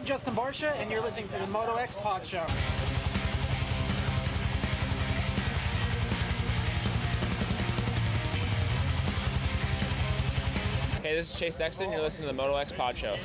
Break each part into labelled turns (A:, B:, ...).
A: Justin Barsha, and you're listening to the Motoxpod show.
B: Hey, this is Chase Sexton. You're listening to the Motoxpod show.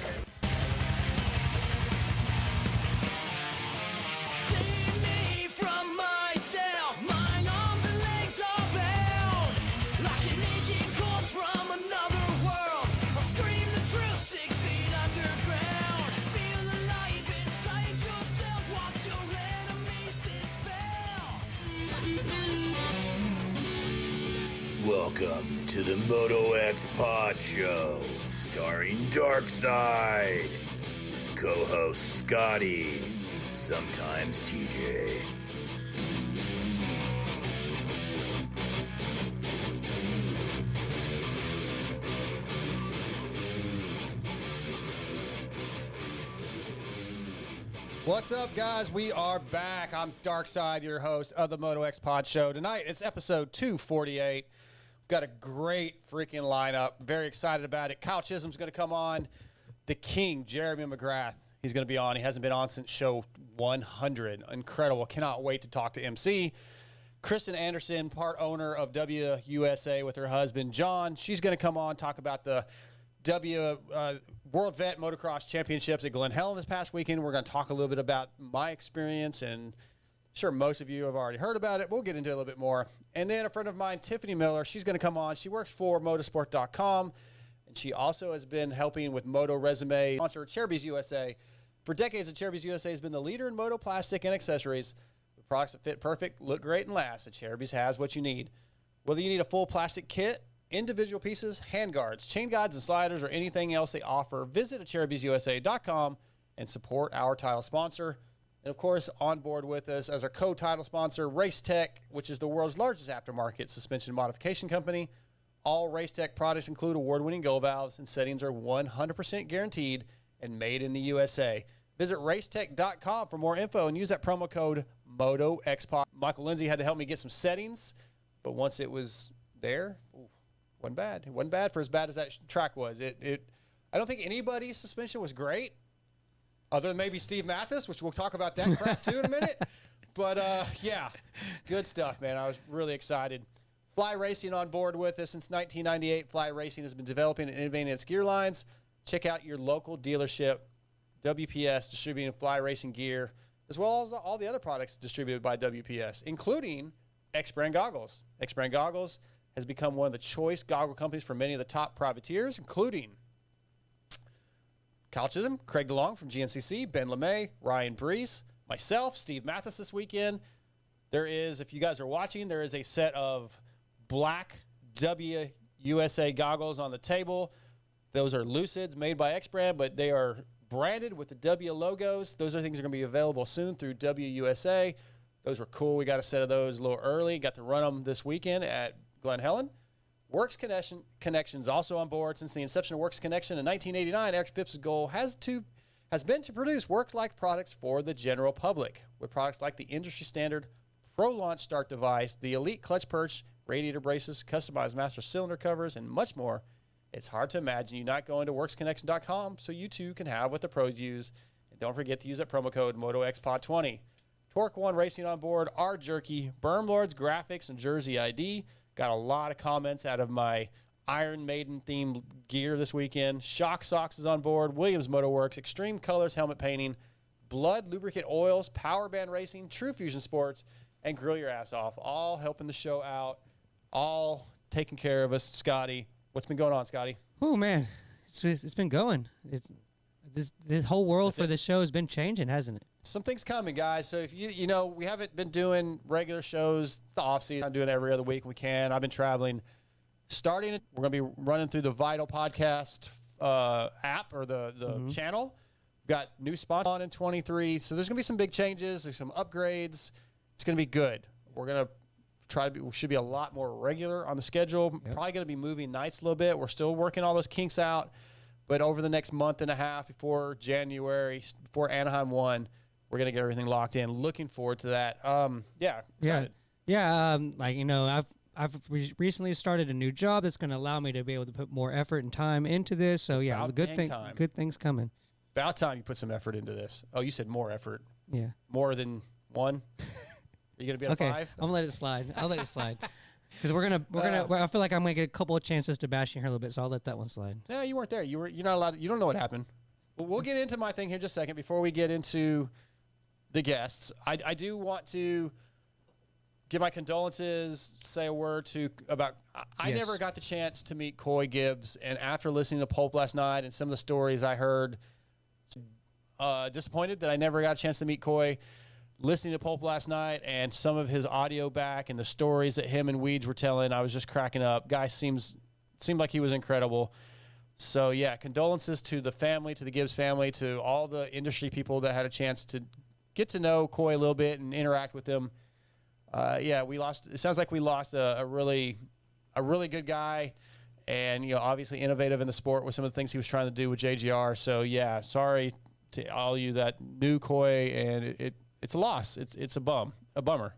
C: Welcome to the Motoxpod show, starring Darkside. It's co-host Scotty, sometimes TJ.
D: What's up, guys? We are back. I'm Darkside, your host of the Motoxpod show. Tonight, it's episode 248. We've got a great freaking lineup. Very excited about it. Kyle Chisholm's going to come on. The King, Jeremy McGrath, he's going to be on. He hasn't been on since show 100. Incredible. Cannot wait to talk to MC. Kristen Anderson, part owner of Dubya USA with her husband, John. She's going to come on, talk about the World Vet Motocross Championships at Glen Helen this past weekend. We're going to talk a little bit about my experience, and sure, most of you have already heard about it. We'll get into it a little bit more. And then a friend of mine, Tiffany Miller, she's going to come on. She works for Motosport.com, and she also has been helping with Moto Resume, sponsor Jerky USA. For decades, Jerky USA has been the leader in moto plastic and accessories with products that fit perfect, look great, and last. Jerky's has what you need. Whether you need a full plastic kit, individual pieces, handguards, chain guides, and sliders, or anything else they offer, visit CherbyUSA.com and support our title sponsor. And, of course, on board with us as our co-title sponsor, Racetech, which is the world's largest aftermarket suspension modification company. All Racetech products include award-winning go valves, and settings are 100% guaranteed and made in the USA. Visit Racetech.com for more info and use that promo code MOTOXPOD. Michael Lindsay had to help me get some settings, but once it was there, wasn't bad. It wasn't bad for as bad as that track was. I don't think anybody's suspension was great, other than maybe Steve Mathis, which we'll talk about that crap too in a minute. But yeah, good stuff, man. I was really excited. Fly Racing on board with us since 1998. Fly Racing has been developing and innovating its gear lines. Check out your local dealership, WPS, distributing Fly Racing gear, as well as all the other products distributed by WPS, including X-Brand Goggles. X-Brand Goggles has become one of the choice goggle companies for many of the top privateers, including Kyle Chisholm, Craig DeLong from GNCC, Ben LeMay, Ryan Brees, myself, Steve Mathis this weekend. There is, if you guys are watching, there is a set of black Dubya USA goggles on the table. Those are Lucids made by X-Brand, but they are branded with the Dubya logos. Those are things that are going to be available soon through Dubya USA. Those were cool. We got a set of those a little early. Got to run them this weekend at Glen Helen. Works Connection's also on board. Since the inception of Works Connection in 1989, Eric Phipps' goal has been to produce works-like products for the general public, with products like the industry standard Pro Launch Start device, the Elite Clutch Perch, radiator braces, customized master cylinder covers, and much more. It's hard to imagine you not going to WorksConnection.com so you too can have what the pros use. And don't forget to use that promo code MOTOXPOD20. Torque One Racing on board, our Jerky, Berm Lords Graphics, and Jersey ID. Got a lot of comments out of my Iron Maiden themed gear this weekend. Shock Socks is on board. Williams Moto Works, Extreme Colors Helmet Painting, Blood Lubricant Oils, Power Band Racing, TruFusion Sports, and Grill Your Ass Off. All helping the show out. All taking care of us. Scotty, what's been going on, Scotty?
E: Oh, man. It's been going. This whole world for this show has been changing, hasn't it?
D: Something's coming, guys. So if you know, we haven't been doing regular shows. It's the off season. I'm doing it every other week we can. I've been traveling. We're going to be running through the Vital Podcast app or the channel. We've got new spots on in 23. So there's going to be some big changes. There's some upgrades. It's going to be good. We're going to we should be a lot more regular on the schedule. Yep. Probably going to be moving nights a little bit. We're still working all those kinks out. But over the next month and a half before January, before Anaheim 1, we're going to get everything locked in. Looking forward to that. Excited.
E: I've recently started a new job that's going to allow me to be able to put more effort and time into this. So yeah, good things coming.
D: About time you put some effort into this. Oh, you said more effort.
E: Yeah.
D: More than one? Are you going to be at a 5?
E: I'm gonna let it slide. I'll let it slide. Because I feel like I'm gonna get a couple of chances to bash you here a little bit, so I'll let that one slide.
D: No, you weren't there. You're not allowed. You don't know what happened. Well, we'll get into my thing here in just a second. Before we get into the guests, I do want to give my condolences. Say a word about. I
E: Yes.
D: never got the chance to meet Coy Gibbs, and after listening to Pulp last night and some of the stories I heard, disappointed that I never got a chance to meet Coy. Listening to Pulp last night and some of his audio back and the stories that him and Weeds were telling, I was just cracking up. Guy seemed like he was incredible. So, yeah, condolences to the family, to the Gibbs family, to all the industry people that had a chance to get to know Coy a little bit and interact with him. Yeah, we lost. It sounds like we lost a really good guy, and obviously innovative in the sport with some of the things he was trying to do with JGR. So, yeah, sorry to all you that knew Coy, and it's a loss. It's a bummer.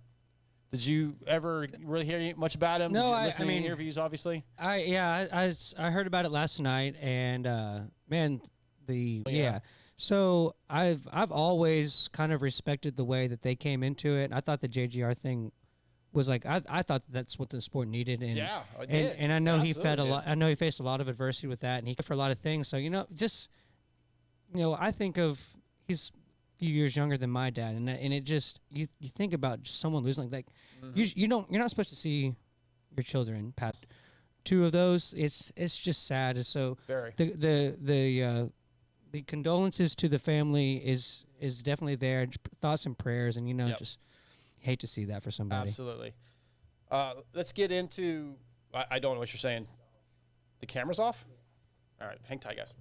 D: Did you ever really hear much about him?
E: No,
D: Did you listen
E: I mean,
D: to interviews, obviously.
E: I heard about it last night, and man,
D: Yeah.
E: So I've always kind of respected the way that they came into it. I thought the JGR thing was like I thought that's what the sport needed, and
D: Yeah, I did.
E: and I know he
D: Absolutely
E: fed a
D: did.
E: lot. I know he faced a lot of adversity with that, and he for a lot of things. So I think of he's a few years younger than my dad, and it just you think about just someone losing like you're not supposed to see your children pass 2 of those. It's just sad. So
D: Very.
E: the condolences to the family is definitely there. Thoughts and prayers, and
D: Yep.
E: just hate to see that for somebody.
D: Absolutely. Let's get into. I don't know what you're saying. The camera's off? All right, hang tight, guys.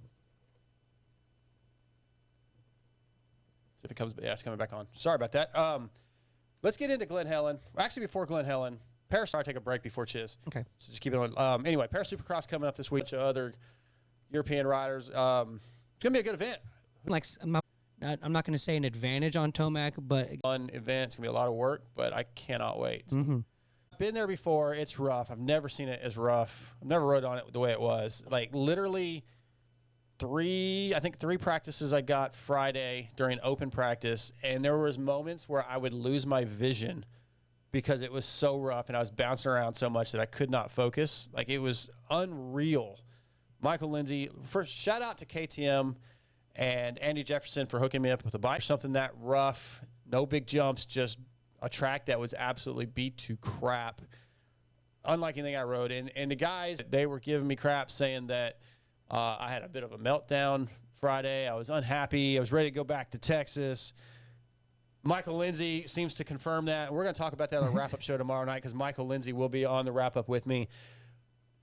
D: See if it comes. Yeah, it's coming back on. Sorry about that. Let's get into Glen Helen. Actually, before Glen Helen, Paris. Sorry, take a break before Chiz.
E: Okay.
D: So just keep it on. Anyway, Paris Supercross coming up this week. Other European riders. It's gonna be a good event.
E: I'm not going to say an advantage on Tomac, but
D: Fun event. It's gonna be a lot of work, but I cannot wait.
E: mhm.
D: Been there before. It's rough. I've never seen it as rough. I've never rode on it the way it was. Like literally 3 practices I got Friday during open practice, and there was moments where I would lose my vision because it was so rough and I was bouncing around so much that I could not focus. Like it was unreal. Michael Lindsay, first shout out to KTM and Andy Jefferson for hooking me up with a bike. Something that rough, no big jumps, just a track that was absolutely beat to crap, unlike anything I rode. And the guys, they were giving me crap saying that I had a bit of a meltdown Friday. I was unhappy. I was ready to go back to Texas. Michael Lindsay seems to confirm that. We're going to talk about that on the wrap-up show tomorrow night because Michael Lindsay will be on the wrap-up with me.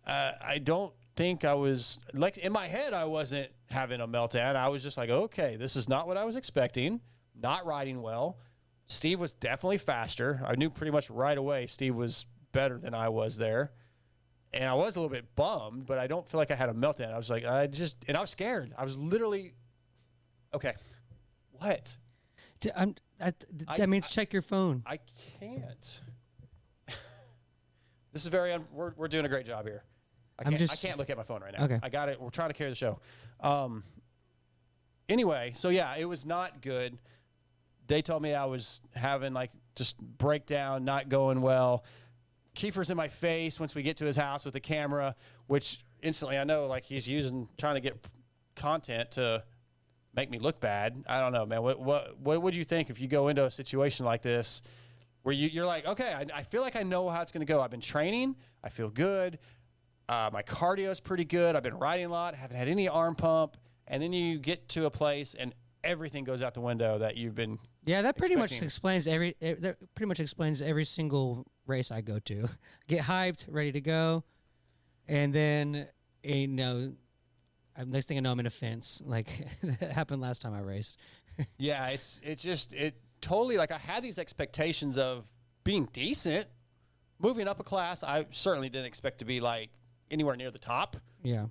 D: I don't think I was, like, in my head, I wasn't having a meltdown. I was just like, okay, this is not what I was expecting. Not riding well. Steve was definitely faster. I knew pretty much right away Steve was better than I was there. And I was a little bit bummed, but I don't feel like I had a meltdown. I was like, and I was scared. I was literally, okay, what?
E: That means check your phone.
D: I can't. This is we're doing a great job here. I can't look at my phone right now.
E: Okay.
D: I got it. We're trying to carry the show. Anyway, so yeah, it was not good. They told me I was having like just breakdown, not going well. Kiefer's in my face once we get to his house with the camera, which instantly I know like he's trying to get content to make me look bad. I don't know, man. What would you think if you go into a situation like this where you're like, okay, I feel like I know how it's going to go. I've been training. I feel good. My cardio is pretty good. I've been riding a lot. Haven't had any arm pump. And then you get to a place and everything goes out the window that you've been
E: Yeah, that
D: expecting.
E: pretty much explains every single race I go to. Get hyped, ready to go, and then next thing I know, I'm in a fence. Like that happened last time I raced.
D: Yeah, it totally, like I had these expectations of being decent, moving up a class. I certainly didn't expect to be like anywhere near the top.
E: Yeah.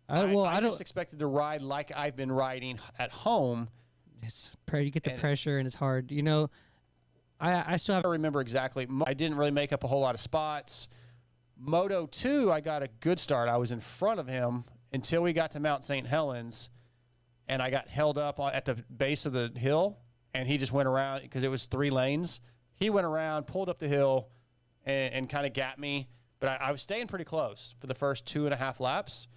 D: I just expected to ride like I've been riding at home.
E: You get the pressure and it's hard. I still have.
D: I don't remember exactly. I didn't really make up a whole lot of spots. Moto 2, I got a good start. I was in front of him until we got to Mount St. Helens. and I got held up at the base of the hill, and he just went around because it was 3 lanes. He went around, pulled up the hill, and kind of got me. But I was staying pretty close for the first 2.5 laps,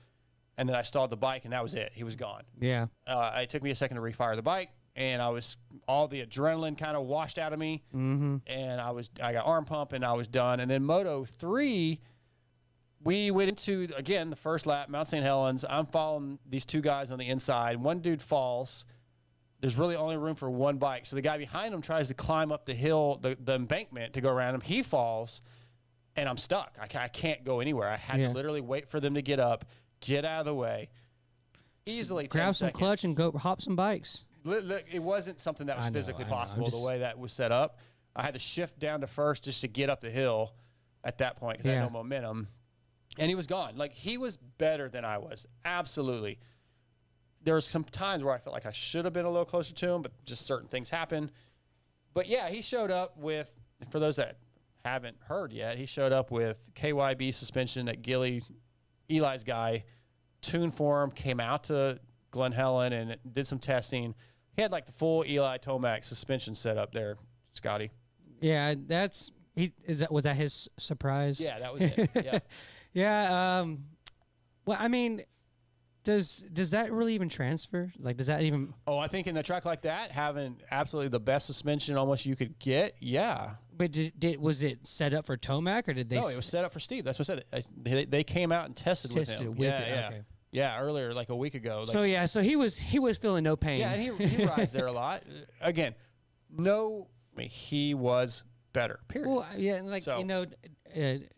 D: and then I stalled the bike, and that was it. He was gone.
E: Yeah.
D: It took me a second to refire the bike, and all the adrenaline kind of washed out of me, and I got arm pump, and I was done. And then Moto 3, we went into, again, the first lap, Mount St. Helens. I'm following these 2 guys on the inside. One dude falls. There's really only room for 1 bike. So the guy behind him tries to climb up the hill, the embankment to go around him. He falls, and I'm stuck. I can't go anywhere. I had to literally wait for them to get up, get out of the way. Easily 10
E: grab some
D: seconds.
E: clutch and go hop some bikes.
D: Look, it wasn't something that was physically possible the way that was set up. I had to shift down to first just to get up the hill at that point because I had no momentum. And he was gone. Like, he was better than I was. Absolutely. There was some times where I felt like I should have been a little closer to him, but just certain things happen. But, yeah, he showed up with, for those that haven't heard yet, he showed up with KYB suspension that Eli's guy, tuned for him, came out to Glen Helen and did some testing. He had, like, the full Eli Tomac suspension set up there, Scotty.
E: Yeah, was that his surprise?
D: Yeah, that was it. Yeah.
E: Yeah. Well, I mean, does that really even transfer? Like, does that even?
D: Oh, I think in a track like that, having absolutely the best suspension almost you could get, yeah.
E: But was it set up for Tomac or did they?
D: No, it was set up for Steve. That's what I said. They came out and tested with him.
E: Okay.
D: Yeah, earlier, like a week ago.
E: Like, so he was feeling no pain.
D: Yeah, and he rides there a lot. Again, he was better. Period.
E: Well, yeah, and like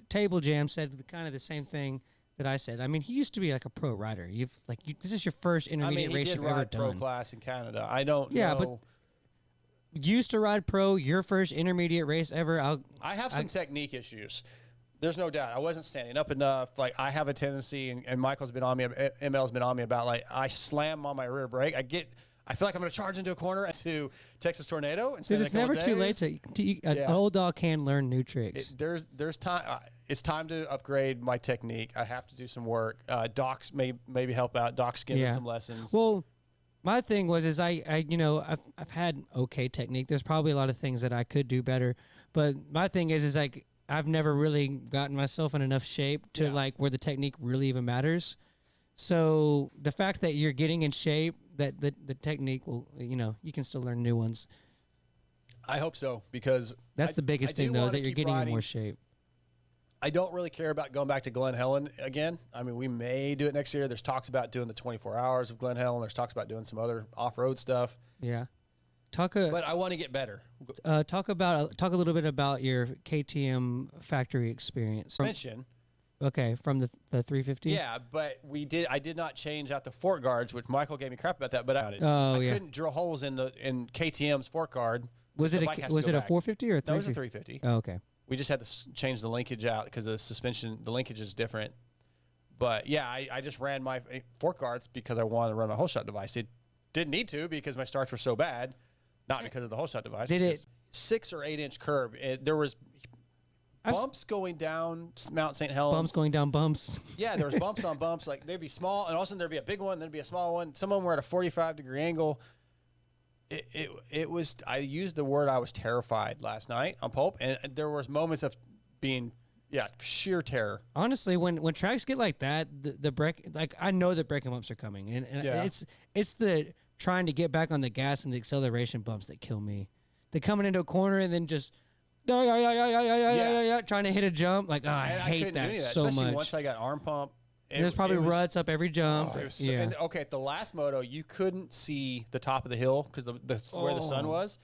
E: Table Jam said kind of the same thing that I said. I mean, he used to be like a pro rider. This is your first intermediate race you've ever done.
D: He did ride pro class in Canada. I don't know.
E: Yeah, but used to ride pro, your first intermediate race ever.
D: I have some technique issues. There's no doubt. I wasn't standing up enough. Like, I have a tendency, and Michael's been on me, ML's been on me about, like, I slam on my rear brake. I feel like I'm going to charge into a corner to Texas Tornado and spend
E: Dude, it's never too late an old dog can learn new tricks.
D: There's time. It's time to upgrade my technique. I have to do some work. Doc's maybe help out. Doc's getting some lessons.
E: Well, my thing was I've had okay technique. There's probably a lot of things that I could do better, but my thing is like I've never really gotten myself in enough shape to like where the technique really even matters. So the fact that you're getting in shape, that the technique will, you can still learn new ones.
D: I hope so, because
E: that's the biggest thing though, is that you're getting in more shape.
D: I don't really care about going back to Glen Helen again. I mean, we may do it next year. There's talks about doing the 24 hours of Glen Helen. There's talks about doing some other off-road stuff.
E: Yeah.
D: But I want to get better.
E: Talk a little bit about your KTM factory experience.
D: Suspension.
E: Okay, from the 350.
D: Yeah, but I did not change out the fork guards, which Michael gave me crap about that. But I couldn't drill holes in KTM's fork guard.
E: Was it a 450 or a 350?
D: That was a 350.
E: Oh, okay.
D: We just had to change the linkage out because the suspension, the linkage is different. But yeah, I just ran my fork guards because I wanted to run a whole shot device. It didn't need to because my starts were so bad, not because of the whole shot device.
E: Did it
D: 6 or 8 inch curb? There was bumps going down Mount St. Helens.
E: Bumps going down bumps.
D: Yeah, there was bumps on bumps. Like they'd be small, and all of a sudden there'd be a big one, then there'd be a small one. Some of them were at a 45-degree angle. It was. I used the word I was terrified last night on Pulp, and there was moments of being sheer terror.
E: Honestly, when tracks get like that, the brake, like I know the braking bumps are coming, and it's the trying to get back on the gas and the acceleration bumps that kill me. They're coming into a corner and then just trying to hit a jump. Like I hate that so much.
D: Especially once I got arm pump.
E: There's probably ruts up every jump.
D: And at the last moto, you couldn't see the top of the hill because where the sun was.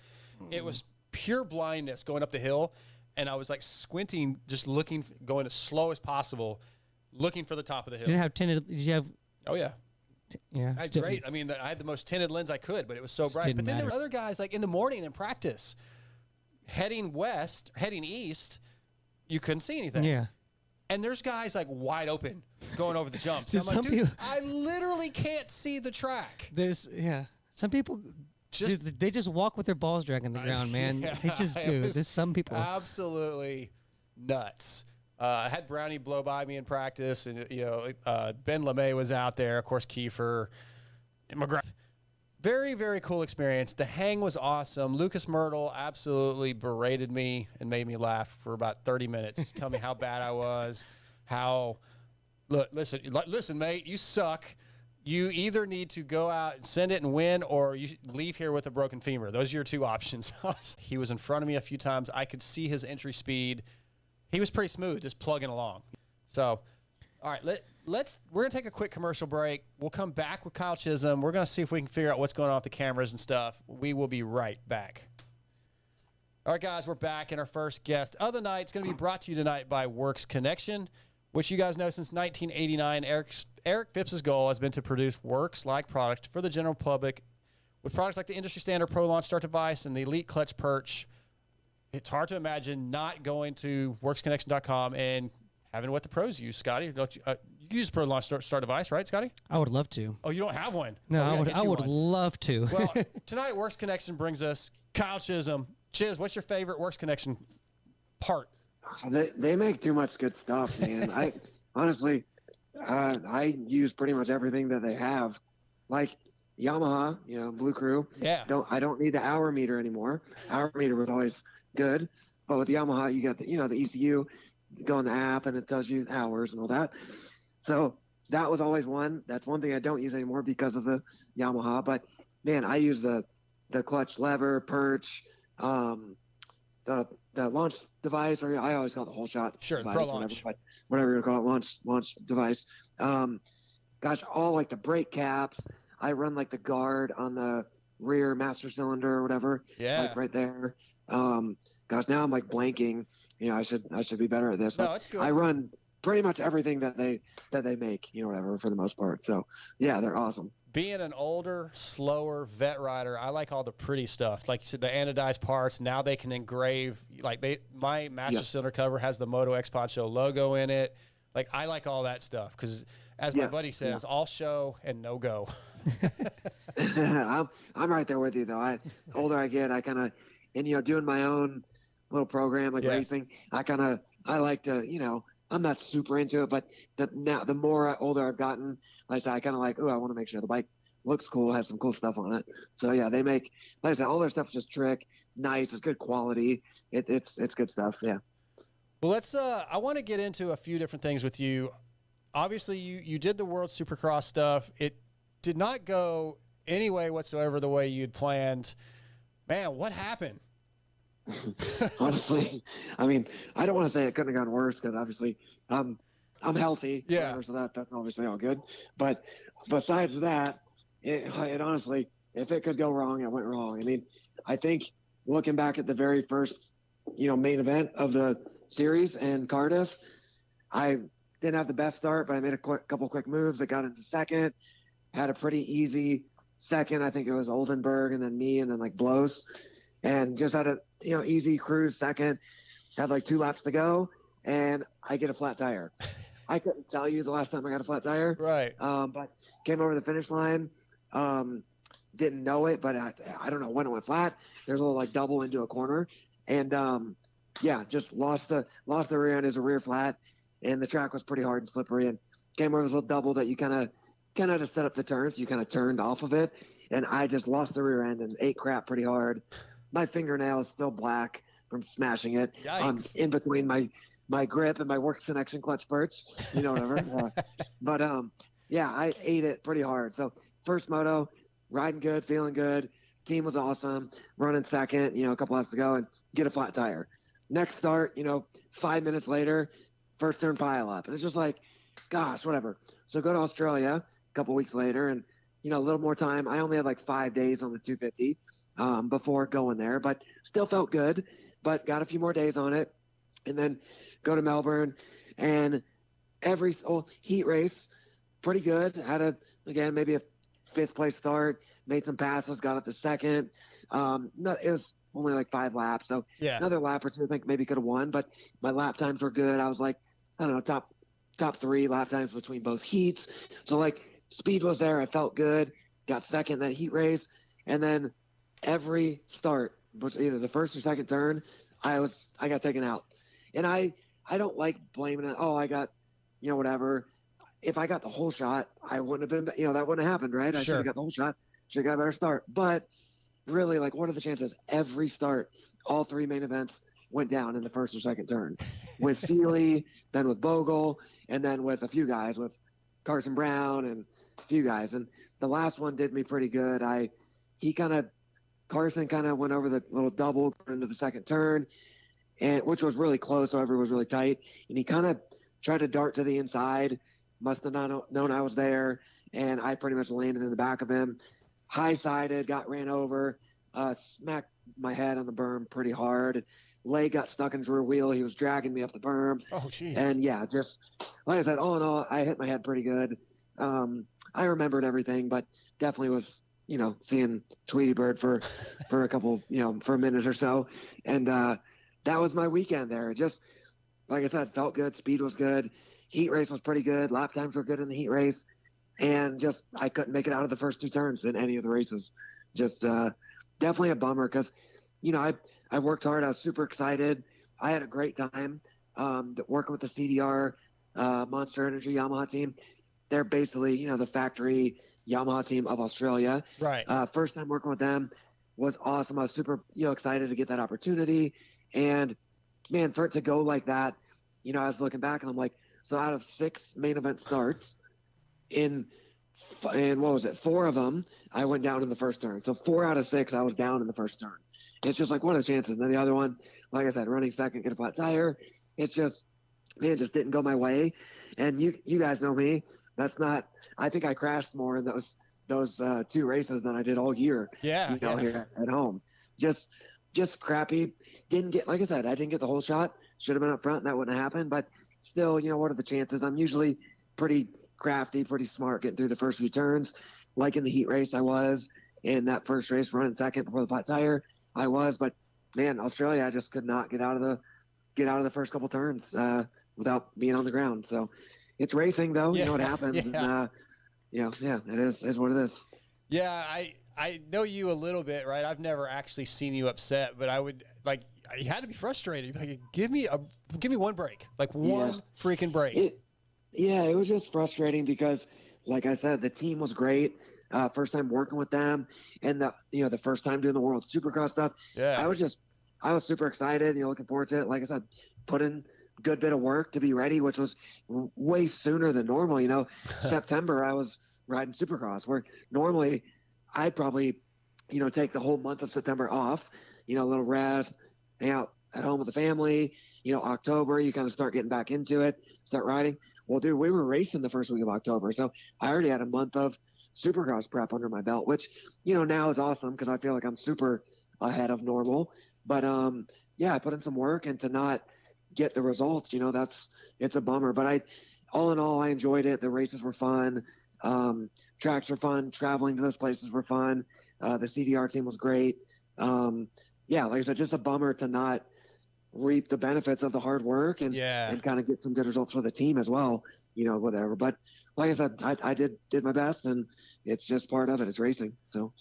D: It was pure blindness going up the hill, and I was like squinting, just looking, going as slow as possible, looking for the top of the hill.
E: Did you have?
D: Oh yeah.
E: Yeah.
D: That's great. I mean, I had the most tinted lens I could, but it was so bright. But then there were other guys like in the morning in practice, heading east, you couldn't see anything.
E: Yeah.
D: And there's guys like wide open going over the jumps. I'm like, dude, I literally can't see the track.
E: Some people they just walk with their balls dragging the ground, man. They just do. There's some people
D: absolutely nuts. I had Brownie blow by me in practice, and Ben LeMay was out there, of course, Kiefer, McGrath. very, very cool experience. The hang was awesome. Lucas Myrtle absolutely berated me and made me laugh for about 30 minutes. Tell me how bad I was. Listen, mate, you suck. You either need to go out and send it and win, or you leave here with a broken femur. Those are your two options. He was in front of me a few times. I could see his entry speed. He was pretty smooth, just plugging along. So, all right, we're going to take a quick commercial break. We'll come back with Kyle Chisholm. We're going to see if we can figure out what's going on with the cameras and stuff. We will be right back. All right, guys, we're back, and our first guest of the night is going to be brought to you tonight by Works Connection, which you guys know since 1989, Eric Phipps's goal has been to produce Works-like products for the general public with products like the industry standard Pro Launch Start device and the Elite Clutch Perch. It's hard to imagine not going to worksconnection.com and having what the pros use. Scotty, don't you use Pro Launch Start device, right, Scotty?
E: I would love to.
D: Oh, you don't have one?
E: No,
D: Oh,
E: I would love to.
D: Well, tonight Works Connection brings us Kyle Chisholm. Chiz, what's your favorite Works Connection part?
F: They make too much good stuff, man. I honestly, I use pretty much everything that they have. Like Yamaha, Blue Crew.
D: Yeah.
F: I don't need the hour meter anymore. Hour meter was always good, but with Yamaha, you got the ECU. You go on the app and it tells you hours and all that. So that was always one. That's one thing I don't use anymore because of the Yamaha. But man, I use the clutch lever, perch, the launch device, or I always call it the whole shot.
D: Sure,
F: device,
D: Pro Launch.
F: Whatever you call it, launch device. Gosh, all like the brake caps. I run like the guard on the rear master cylinder or whatever.
D: Yeah.
F: Like right there. Gosh, now I'm like blanking. I should be better at this.
D: No, it's good.
F: I run pretty much everything that they make, whatever, for the most part. So yeah, they're awesome.
D: Being an older, slower vet rider, I like all the pretty stuff. Like you said, the anodized parts. Now they can engrave. My master cylinder cover has the Motoxpod show logo in it. Like I like all that stuff because, as my buddy says, all show and no go.
F: I'm right there with you though. Older I get, I kind of, and doing my own little program like racing. I like to, I'm not super into it, but the more older I've gotten, like I said, I kind of like, I want to make sure the bike looks cool, has some cool stuff on it. So yeah, they make, like I said, all their stuff is just trick, nice, it's good quality. It's good stuff. Yeah.
D: Well, I want to get into a few different things with you. Obviously, you did the World Supercross stuff. It did not go any way whatsoever the way you'd planned. Man, what happened?
F: Honestly, I mean, I don't want to say it couldn't have gone worse because obviously I'm healthy.
D: Yeah.
F: Whatever, so that's obviously all good. But besides that, it honestly, if it could go wrong, it went wrong. I mean, I think looking back at the very first, main event of the series in Cardiff, I didn't have the best start, but I made a couple quick moves. I got into second, had a pretty easy second. I think it was Oldenburg and then me and then like Blows, and just had a easy cruise second. Had like 2 laps to go, and I get a flat tire. I couldn't tell you the last time I got a flat tire.
D: Right.
F: But came over the finish line. Didn't know it, but I don't know when it went flat. There's a little like double into a corner, and just lost the rear end as a rear flat, and the track was pretty hard and slippery. And came over this little double that you kind of to set up the turn, so you kind of turned off of it, and I just lost the rear end and ate crap pretty hard. My fingernail is still black from smashing it. In between my grip and my Works Connection clutch perch, whatever. But I ate it pretty hard. So first moto, riding good, feeling good. Team was awesome. Running second, a couple laps to go, and get a flat tire. Next start, 5 minutes later, first turn pile up, and it's just like, gosh, whatever. So go to Australia a couple weeks later, and a little more time. I only had like 5 days on the 250 before going there, but still felt good, but got a few more days on it. And then go to Melbourne, and every heat race, pretty good. Had maybe a 5th place start, made some passes, got up to second. It was only like 5 laps. So another lap or two, I think maybe could have won, but my lap times were good. I was like, I don't know, top 3 lap times between both heats. So like speed was there. I felt good. Got second that heat race. And then every start, either the first or second turn, I got taken out. And I don't like blaming it. Oh, I got, whatever. If I got the whole shot, I wouldn't have been, that wouldn't have happened, right? I should have got the whole shot. should have got a better start. But really, like, what are the chances? Every start, all 3 main events went down in the first or second turn with Seeley, then with Bogle, and then with a few guys with Carson Brown and a few guys. And the last one did me pretty good. Carson kind of went over the little double into the second turn, and which was really close, so everyone was really tight. And he kind of tried to dart to the inside, must have not known I was there, and I pretty much landed in the back of him. High-sided, ran over, smacked my head on the berm pretty hard. Leg got stuck into a wheel. He was dragging me up the berm.
D: Oh, jeez.
F: And yeah, just like I said, all in all, I hit my head pretty good. I remembered everything, but definitely was, seeing Tweety Bird for a couple, for a minute or so. And that was my weekend there. Just, like I said, felt good. Speed was good. Heat race was pretty good. Lap times were good in the heat race. And just, I couldn't make it out of the first 2 turns in any of the races. Just definitely a bummer because, I worked hard. I was super excited. I had a great time working with the CDR Monster Energy Yamaha team. They're basically, the factory Yamaha team of Australia.
D: Right.
F: First time working with them was awesome. I was super, excited to get that opportunity. And, man, for it to go like that, I was looking back and I'm like, so out of 6 main event starts, in what was it, 4 of them, I went down in the first turn. So 4 out of 6, I was down in the first turn. It's just like, what are the chances? And then the other one, like I said, running second, get a flat tire. It's just, man, it just didn't go my way. And you guys know me. That's not, I think I crashed more in those 2 races than I did all year.
D: Yeah.
F: Here at home. Just crappy. Didn't get, like I said, I didn't get the whole shot. Should have been up front and that wouldn't have happened. But still, what are the chances? I'm usually pretty crafty, pretty smart getting through the first few turns. Like in the heat race, I was. In that first race, running second before the flat tire, I was. But man, Australia, I just could not get out of the first couple turns without being on the ground. So it's racing, though.
D: Yeah.
F: You know what happens.
D: Yeah.
F: And, it is what it is.
D: Yeah, I know you a little bit, right? I've never actually seen you upset, but I would you had to be frustrated. You'd be like, give me one break, like one freaking break.
F: It was just frustrating because, like I said, the team was great. First time working with them, and the first time doing the World Supercross stuff.
D: Yeah,
F: I was super excited. Looking forward to it. Like I said, put in a good bit of work to be ready, which was way sooner than normal. September I was riding Supercross, where normally I'd probably, take the whole month of September off. A little rest, hang out at home with the family. October you kind of start getting back into it, start riding. Well, dude, we were racing the first week of October, so I already had a month of Supercross prep under my belt, which, now is awesome because I feel like I'm super ahead of normal. But, I put in some work, and to not get the results, it's a bummer. But all in all, I enjoyed it. The races were fun. Tracks were fun. Traveling to those places were fun. The CDR team was great. Like I said, just a bummer to not reap the benefits of the hard work and kind of get some good results for the team as well, whatever. But like I said, I did my best, and it's just part of it. It's racing. So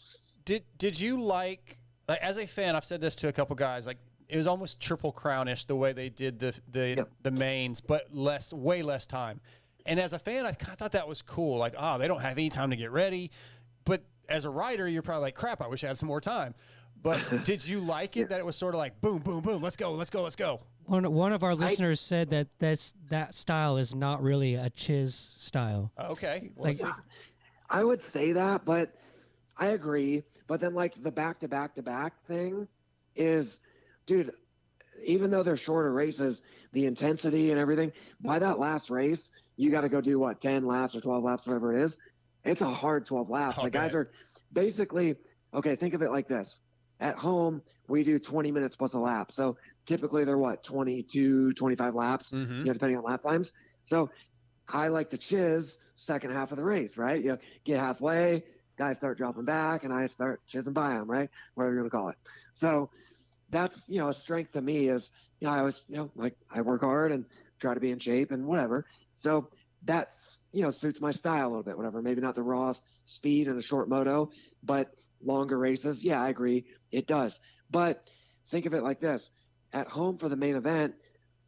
D: did you like as a fan, I've said this to a couple guys, like it was almost Triple Crown-ish the way they did the mains, but way less time. And as a fan, I kind of thought that was cool. Like, they don't have any time to get ready. But as a rider, you're probably like, crap, I wish I had some more time. But did you like it that it was sort of like boom, boom, boom, let's go?
E: One of our listeners said that style is not really a Chiz style.
D: Okay. Well,
F: I would say that, but I agree. But then the back-to-back-to-back thing is, dude, even though they're shorter races, the intensity and everything, by that last race, you got to go do 10 laps or 12 laps, whatever it is. It's a hard 12 laps. The guys are basically, okay, think of it like this. At home, we do 20 minutes plus a lap. So typically they're 22, 25 laps, depending on lap times. So I like the Chiz second half of the race, right? Get halfway, guys start dropping back, and I start chizzing by them, right? Whatever you want to call it. So that's, a strength to me is, I always, I work hard and try to be in shape and whatever. So that's, suits my style a little bit, whatever. Maybe not the raw speed in a short moto, but longer races. Yeah, I agree. It does. But think of it like this. At home for the main event,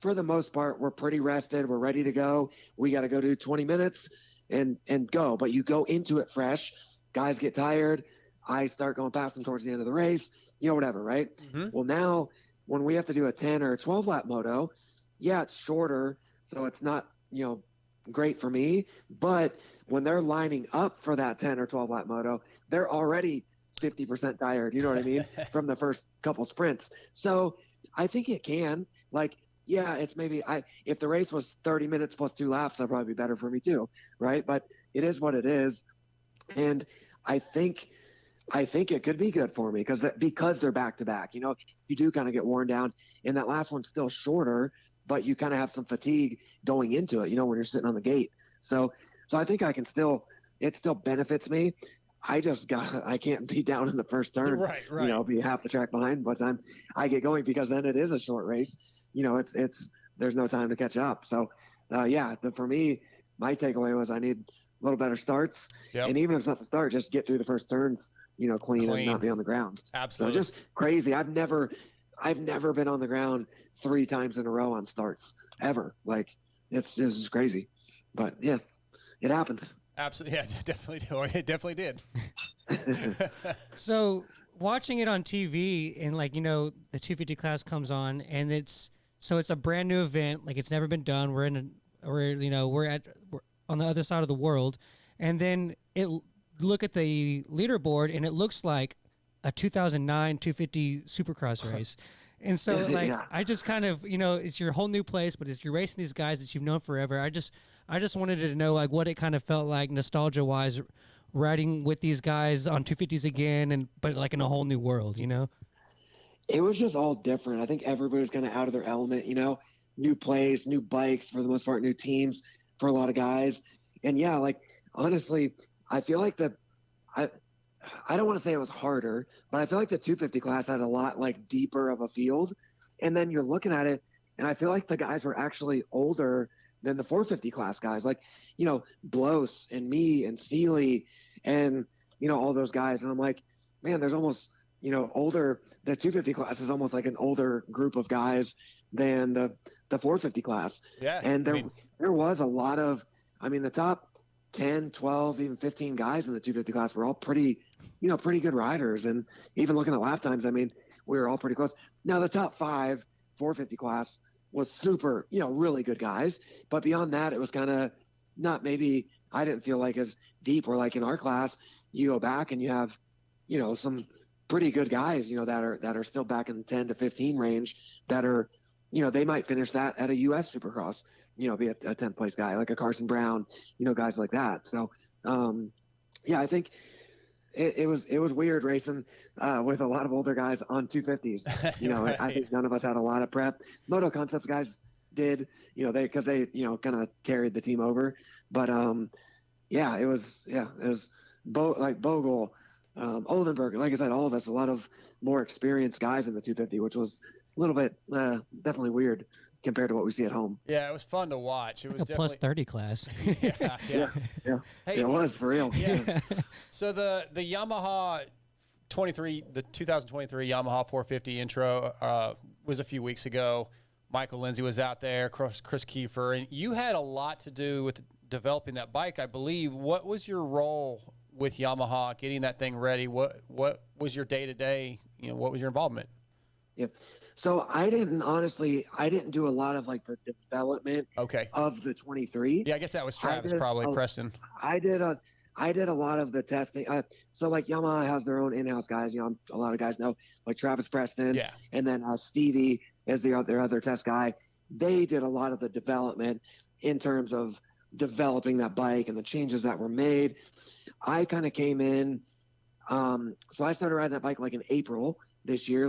F: for the most part, we're pretty rested. We're ready to go. We got to go do 20 minutes and go. But you go into it fresh. Guys get tired. I start going past them towards the end of the race, whatever, right? Well, now when we have to do a 10 or a 12 lap moto, yeah, it's shorter, so it's not, great for me. But when they're lining up for that 10 or 12 lap moto, they're already 50% tired, you know what I mean, from the first couple sprints. So I think it can, yeah, it's maybe if the race was 30 minutes plus 2 laps, that'd probably be better for me too, right? But it is what it is. And I think it could be good for me because they're back to back. You do kind of get worn down, and that last one's still shorter, but you kind of have some fatigue going into it. When you're sitting on the gate. So I think it still benefits me. I can't be down in the first turn.
D: Right.
F: Be half the track behind by the time I get going, because then it is a short race. There's no time to catch up. So for me, my takeaway was I need a little better starts.
D: Yep.
F: And even if it's not the start, just get through the first turns, clean and not be on the ground.
D: Absolutely.
F: So just crazy. I've never been on the ground 3 times in a row on starts ever. It's just crazy, but yeah, it happened.
D: Absolutely. Yeah, it definitely did.
E: So watching it on TV and the 250 class comes on and it's a brand new event. It's never been done. We're on the other side of the world. And then look at the leaderboard and it looks like a 2009 250 Supercross race. And so
F: Yeah.
E: I just kind of, it's your whole new place, but you're racing these guys that you've known forever. I just wanted to know what it kind of felt like nostalgia wise riding with these guys on 250s again, but in a whole new world,
F: It was just all different. I think everybody's kind of out of their element, new place, new bikes for the most part, new teams for a lot of guys. And yeah, honestly, I feel like I don't want to say it was harder, but I feel like the 250 class had a lot deeper of a field. And then you're looking at it, and I feel like the guys were actually older than the 450 class guys, Bloss and me and Seeley and, all those guys. And I'm like, man, there's almost, older, the 250 class is almost like an older group of guys than the 450 class.
D: Yeah.
F: And there was a lot of, the top 10, 12, even 15 guys in the 250 class were all pretty good riders. And even looking at lap times, we were all pretty close. Now the top 5 450 class was super, really good guys. But beyond that, it was kind of not, maybe I didn't feel as deep, or in our class, you go back and you have, some pretty good guys, that are still back in the 10 to 15 range that are, they might finish that at a US Supercross, be a 10th place guy, like a Carson Brown, guys like that. So, I think it was weird racing with a lot of older guys on 250s.
D: Right.
F: I think none of us had a lot of prep. Moto Concepts guys did, because they kind of carried the team over. But it was Bogle, Oldenburg, like I said, all of us, a lot of more experienced guys in the 250, which was a little bit definitely weird compared to what we see at home.
D: Yeah, it was fun to watch. It was
E: a plus 30 class.
D: Yeah. Hey,
F: It was for real.
D: Yeah. So the Yamaha 23, the 2023 Yamaha 450 intro was a few weeks ago. Michael Lindsay was out there, Chris Kiefer, and you had a lot to do with developing that bike, I believe. What was your role with Yamaha getting that thing ready? What was your day-to-day? What was your involvement?
F: Yeah. So I didn't do a lot of the development of the 23.
D: Yeah, I guess that was Travis, probably Preston.
F: I did a lot of the testing. So Yamaha has their own in-house guys. A lot of guys know Travis Preston.
D: Yeah.
F: And then Stevie is their other test guy. They did a lot of the development in terms of developing that bike and the changes that were made. I kind of came in. So I started riding that bike in April this year,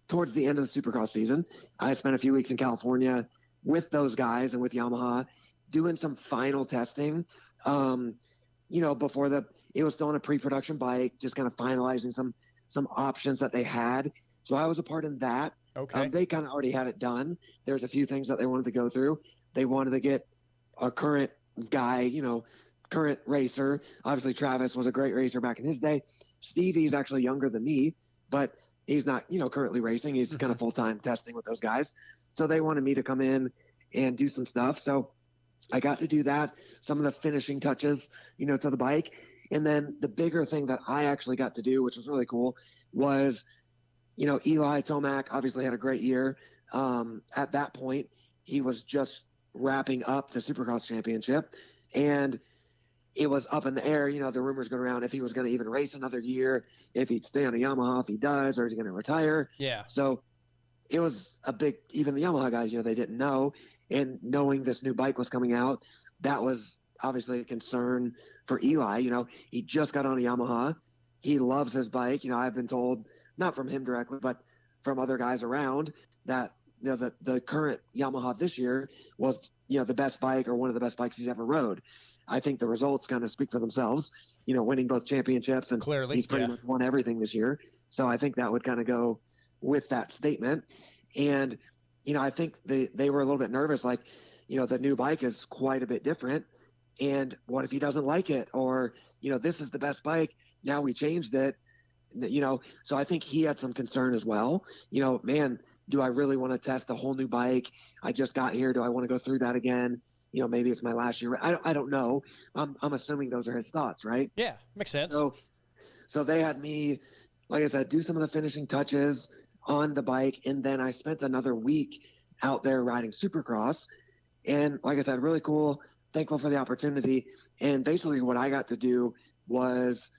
F: towards the end of the Supercross season. I spent a few weeks in California with those guys and with Yamaha doing some final testing. Before it was still on a pre-production bike, just kind of finalizing some options that they had. So I was a part in that.
D: Okay.
F: They kind of already had it done. There's a few things that they wanted to go through. They wanted to get a current guy, current racer. Obviously Travis was a great racer back in his day. Stevie's actually younger than me, but he's not, currently racing. He's kind of full-time testing with those guys. So they wanted me to come in and do some stuff. So I got to do that, some of the finishing touches, to the bike. And then the bigger thing that I actually got to do, which was really cool, was, Eli Tomac obviously had a great year. At that point, he was just wrapping up the Supercross championship, and it was up in the air. The rumors going around if he was going to even race another year, if he'd stay on a Yamaha, if he does, or is he going to retire?
D: Yeah.
F: So it was a big, even the Yamaha guys, they didn't know. And knowing this new bike was coming out, that was obviously a concern for Eli. He just got on a Yamaha. He loves his bike. I've been told, not from him directly, but from other guys around, that the current Yamaha this year was the best bike, or one of the best bikes he's ever rode. I think the results kind of speak for themselves, winning both championships, and
D: clearly
F: he's pretty much won everything this year. So I think that would kind of go with that statement. And I think they were a little bit nervous, like, the new bike is quite a bit different, and what if he doesn't like it, or this is the best bike, now we changed it, so I think he had some concern as well. Man, do I really want to test a whole new bike? I just got here. Do I want to go through that again? Maybe it's my last year. I don't know. I'm assuming those are his thoughts, right?
D: Yeah, makes sense.
F: So they had me, like I said, do some of the finishing touches on the bike, and then I spent another week out there riding Supercross. And like I said, really cool, thankful for the opportunity. And basically what I got to do was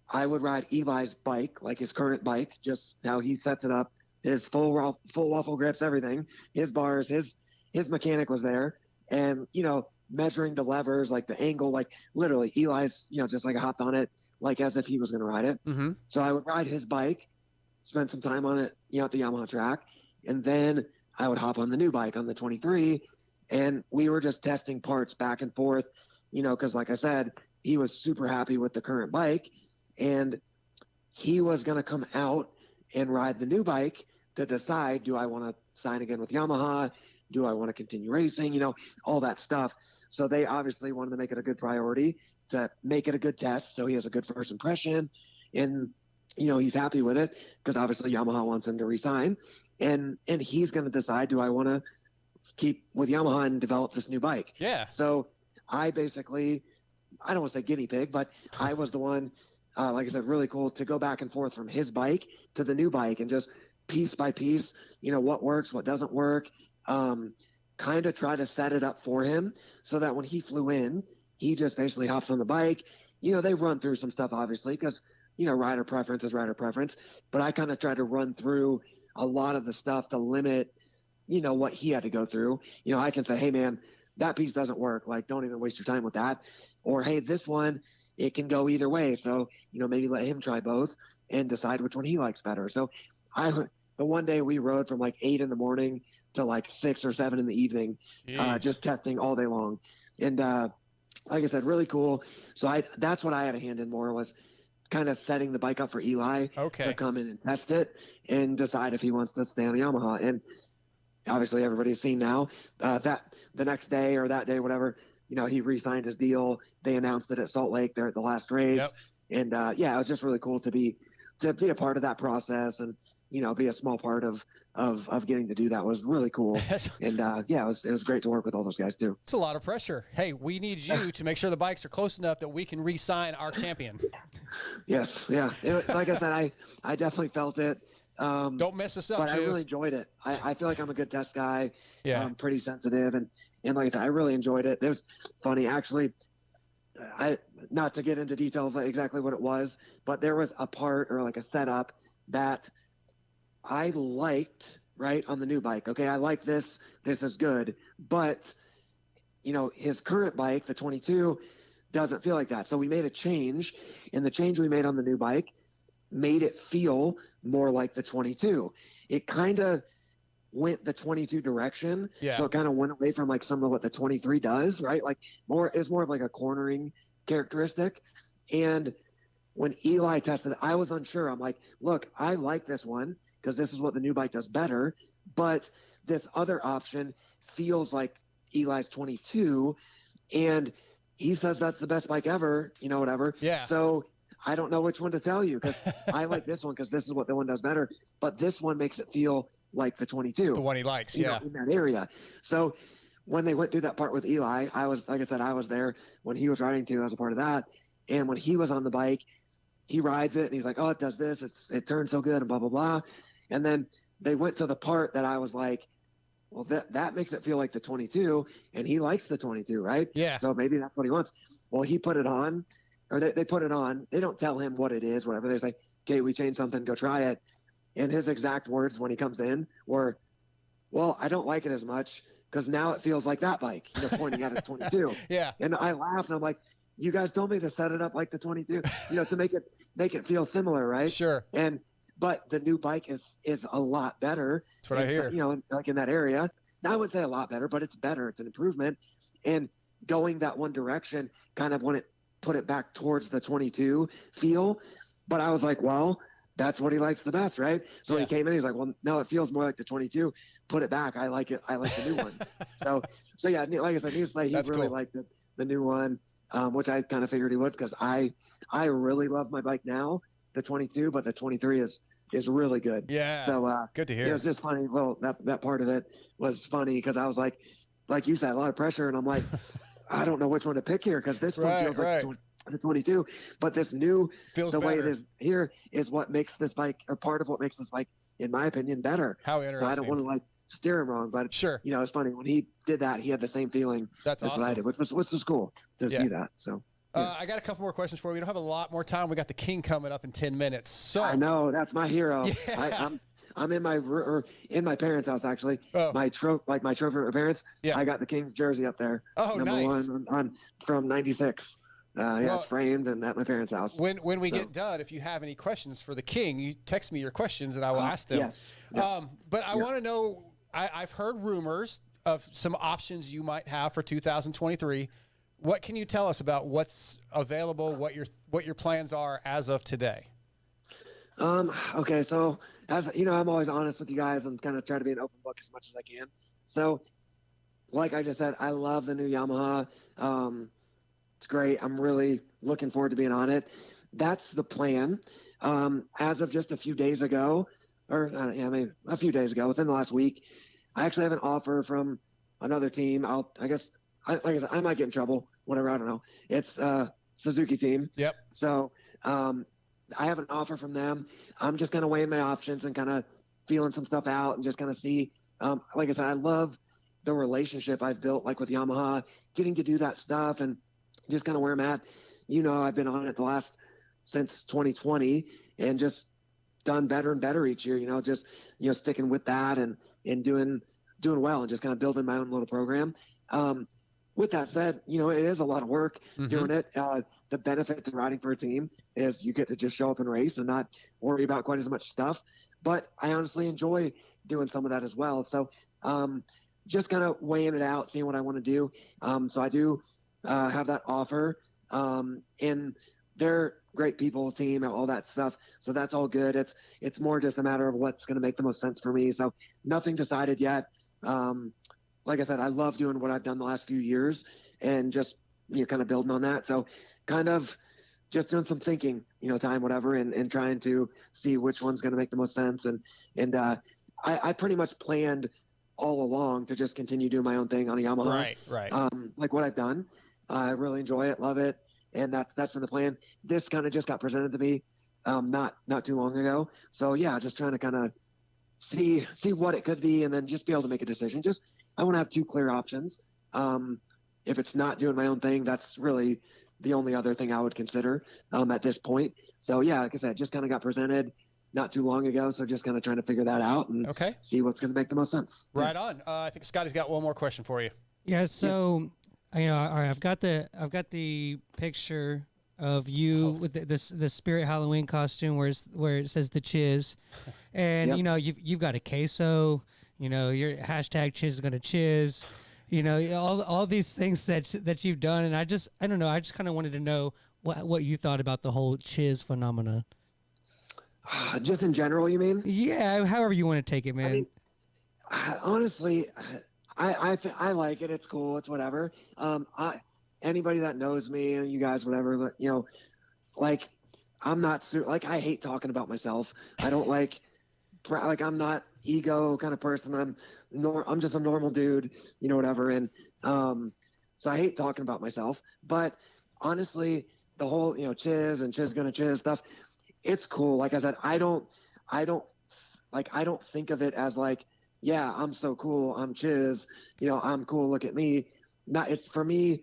F: I would ride Eli's bike, like his current bike, just how he sets it up, his full waffle grips, everything, his bars, his mechanic was there. And, measuring the levers, like the angle, like literally Eli's, just like I hopped on it, like as if he was going to ride it.
D: Mm-hmm.
F: So I would ride his bike, spend some time on it, at the Yamaha track. And then I would hop on the new bike on the 23, and we were just testing parts back and forth, because like I said, he was super happy with the current bike, and he was going to come out and ride the new bike to decide, do I want to sign again with Yamaha? Do I want to continue racing? All that stuff. So they obviously wanted to make it a good priority to make it a good test, so he has a good first impression. And, he's happy with it because obviously Yamaha wants him to resign. And he's going to decide, do I want to keep with Yamaha and develop this new bike?
D: Yeah.
F: So I basically, I don't want to say guinea pig, but I was the one, like I said, really cool to go back and forth from his bike to the new bike, and just piece by piece, what works, what doesn't work. Kind of try to set it up for him so that when he flew in, he just basically hops on the bike. They run through some stuff, obviously, because, rider preference is rider preference. But I kind of try to run through a lot of the stuff to limit, what he had to go through. I can say, hey, man, that piece doesn't work. Like, don't even waste your time with that. Or, hey, this one, it can go either way. So, maybe let him try both and decide which one he likes better. So the one day we rode from like 8 in the morning to like 6 or 7 in the evening, just testing all day long. And like I said, really cool. So that's what I had a hand in more, was kind of setting the bike up for Eli to come in and test it and decide if he wants to stay on a Yamaha. And obviously everybody's seen now that the next day or that day, whatever, he re-signed his deal. They announced it at Salt Lake there at the last race. Yep. And it was just really cool to be a part of that process, and be a small part of getting to do that was really cool. And it was great to work with all those guys too.
D: It's a lot of pressure. Hey, we need you to make sure the bikes are close enough that we can re-sign our champion.
F: Yes. Yeah. Like I said, I definitely felt it.
D: Don't mess us up,
F: but
D: Chiz.
F: I really enjoyed it. I feel like I'm a good test guy.
D: Yeah.
F: I'm pretty sensitive, and like I said, I really enjoyed it. It was funny, actually. Not to get into detail of exactly what it was, but there was a part or like a setup that I liked, right, on the new bike. Okay, I like this. This is good. But, his current bike, the 22, doesn't feel like that. So we made a change, and the change we made on the new bike made it feel more like the 22. It kind of went the 22 direction.
D: Yeah.
F: So it kind of went away from like some of what the 23 does, right? Like it's more of like a cornering characteristic. And when Eli tested it, I was unsure. I'm like, look, I like this one because this is what the new bike does better. But this other option feels like Eli's 22. And he says that's the best bike ever, whatever.
D: Yeah.
F: So I don't know which one to tell you, because I like this one because this is what the one does better. But this one makes it feel like the 22.
D: The one he likes,
F: in that area. So when they went through that part with Eli, I was, like I said, I was there when he was riding too. I was a part of that. And when he was on the bike, he rides it and he's like, oh, it does this. It turns so good and blah, blah, blah. And then they went to the part that I was like, well, that makes it feel like the 22, and he likes the 22, right?
D: Yeah.
F: So maybe that's what he wants. Well, he put it on, or they put it on. They don't tell him what it is, whatever. They're like, okay, we changed something, go try it. And his exact words when he comes in were, well, I don't like it as much because now it feels like that bike, pointing at his 22.
D: Yeah.
F: And I laughed, and I'm like, you guys told me to set it up like the 22, to make it feel similar, right?
D: Sure.
F: But the new bike is a lot better.
D: That's what I hear.
F: Like in that area. Now I wouldn't say a lot better, but it's better. It's an improvement. And going that one direction kind of put it back towards the 22 feel. But I was like, well, that's what he likes the best, right? So when he came in, he's like, well, no, it feels more like the 22. Put it back. I like it. I like the new one. So yeah, like I said, he really liked the new one, which I kind of figured he would, because I really love my bike now, the 22, but the 23 is really good.
D: Yeah.
F: So
D: good to hear.
F: It was just funny. That part of it was funny because I was like you said, a lot of pressure, and I'm like, I don't know which one to pick here because this one feels like the 22, but this new
D: feels
F: the
D: better.
F: way it is here is what makes this bike, or part of what makes this bike, in my opinion, better.
D: How interesting.
F: So I don't want to steer him wrong, but
D: sure,
F: it's funny when he did that. He had the same feeling.
D: That's
F: as
D: awesome.
F: what I did, which was cool to see that. So. Yeah.
D: I got a couple more questions for you. We don't have a lot more time. We got the King coming up in 10 minutes. So
F: I know that's my hero.
D: Yeah.
F: I'm in my parents' house actually.
D: Oh.
F: My trophy for my parents.
D: Yeah.
F: I got the King's jersey up there.
D: Oh,
F: number
D: nice.
F: one on from '96. It's framed and at my parents' house.
D: When we get done, if you have any questions for the King, you text me your questions and I will ask them.
F: Yes. Yeah.
D: But I want to know. I've heard rumors of some options you might have for 2023. What can you tell us about what's available, what your plans are as of today?
F: Okay, so as you know, I'm always honest with you guys and kind of try to be an open book as much as I can. So, like I just said, I love the new Yamaha. It's great. I'm really looking forward to being on it. That's the plan. As of just a few days ago, maybe a few days ago, within the last week, I actually have an offer from another team. Like I said, I might get in trouble, whatever. I don't know. It's Suzuki team.
D: Yep.
F: So I have an offer from them. I'm just kind of weighing my options and kind of feeling some stuff out and just kind of see. Like I said, I love the relationship I've built, like with Yamaha, getting to do that stuff and just kind of where I'm at. I've been on it since 2020 and just done better and better each year. Just sticking with that and doing well and just kind of building my own little program. With that said, it is a lot of work doing it. The benefit to riding for a team is you get to just show up and race and not worry about quite as much stuff. But I honestly enjoy doing some of that as well. So just kind of weighing it out, seeing what I want to do. So I do have that offer. And they're great people, team, all that stuff. So that's all good. It's more just a matter of what's going to make the most sense for me. So nothing decided yet. Like I said, I love doing what I've done the last few years and just, kind of building on that. So kind of just doing some thinking, time, whatever, and trying to see which one's going to make the most sense. And I pretty much planned all along to just continue doing my own thing on a Yamaha.
D: Right.
F: Like what I've done. I really enjoy it, love it. And that's been the plan. This kind of just got presented to me not too long ago. So yeah, just trying to kind of see what it could be and then just be able to make a decision. I want to have two clear options. If it's not doing my own thing, that's really the only other thing I would consider at this point. So yeah, like I said, just kind of got presented not too long ago. So just kind of trying to figure that out and see what's going to make the most sense.
D: Right on. I think Scotty's got one more question for you.
E: Yeah. So, all right, I've got the picture of you with the Spirit Halloween costume where it says the Chiz, and you've got a queso. Your hashtag Chiz is gonna Chiz. All these things that you've done, and I don't know. I just kind of wanted to know what you thought about the whole Chiz phenomena.
F: Just in general, you mean?
E: Yeah, however you want to take it, man.
F: I mean, honestly, I like it. It's cool. It's whatever. Anybody that knows me and you guys, whatever, I'm not I hate talking about myself. I don't I'm not ego kind of person. I'm just a normal dude, whatever. And so I hate talking about myself. But honestly, the whole, Chiz and Chiz gonna Chiz stuff, it's cool. Like I said, I don't think of it as like, yeah, I'm so cool, I'm Chiz, I'm cool, look at me. Not, it's for me,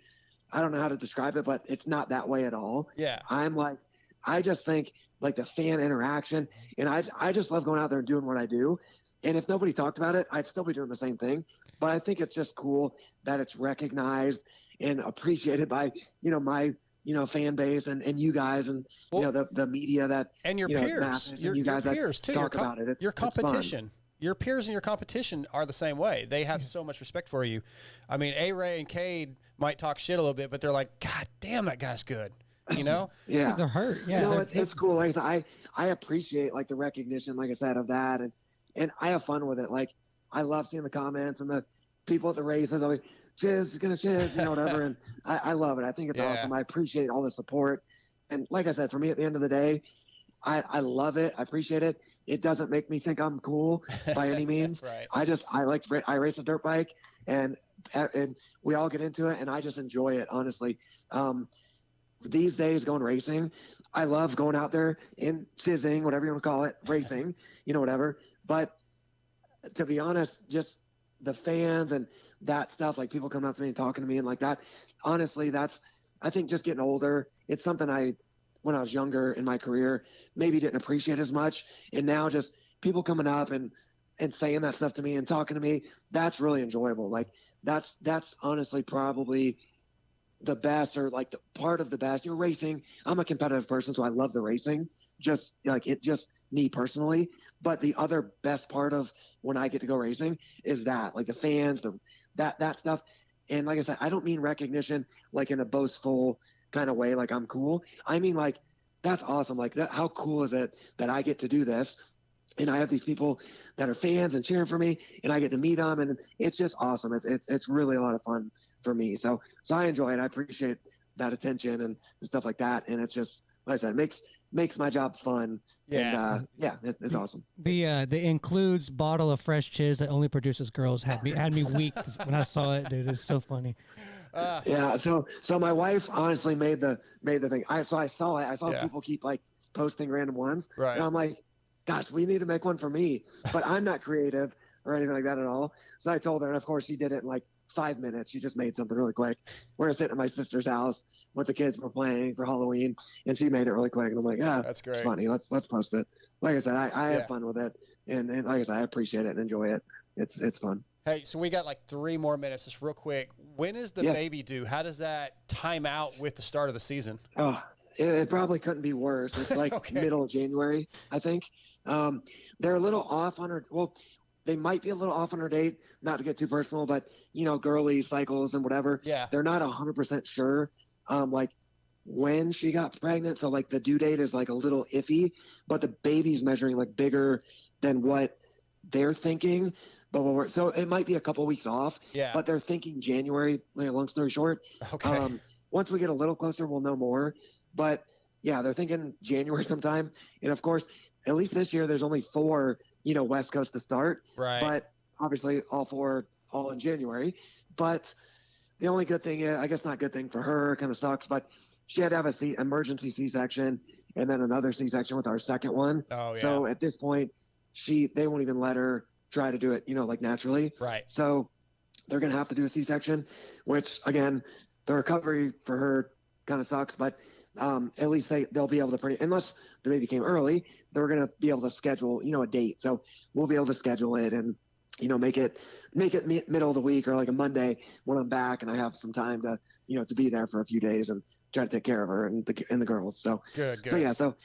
F: I don't know how to describe it, but it's not that way at all.
D: Yeah.
F: I'm like, I just think like the fan interaction, and I just love going out there and doing what I do. And if nobody talked about it, I'd still be doing the same thing. But I think it's just cool that it's recognized and appreciated by, my, fan base and you guys and, the media that,
D: and your peers,
F: and you guys
D: peers too,
F: talk about it.
D: Your competition. Your peers and your competition are the same way. They have so much respect for you. I mean, A-Ray and Cade might talk shit a little bit, but they're like, God damn, that guy's good.
F: Yeah.
E: Because they're hurt. Yeah.
F: It's cool. Like I appreciate like the recognition, like I said, of that. And I have fun with it. Like I love seeing the comments and the people at the races. I'll be, Chiz is going to Chiz, whatever. And I love it. I think it's awesome. I appreciate all the support. And like I said, for me at the end of the day, I love it. I appreciate it. It doesn't make me think I'm cool by any means.
D: Right.
F: I race a dirt bike and we all get into it and I just enjoy it. Honestly. These days going racing, I love going out there and chizzing, whatever you want to call it, racing, whatever. But to be honest, just the fans and that stuff, like people coming up to me and talking to me and like that, honestly, I think just getting older, it's something when I was younger in my career, maybe didn't appreciate as much. And now just people coming up and saying that stuff to me and talking to me, that's really enjoyable. Like that's honestly probably the best, or like the part of the best. Racing, I'm a competitive person, so I love the racing, just me personally. But the other best part of when I get to go racing is that, like the fans, that stuff. And like I said, I don't mean recognition like in a boastful kind of way, like I'm cool. I mean like that's awesome. Like that, how cool is it that I get to do this? And I have these people that are fans and cheering for me, and I get to meet them, and it's just awesome. It's really a lot of fun for me. So I enjoy it. I appreciate that attention and stuff like that. And it's just, like I said, it makes my job fun.
D: Yeah.
F: And it's awesome.
E: The includes bottle of fresh Chiz that only produces girls had me weak when I saw it, dude. It's so funny.
F: Yeah. So my wife honestly made the thing. I saw it. I saw people keep like posting random ones.
D: Right.
F: And I'm like, gosh, we need to make one for me. But I'm not creative or anything like that at all. So I told her, and of course she did it in like 5 minutes. She just made something really quick. We were sitting at my sister's house with the kids were playing for Halloween, and she made it really quick. And I'm like,
D: that's great.
F: It's funny. Let's post it. Like I said, I have fun with it, and like I said, I appreciate it and enjoy it. It's fun.
D: Hey, so we got like 3 more minutes, just real quick. When is the baby due? How does that time out with the start of the season?
F: Oh, it probably couldn't be worse. It's like middle of January, I think. They're a little off on her. Well, they might be a little off on her date, not to get too personal, but girly cycles and whatever.
D: Yeah.
F: They're not 100% sure. Like when she got pregnant. So like the due date is like a little iffy, but the baby's measuring like bigger than what they're thinking. But so it might be a couple weeks off.
D: Yeah.
F: But they're thinking January. Long story short.
D: Okay.
F: Once we get a little closer, we'll know more. But yeah, they're thinking January sometime. And of course, at least this year, there's only 4, West Coast to start.
D: Right.
F: But obviously all 4 all in January. But the only good thing is, I guess not good thing for her, kind of sucks, but she had to have emergency C-section and then another C-section with our second one.
D: Oh, yeah.
F: So at this point, they won't even let her try to do it, like naturally.
D: Right.
F: So they're going to have to do a C-section, which again, the recovery for her kind of sucks, but at least they'll be able to unless the baby came early, they're going to be able to schedule, a date. So we'll be able to schedule it and, make it middle of the week or like a Monday when I'm back and I have some time to, to be there for a few days and try to take care of her and the girls. So
D: good.
F: So yeah, so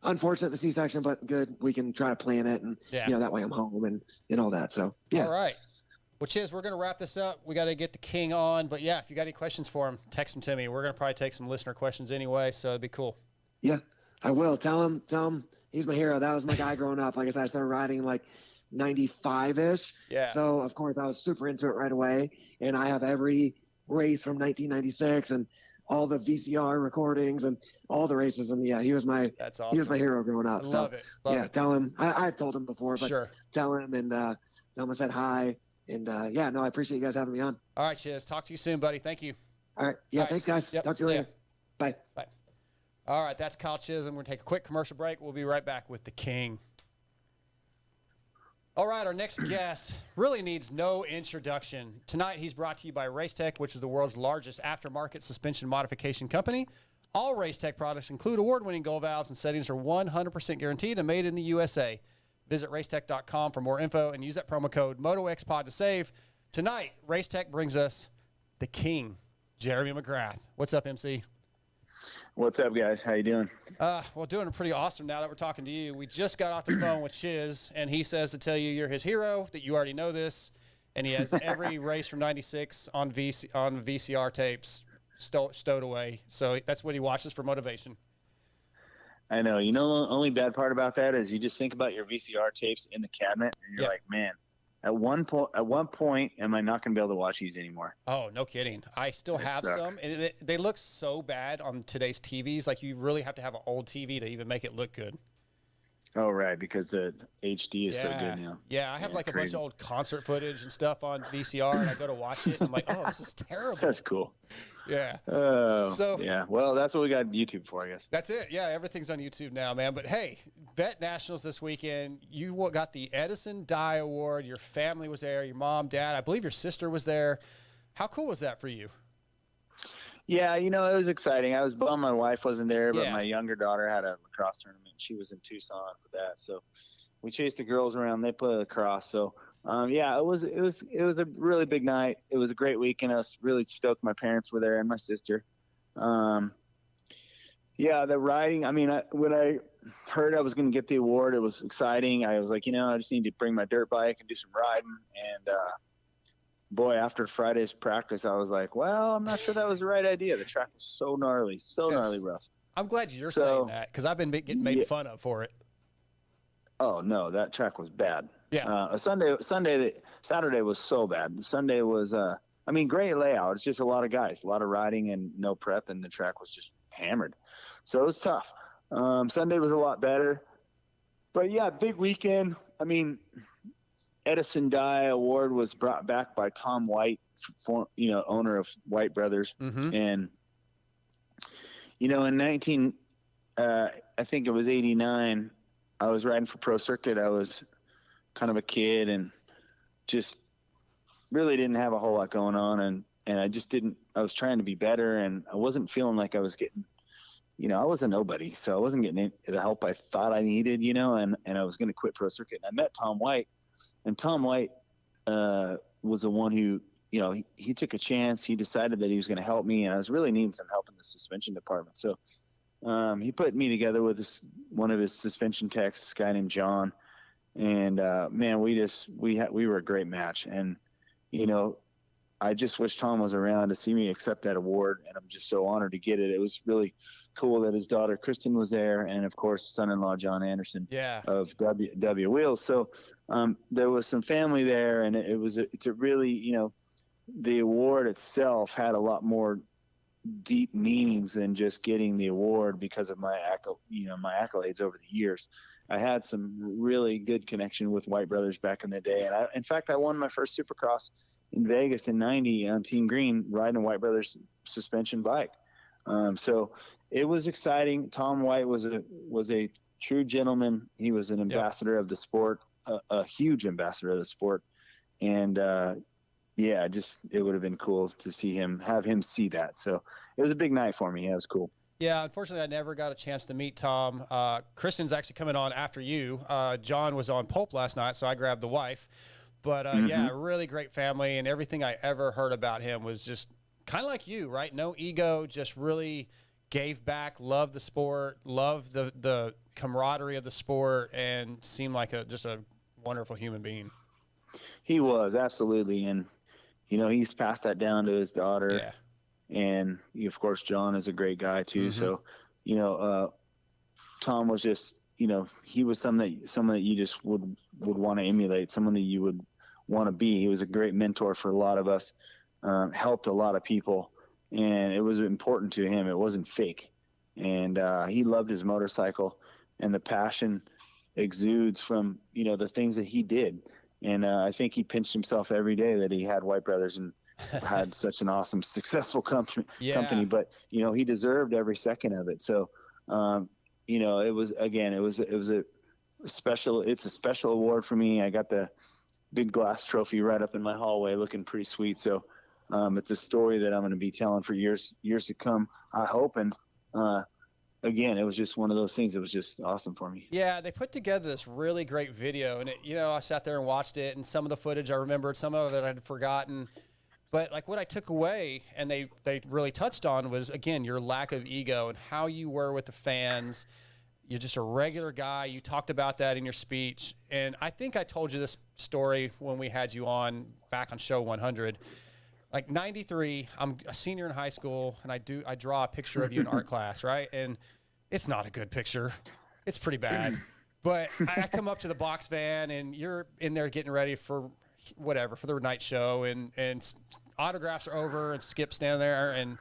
F: unfortunate the C-section, but good. We can try to plan it and, that way I'm home and all that. So yeah.
D: All right. Well, Chiz, we're going to wrap this up. We got to get the king on. But, yeah, if you got any questions for him, text them to me. We're going to probably take some listener questions anyway, so it'd be cool.
F: Yeah, I will. Tell him he's my hero. That was my guy growing up. Like I said, I started riding like 95-ish.
D: Yeah.
F: So, of course, I was super into it right away. And I have every race from 1996 and all the VCR recordings and all the races. And, yeah, he was my hero growing up.
D: I love it. Love it.
F: Tell him. I've told him before, but
D: sure.
F: Tell him and tell him I said hi. And, I appreciate you guys having me on.
D: All right, Chiz. Talk to you soon, buddy. Thank you.
F: All right. Yeah, thanks, guys.
D: Yep.
F: Talk to you later. Bye.
D: Bye. All right, that's Kyle Chisholm. We're going to take a quick commercial break. We'll be right back with the King. All right, our next guest really needs no introduction. Tonight, he's brought to you by Racetech, which is the world's largest aftermarket suspension modification company. All Racetech products include award-winning gold valves and settings are 100% guaranteed and made in the USA. Visit racetech.com for more info and use that promo code MOTOXPOD to save. Tonight, Racetech brings us the King, Jeremy McGrath. What's up, MC?
G: What's up, guys? How you doing?
D: Well, doing pretty awesome now that we're talking to you. We just got off the phone with Chiz, and he says to tell you you're his hero, that you already know this, and he has every race from 96 on VCR tapes stowed away. So that's what he watches for motivation.
G: I know. You know, the only bad part about that is you just think about your VCR tapes in the cabinet, and you're like, man, at one point, am I not going to be able to watch these anymore?
D: Oh, no kidding. I still have some. And they look so bad on today's TVs. Like, you really have to have an old TV to even make it look good.
G: Oh, right, because the HD is so good now.
D: Yeah, I have like a bunch of old concert footage and stuff on VCR, and I go to watch it, and I'm like, oh, this is terrible.
G: That's cool.
D: Yeah.
G: Yeah. Well, that's what we got YouTube for, I guess.
D: That's it. Yeah, everything's on YouTube now, man. But hey, Vet Nationals this weekend. You got the Edison Dye Award. Your family was there. Your mom, dad. I believe your sister was there. How cool was that for you?
G: Yeah, you know, it was exciting. I was bummed my wife wasn't there, but my younger daughter had a lacrosse tournament. She was in Tucson for that, so we chased the girls around. They played lacrosse, so. Yeah, it was a really big night. It was a great weekend. I was really stoked my parents were there and my sister. Yeah, the riding, I mean, when I heard I was going to get the award, it was exciting. I was like, you know, I just need to bring my dirt bike and do some riding. And boy, after Friday's practice, I was like, well, I'm not sure that was the right idea. The track was so gnarly rough.
D: I'm glad you're saying that because I've been getting made fun of for it.
G: Oh, no, that track was bad.
D: Yeah.
G: Saturday was so bad. Sunday was, I mean, great layout. It's just a lot of guys, a lot of riding and no prep, and the track was just hammered. So it was tough. Sunday was a lot better. But, yeah, big weekend. I mean, Edison Dye Award was brought back by Tom White, owner of White Brothers.
D: Mm-hmm.
G: And, you know, in I think it was 89, I was riding for Pro Circuit. I was kind of a kid and just really didn't have a whole lot going on. And I was trying to be better, and I wasn't feeling like I was getting, you know, I was a nobody. So I wasn't getting the help I thought I needed, you know, and I was going to quit Pro Circuit. And I met Tom White, and Tom White was the one who, you know, he took a chance. He decided that he was going to help me, and I was really needing some help in the suspension department. So he put me together with one of his suspension techs, this guy named John. And man, we were a great match. And, you know, I just wish Tom was around to see me accept that award. And I'm just so honored to get it. It was really cool that his daughter, Kristen, was there. And of course, son-in-law, John Anderson of Dubya Wheels. So there was some family there, and it's a really, you know, the award itself had a lot more deep meanings than just getting the award because of my accolades over the years. I had some really good connection with White Brothers back in the day. And in fact, I won my first Supercross in Vegas in 90 on Team Green riding a White Brothers suspension bike. So it was exciting. Tom White was a true gentleman. He was an ambassador of the sport, a huge ambassador of the sport. And, it would have been cool to have him see that. So it was a big night for me. Yeah, it was cool.
D: Yeah, unfortunately, I never got a chance to meet Tom. Kristen's actually coming on after you. John was on Pulp last night, so I grabbed the wife. But, yeah, really great family, and everything I ever heard about him was just kind of like you, right? No ego, just really gave back, loved the sport, loved the camaraderie of the sport, and seemed like just a wonderful human being.
G: He was, absolutely. And, you know, he's passed that down to his daughter.
D: Yeah.
G: And of course, John is a great guy too. Mm-hmm. So, you know, Tom was just, you know, he was someone that you just would want to emulate, someone that you would want to be. He was a great mentor for a lot of us, helped a lot of people, and it was important to him. It wasn't fake. And he loved his motorcycle, and the passion exudes from, you know, the things that he did. And I think he pinched himself every day that he had White Brothers and had such an awesome, successful company. But, you know, he deserved every second of it. So You know, it was a special award for me. I got the big glass trophy right up in my hallway, looking pretty sweet. So it's a story that I'm going to be telling for years to come, I hope. And again, it was just one of those things that was just awesome for me.
D: Yeah, they put together this really great video, and I sat there and watched it, and some of the footage I remembered, some of it I'd forgotten. But like what I took away, and they really touched on, was again your lack of ego and how you were with the fans. You're just a regular guy. You talked about that in your speech, and I think I told you this story when we had you on back on show 100. Like 93, I'm a senior in high school, and I draw a picture of you in art class, right? And it's not a good picture. It's pretty bad. But I come up to the box van, and you're in there getting ready for whatever, for the night show, and autographs are over, and Skip's standing there, and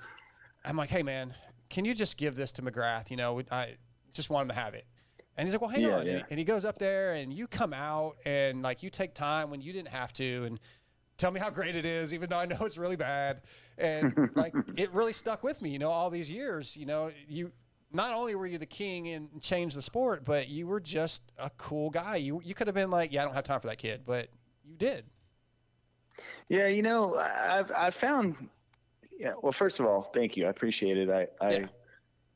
D: I'm like, hey, man, can you just give this to McGrath? You know, I just want him to have it. And he's like, well, hang on.
G: Yeah.
D: And he goes up there, and you come out, and like you take time when you didn't have to, and tell me how great it is, even though I know it's really bad. And like, it really stuck with me, all these years. You not only were you the king and changed the sport, but you were just a cool guy. You could have been like, yeah, I don't have time for that kid, but you did.
G: Yeah, I've found. Yeah, well, first of all, thank you. I appreciate it. I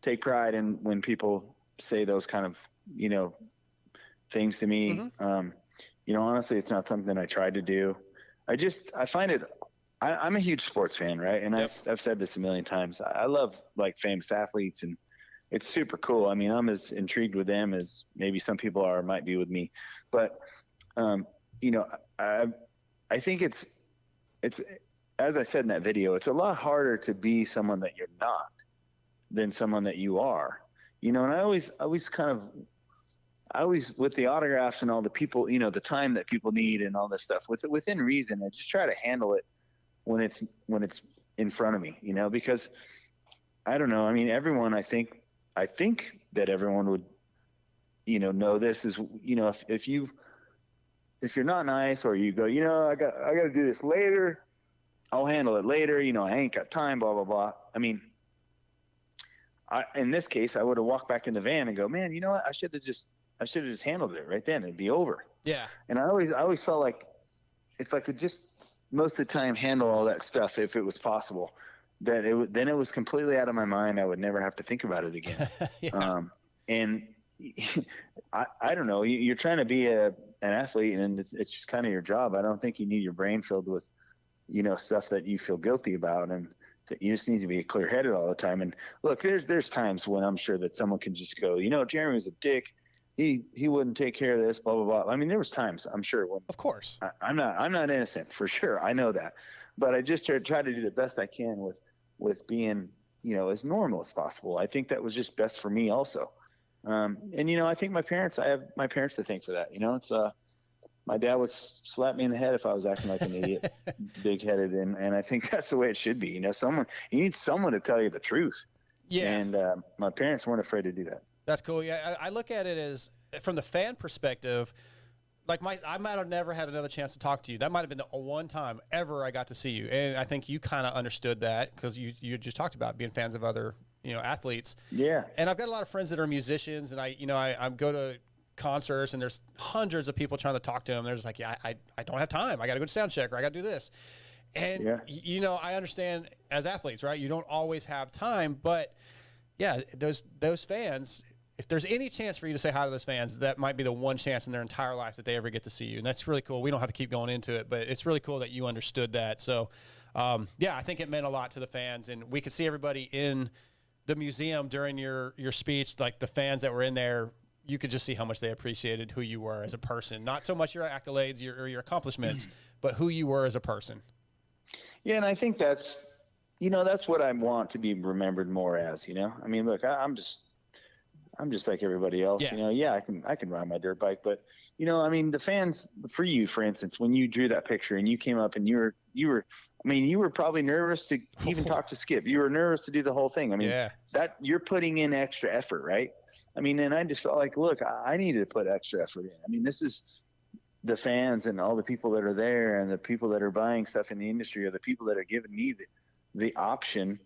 G: take pride in when people say those kind of things to me. Mm-hmm. Honestly, it's not something I tried to do. I find it, I'm a huge sports fan, right? And I've said this a million times. I love like famous athletes, and it's super cool. I mean, I'm as intrigued with them as maybe some people might be with me, but, I think it's, as I said in that video, it's a lot harder to be someone that you're not than someone that you are, and I always with the autographs and all the people, the time that people need and all this stuff within reason, I just try to handle it when it's in front of me, because I don't know. I mean, everyone, I think that everyone would, know this is, if you're not nice, or you go, I got to do this later, I'll handle it later. I ain't got time, blah, blah, blah. I mean, in this case, I would have walked back in the van and go, man, you know what? I should have just handled it right then. It'd be over. Yeah. And I always felt like if I could just most of the time handle all that stuff, if it was possible, then it was completely out of my mind. I would never have to think about it again. And I don't know, you're trying to be an athlete, and it's just kind of your job. I don't think you need your brain filled with, stuff that you feel guilty about, and that you just need to be clear headed all the time. And look, there's times when I'm sure that someone can just go, Jeremy was a dick. He wouldn't take care of this, blah, blah, blah. I mean, there was times, I'm sure, when, of course, I'm not innocent, for sure. I know that, but I just try to do the best I can with being, as normal as possible. I think that was just best for me also. And, I think I have my parents to thank for that. It's, my dad would slap me in the head if I was acting like an idiot, big headed. And I think that's the way it should be. You need someone to tell you the truth. Yeah. And, my parents weren't afraid to do that.
D: That's cool. Yeah, I look at it as, from the fan perspective, like I might have never had another chance to talk to you. That might have been the one time ever I got to see you, and I think you kind of understood that because you just talked about being fans of other athletes. Yeah. And I've got a lot of friends that are musicians, and I go to concerts, and there's hundreds of people trying to talk to them. They're just like, yeah, I don't have time. I got to go to sound check, or I got to do this. And I understand as athletes, right? You don't always have time, but yeah, those fans. If there's any chance for you to say hi to those fans, that might be the one chance in their entire life that they ever get to see you. And that's really cool. We don't have to keep going into it, but it's really cool that you understood that. So, I think it meant a lot to the fans. And we could see everybody in the museum during your speech, like the fans that were in there, you could just see how much they appreciated who you were as a person. Not so much your accolades or your accomplishments, but who you were as a person.
G: Yeah, and I think that's what I want to be remembered more as, I mean, look, I'm just like everybody else, I can ride my dirt bike, but I mean, the fans, for you, for instance, when you drew that picture and you came up and you were probably nervous to even talk to Skip. You were nervous to do the whole thing. I mean, that you're putting in extra effort, right? I mean, and I just felt like, look, I needed to put extra effort in. I mean, this is the fans and all the people that are there and the people that are buying stuff in the industry, or the people that are giving me the option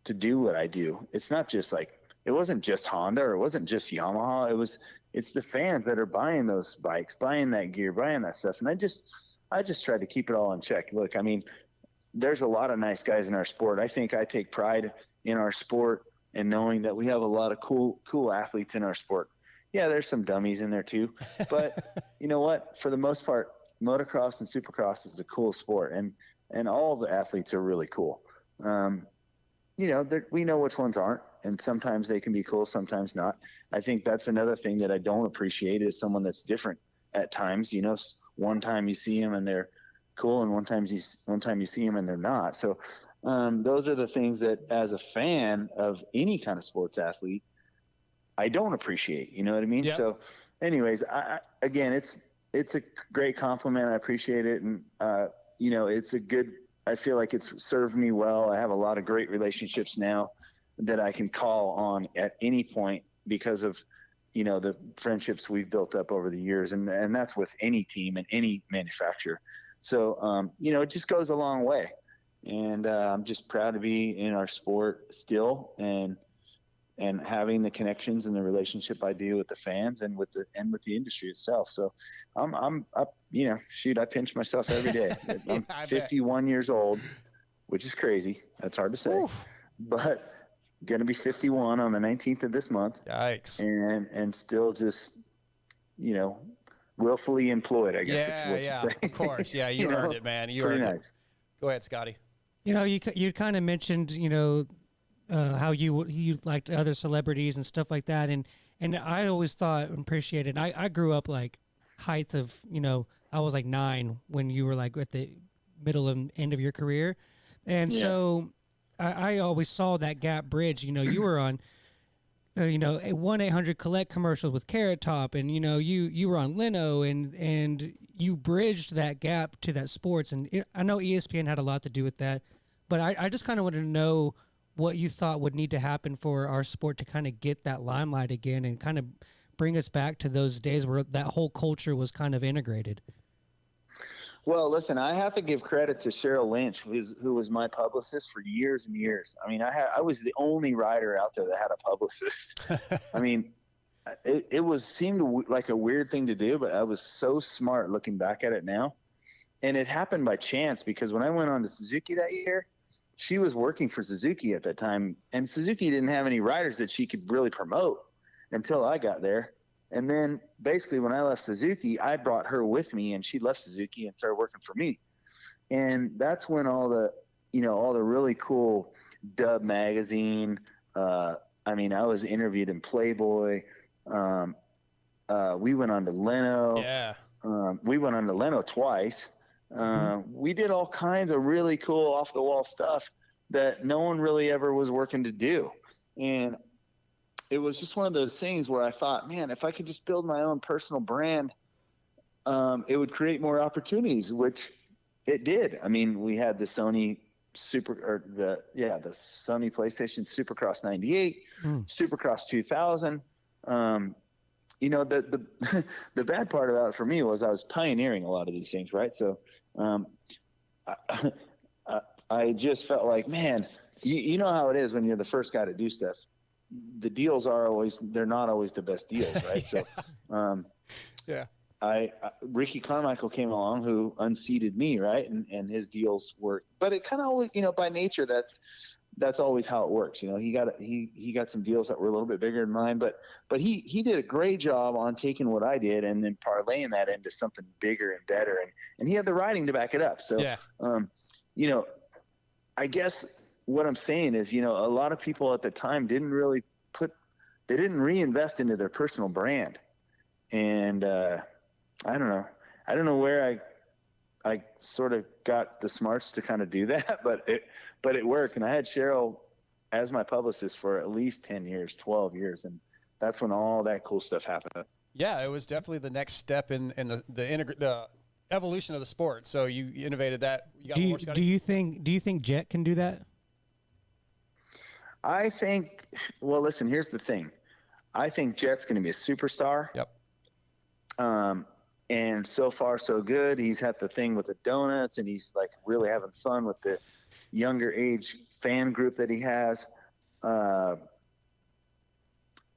G: to do what I do. It's not just like it wasn't just Honda or it wasn't just Yamaha. It's the fans that are buying those bikes, buying that gear, buying that stuff. And I just tried to keep it all in check. Look, I mean, there's a lot of nice guys in our sport. I think I take pride in our sport and knowing that we have a lot of cool athletes in our sport. Yeah, there's some dummies in there too, but you know what? For the most part, motocross and supercross is a cool sport, and all the athletes are really cool. You know, we know which ones aren't, and sometimes they can be cool, sometimes not. I think that's another thing that I don't appreciate is someone that's different at times. You know, one time you see them and they're cool, and one time you see them and they're not. So those are the things that, as a fan of any kind of sports athlete, I don't appreciate. You know what I mean?
D: Yeah.
G: So, anyways, again, it's a great compliment. I appreciate it, and you know, I feel like it's served me well. I have a lot of great relationships now that I can call on at any point because of, you know, the friendships we've built up over the years. And that's with any team and any manufacturer. So, you know, it just goes a long way. And I'm just proud to be in our sport still and having the connections and the relationship I do with the fans and with the industry itself. So I'm up, you know, shoot, I pinch myself every day. I'm 51 years old, which is crazy. That's hard to say. Oof. But going to be 51 on the 19th of this month.
D: Yikes.
G: And still just, you know, willfully employed, I guess.
D: Yeah,
G: is what you say.
D: Of course. Yeah, you earned it, man. You
G: pretty
D: earned
G: nice.
D: it. Go ahead, Scotty.
E: You know, you kind of mentioned, you know, how you liked other celebrities and stuff like that, and I always thought and appreciated. I grew up like height of, you know, I was like 9 when you were like at the middle and end of your career, and so I always saw that gap bridge. You know, you were on, you know, 1-800-COLLECT commercials with Carrot Top, and you know, you were on Leno, and you bridged that gap to that sports, and I know ESPN had a lot to do with that, but I just kind of wanted to know what you thought would need to happen for our sport to kind of get that limelight again and kind of bring us back to those days where that whole culture was kind of integrated.
G: Well, listen, I have to give credit to Cheryl Lynch, who was my publicist for years and years. I mean, I was the only rider out there that had a publicist. I mean, it seemed like a weird thing to do, but I was so smart looking back at it now. And it happened by chance because when I went on to Suzuki that year, she was working for Suzuki at that time, and Suzuki didn't have any riders that she could really promote until I got there. And then basically when I left Suzuki, I brought her with me, and she left Suzuki and started working for me. And that's when all the really cool Dub magazine, I mean, I was interviewed in Playboy. We went on to Leno.
D: Yeah.
G: We went on to Leno twice. We did all kinds of really cool off the wall stuff that no one really ever was working to do. And it was just one of those things where I thought, man, if I could just build my own personal brand, it would create more opportunities, which it did. I mean, we had the Sony the Sony PlayStation Supercross 98, Supercross 2000. You know, the bad part about it for me was I was pioneering a lot of these things, right? So I just felt like, man, you know how it is when you're the first guy to do stuff. The deals they're not always the best deals, right? So Ricky Carmichael came along who unseated me, right? And his deals were, but it kind of always, you know, by nature, that's always how it works. You know, he got some deals that were a little bit bigger than mine, but he did a great job on taking what I did and then parlaying that into something bigger and better. And he had the writing to back it up. So, you know, I guess what I'm saying is, you know, a lot of people at the time didn't reinvest into their personal brand. And, I don't know where I sort of got the smarts to kind of do that, but it worked. And I had Cheryl as my publicist for at least 10 years, 12 years. And that's when all that cool stuff happened.
D: Yeah, it was definitely the next step in the evolution of the sport. So you innovated that. You got
E: do you think Jet can do that?
G: I think, well, listen, here's the thing. I think Jet's going to be a superstar.
D: Yep.
G: And so far so good. He's had the thing with the donuts, and he's like really having fun with the younger age fan group that he has.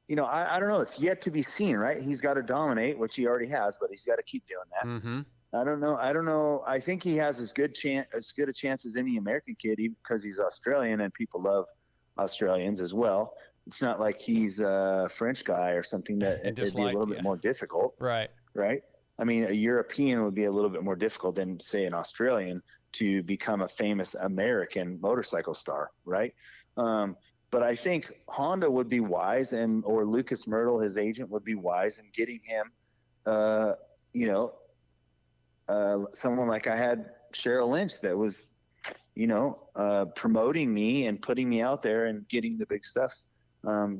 G: I don't know. It's yet to be seen, right? He's got to dominate, which he already has, but he's got to keep doing that.
D: Mm-hmm.
G: I don't know. I think he has as good a chance as any American kid, because he's Australian and people love Australians as well. It's not like he's a French guy or something that it'd be a little bit more difficult.
D: Right.
G: I mean, a European would be a little bit more difficult than, say, an Australian to become a famous American motorcycle star, right? But I think Honda would be wise, or Lucas Myrtle, his agent, would be wise in getting him, someone like I had Cheryl Lynch that was, promoting me and putting me out there and getting the big stuffs,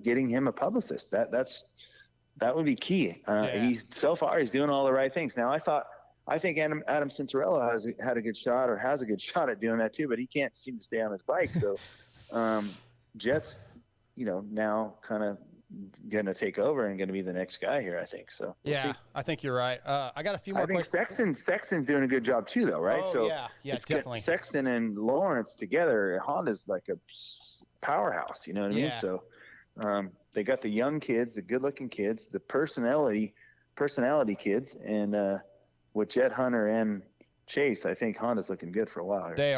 G: getting him a publicist. That would be key. He's so far, he's doing all the right things. Now, I think Adam Cincerello has a good shot at doing that too, but he can't seem to stay on his bike. So, Jet's, now kind of going to take over and going to be the next guy here, I think. So we'll see.
D: I think you right. I got a few more.
G: I think Sexton's doing a good job too, though, right?
D: Oh,
G: so
D: yeah,
G: it's
D: definitely.
G: Sexton and Lawrence together, Honda's like a powerhouse. You know what I mean? So they got the young kids, the good-looking kids, the personality kids, and with Jet Hunter and Chase, I think Honda's looking good for a while here.
D: They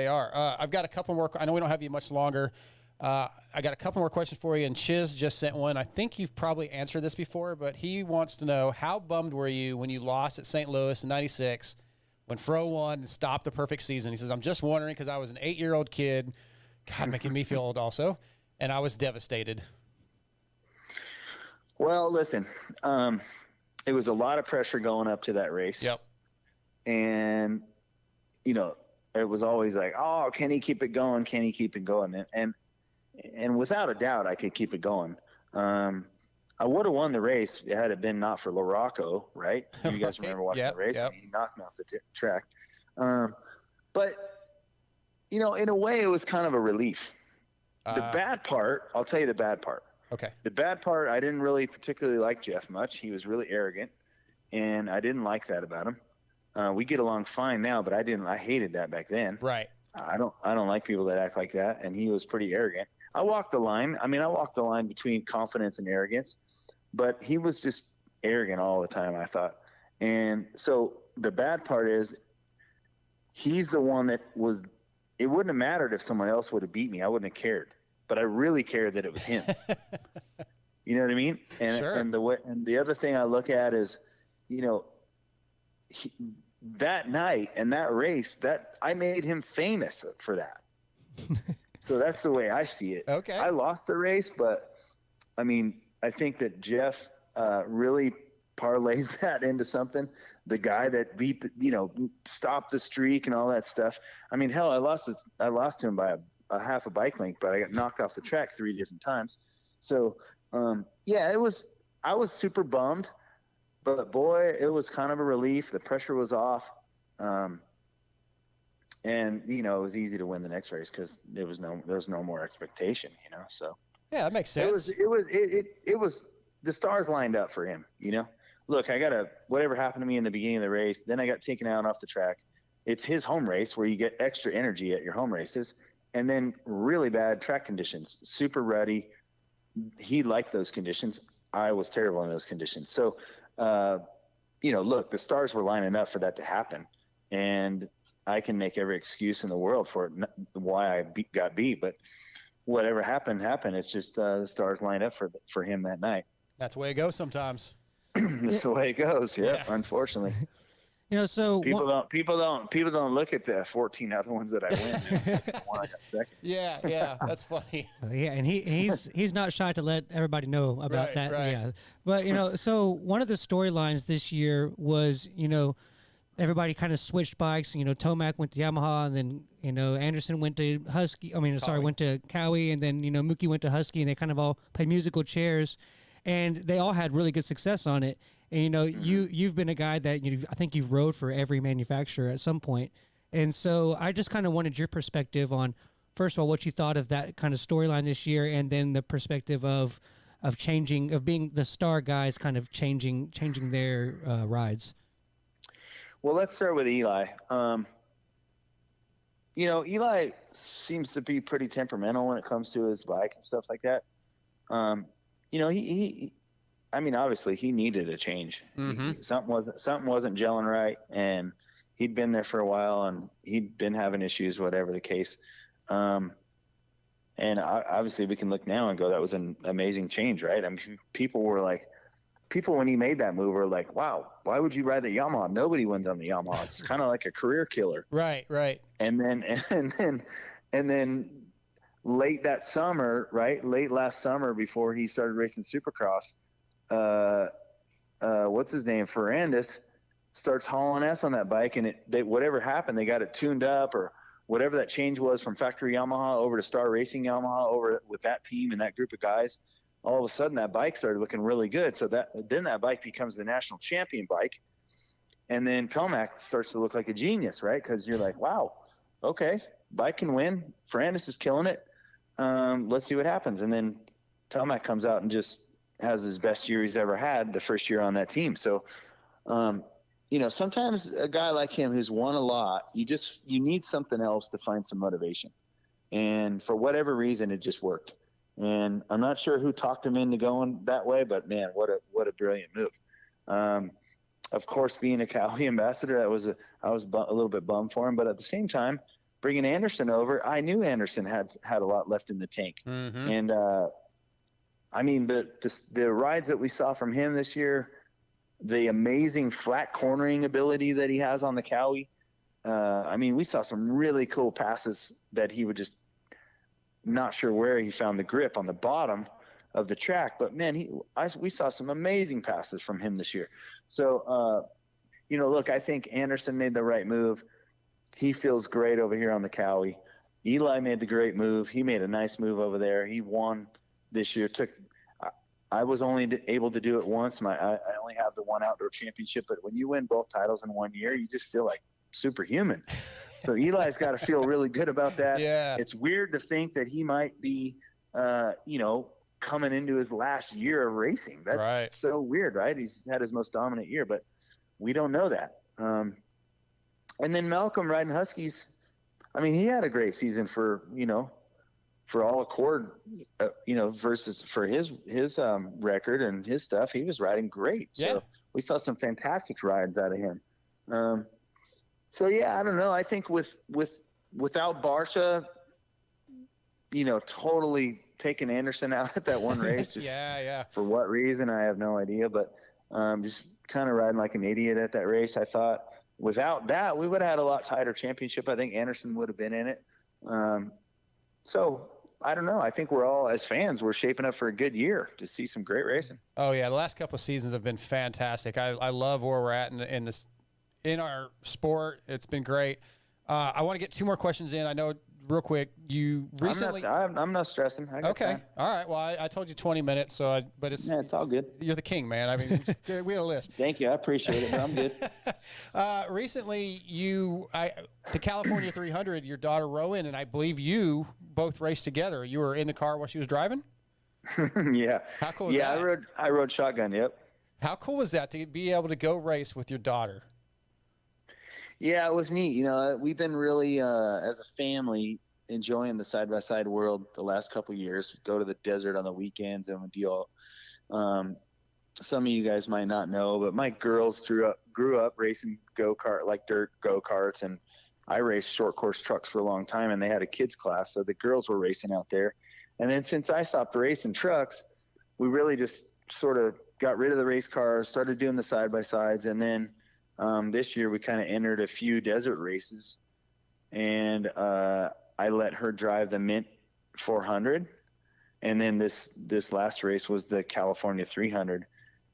D: are. I've got a couple more. I know we don't have you much longer. I got a couple more questions for you, and Chiz just sent one. I think you've probably answered this before, but he wants to know, how bummed were you when you lost at St. Louis in '96 when Fro won and stopped the perfect season? He says, I'm just wondering because I was an 8-year-old kid, God, making me feel old also, and I was devastated.
G: Well, listen, it was a lot of pressure going up to that race.
D: Yep.
G: And, it was always like, oh, can he keep it going? Can he keep it going? And without a doubt, I could keep it going. I would have won the race had it been not for LaRocco, right? You guys remember watching the race?
D: Yep.
G: He knocked me off the track. But, in a way, it was kind of a relief. The bad part, I'll tell you the bad part.
D: Okay.
G: The bad part, I didn't really particularly like Jeff much. He was really arrogant, and I didn't like that about him. We get along fine now, but I hated that back then.
D: Right.
G: I don't like people that act like that, and he was pretty arrogant. I walked the line. I walked the line between confidence and arrogance, but he was just arrogant all the time, I thought. And so the bad part is he's the one that was – it wouldn't have mattered if someone else would have beat me. I wouldn't have cared. But I really cared that it was him. You know what I mean? And,
D: sure.
G: And the other thing I look at is, that night and that race, that I made him famous for that. So that's the way I see it.
D: Okay.
G: I lost the race, but I think that Jeff really parlays that into something. The guy that beat stopped the streak and all that stuff. Hell, I lost to him by a half a bike length, but I got knocked off the track 3 different times. So, I was super bummed, but boy, it was kind of a relief. The pressure was off. And it was easy to win the next race because there was no more expectation, so.
D: Yeah, that makes sense.
G: It was the stars lined up for him, Look, whatever happened to me in the beginning of the race, then I got taken out off the track. It's his home race where you get extra energy at your home races. And then really bad track conditions, super ruddy. He liked those conditions. I was terrible in those conditions. So, look, the stars were lining up for that to happen. And I can make every excuse in the world for why I got beat. But whatever happened. It's just the stars lined up for him that night. That's
D: the way it goes sometimes.
G: That's the way it goes. Yeah. Unfortunately.
E: So
G: people don't look at the 14 other ones that I win. One I got second.
D: Yeah, that's funny.
E: And he's not shy to let everybody know about that.
D: Right.
E: Yeah, but so one of the storylines this year was everybody kind of switched bikes. Tomac went to Yamaha, and then Anderson went to went to Cowie, and then Mookie went to Husky, and they kind of all played musical chairs, and they all had really good success on it. And you've been a guy that I think you've rode for every manufacturer at some point. And so I just kind of wanted your perspective on, first of all, what you thought of that kind of storyline this year, and then the perspective of being the star guys kind of changing their rides.
G: Well, let's start with Eli. Eli seems to be pretty temperamental when it comes to his bike and stuff like that. I mean, obviously he needed a change. Something wasn't gelling right, and he'd been there for a while, and he'd been having issues, whatever the case. And obviously we can look now and go, that was an amazing change, right? I mean, people when he made that move were like, wow, why would you ride the Yamaha? Nobody wins on the Yamaha. It's kind of like a career killer.
D: Right.
G: And then late that summer, right? Late last summer before he started racing Supercross, what's his name? Ferrandis starts hauling ass on that bike, and whatever happened, they got it tuned up or whatever that change was from factory Yamaha over to Star Racing Yamaha over with that team and that group of guys. All of a sudden that bike started looking really good. So then that bike becomes the national champion bike. And then Tomac starts to look like a genius, right? Because you're like, wow, okay, bike can win. Ferrandis is killing it. Let's see what happens. And then Tomac comes out and just has his best year he's ever had the first year on that team. So, sometimes a guy like him who's won a lot, you need something else to find some motivation. And for whatever reason, it just worked. And I'm not sure who talked him into going that way, but man, what a brilliant move. Of course, being a Cowie ambassador, I was a little bit bummed for him, but at the same time, bringing Anderson over, I knew Anderson had a lot left in the tank. And I mean, the rides that we saw from him this year, the amazing flat cornering ability that he has on the Cowie. I mean, we saw some really cool passes that he would just not sure where he found the grip on the bottom of the track, but man, we saw some amazing passes from him this year. So, look, I think Anderson made the right move. He feels great over here on the Cowie. Eli made the great move. He made a nice move over there. He won this year. I was only able to do it once. I only have the one outdoor championship, but when you win both titles in 1 year, you just feel like superhuman. So Eli's got to feel really good about that.
D: Yeah.
G: It's weird to think that he might be, coming into his last year of racing. That's
D: right.
G: So weird, right? He's had his most dominant year, but we don't know that. And then Malcolm riding Huskies. I mean, he had a great season for all accord, versus for his record and his stuff. He was riding great.
D: Yeah.
G: So we saw some fantastic rides out of him. So yeah, I don't know. I think without Barsha, totally taking Anderson out at that one race. Just for what reason, I have no idea. But just kind of riding like an idiot at that race. I thought without that, we would have had a lot tighter championship. I think Anderson would have been in it. So I don't know. I think we're all, as fans, we're shaping up for a good year to see some great racing.
D: Oh yeah, the last couple of seasons have been fantastic. I love where we're at in our sport. It's been great. I want to get two more questions in. I know real quick, you recently.
G: I'm not stressing. I got
D: okay.
G: time.
D: All right. Well, I told you 20 minutes, but it's
G: all good.
D: You're the king, man. I mean, we had a list.
G: Thank you. I appreciate it, but I'm good.
D: Recently, the California 300, your daughter Rowan and I believe you both raced together. You were in the car while she was driving?
G: Yeah.
D: How cool is that?
G: Yeah, I rode shotgun, yep.
D: How cool was that to be able to go race with your daughter?
G: Yeah, it was neat. We've been really, as a family, enjoying the side-by-side world the last couple of years. Go to the desert on the weekends and we deal. Some of you guys might not know, but my girls grew up racing go-kart, like dirt go-karts, and I raced short course trucks for a long time, and they had a kids class, so the girls were racing out there. And then since I stopped racing trucks, we really just sort of got rid of the race cars, started doing the side-by-sides, and then this year we kind of entered a few desert races, and I let her drive the Mint 400, and then this last race was the California 300.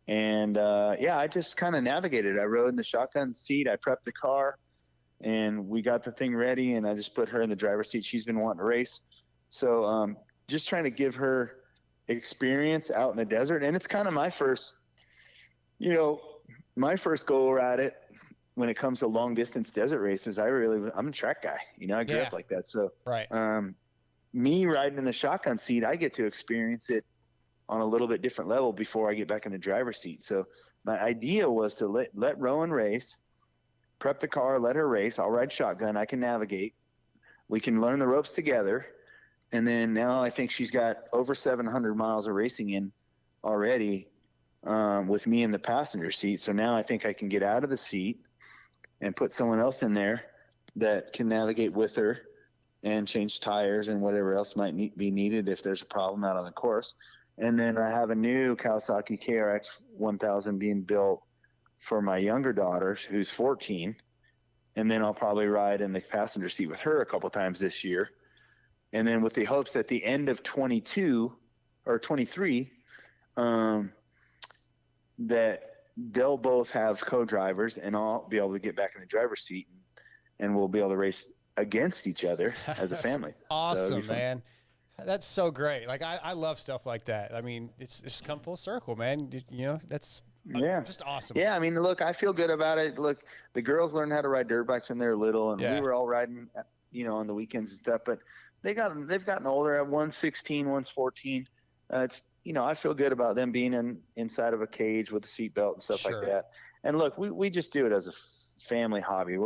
G: And I just kind of navigated. I rode in the shotgun seat. I prepped the car, and we got the thing ready, and I just put her in the driver's seat. She's been wanting to race. So just trying to give her experience out in the desert. And it's kind of my first goal at it when it comes to long distance desert races. I'm a track guy. I grew up like that. So
D: right.
G: Me riding in the shotgun seat, I get to experience it on a little bit different level before I get back in the driver's seat. So my idea was to let Rowan race, prep the car, let her race. I'll ride shotgun. I can navigate. We can learn the ropes together. And then now I think she's got over 700 miles of racing in already with me in the passenger seat. So now I think I can get out of the seat and put someone else in there that can navigate with her and change tires and whatever else might be needed if there's a problem out on the course. And then I have a new Kawasaki KRX 1000 being built for my younger daughter, who's 14. And then I'll probably ride in the passenger seat with her a couple times this year. And then with the hopes at the end of 22 or 23, that they'll both have co-drivers and I'll be able to get back in the driver's seat and we'll be able to race against each other as a family.
D: Awesome, man. That's so great. Like I love stuff like that. I mean, it's come full circle, man. You know, that's just awesome.
G: Yeah. I mean, look, I feel good about it. Look, the girls learned how to ride dirt bikes when they were little and we were all riding, you know, on the weekends and stuff, but they've gotten older. At one's 16, one's 14. It's, you know, I feel good about them being inside of a cage with a seatbelt and stuff like that. And look, we just do it as a family hobby.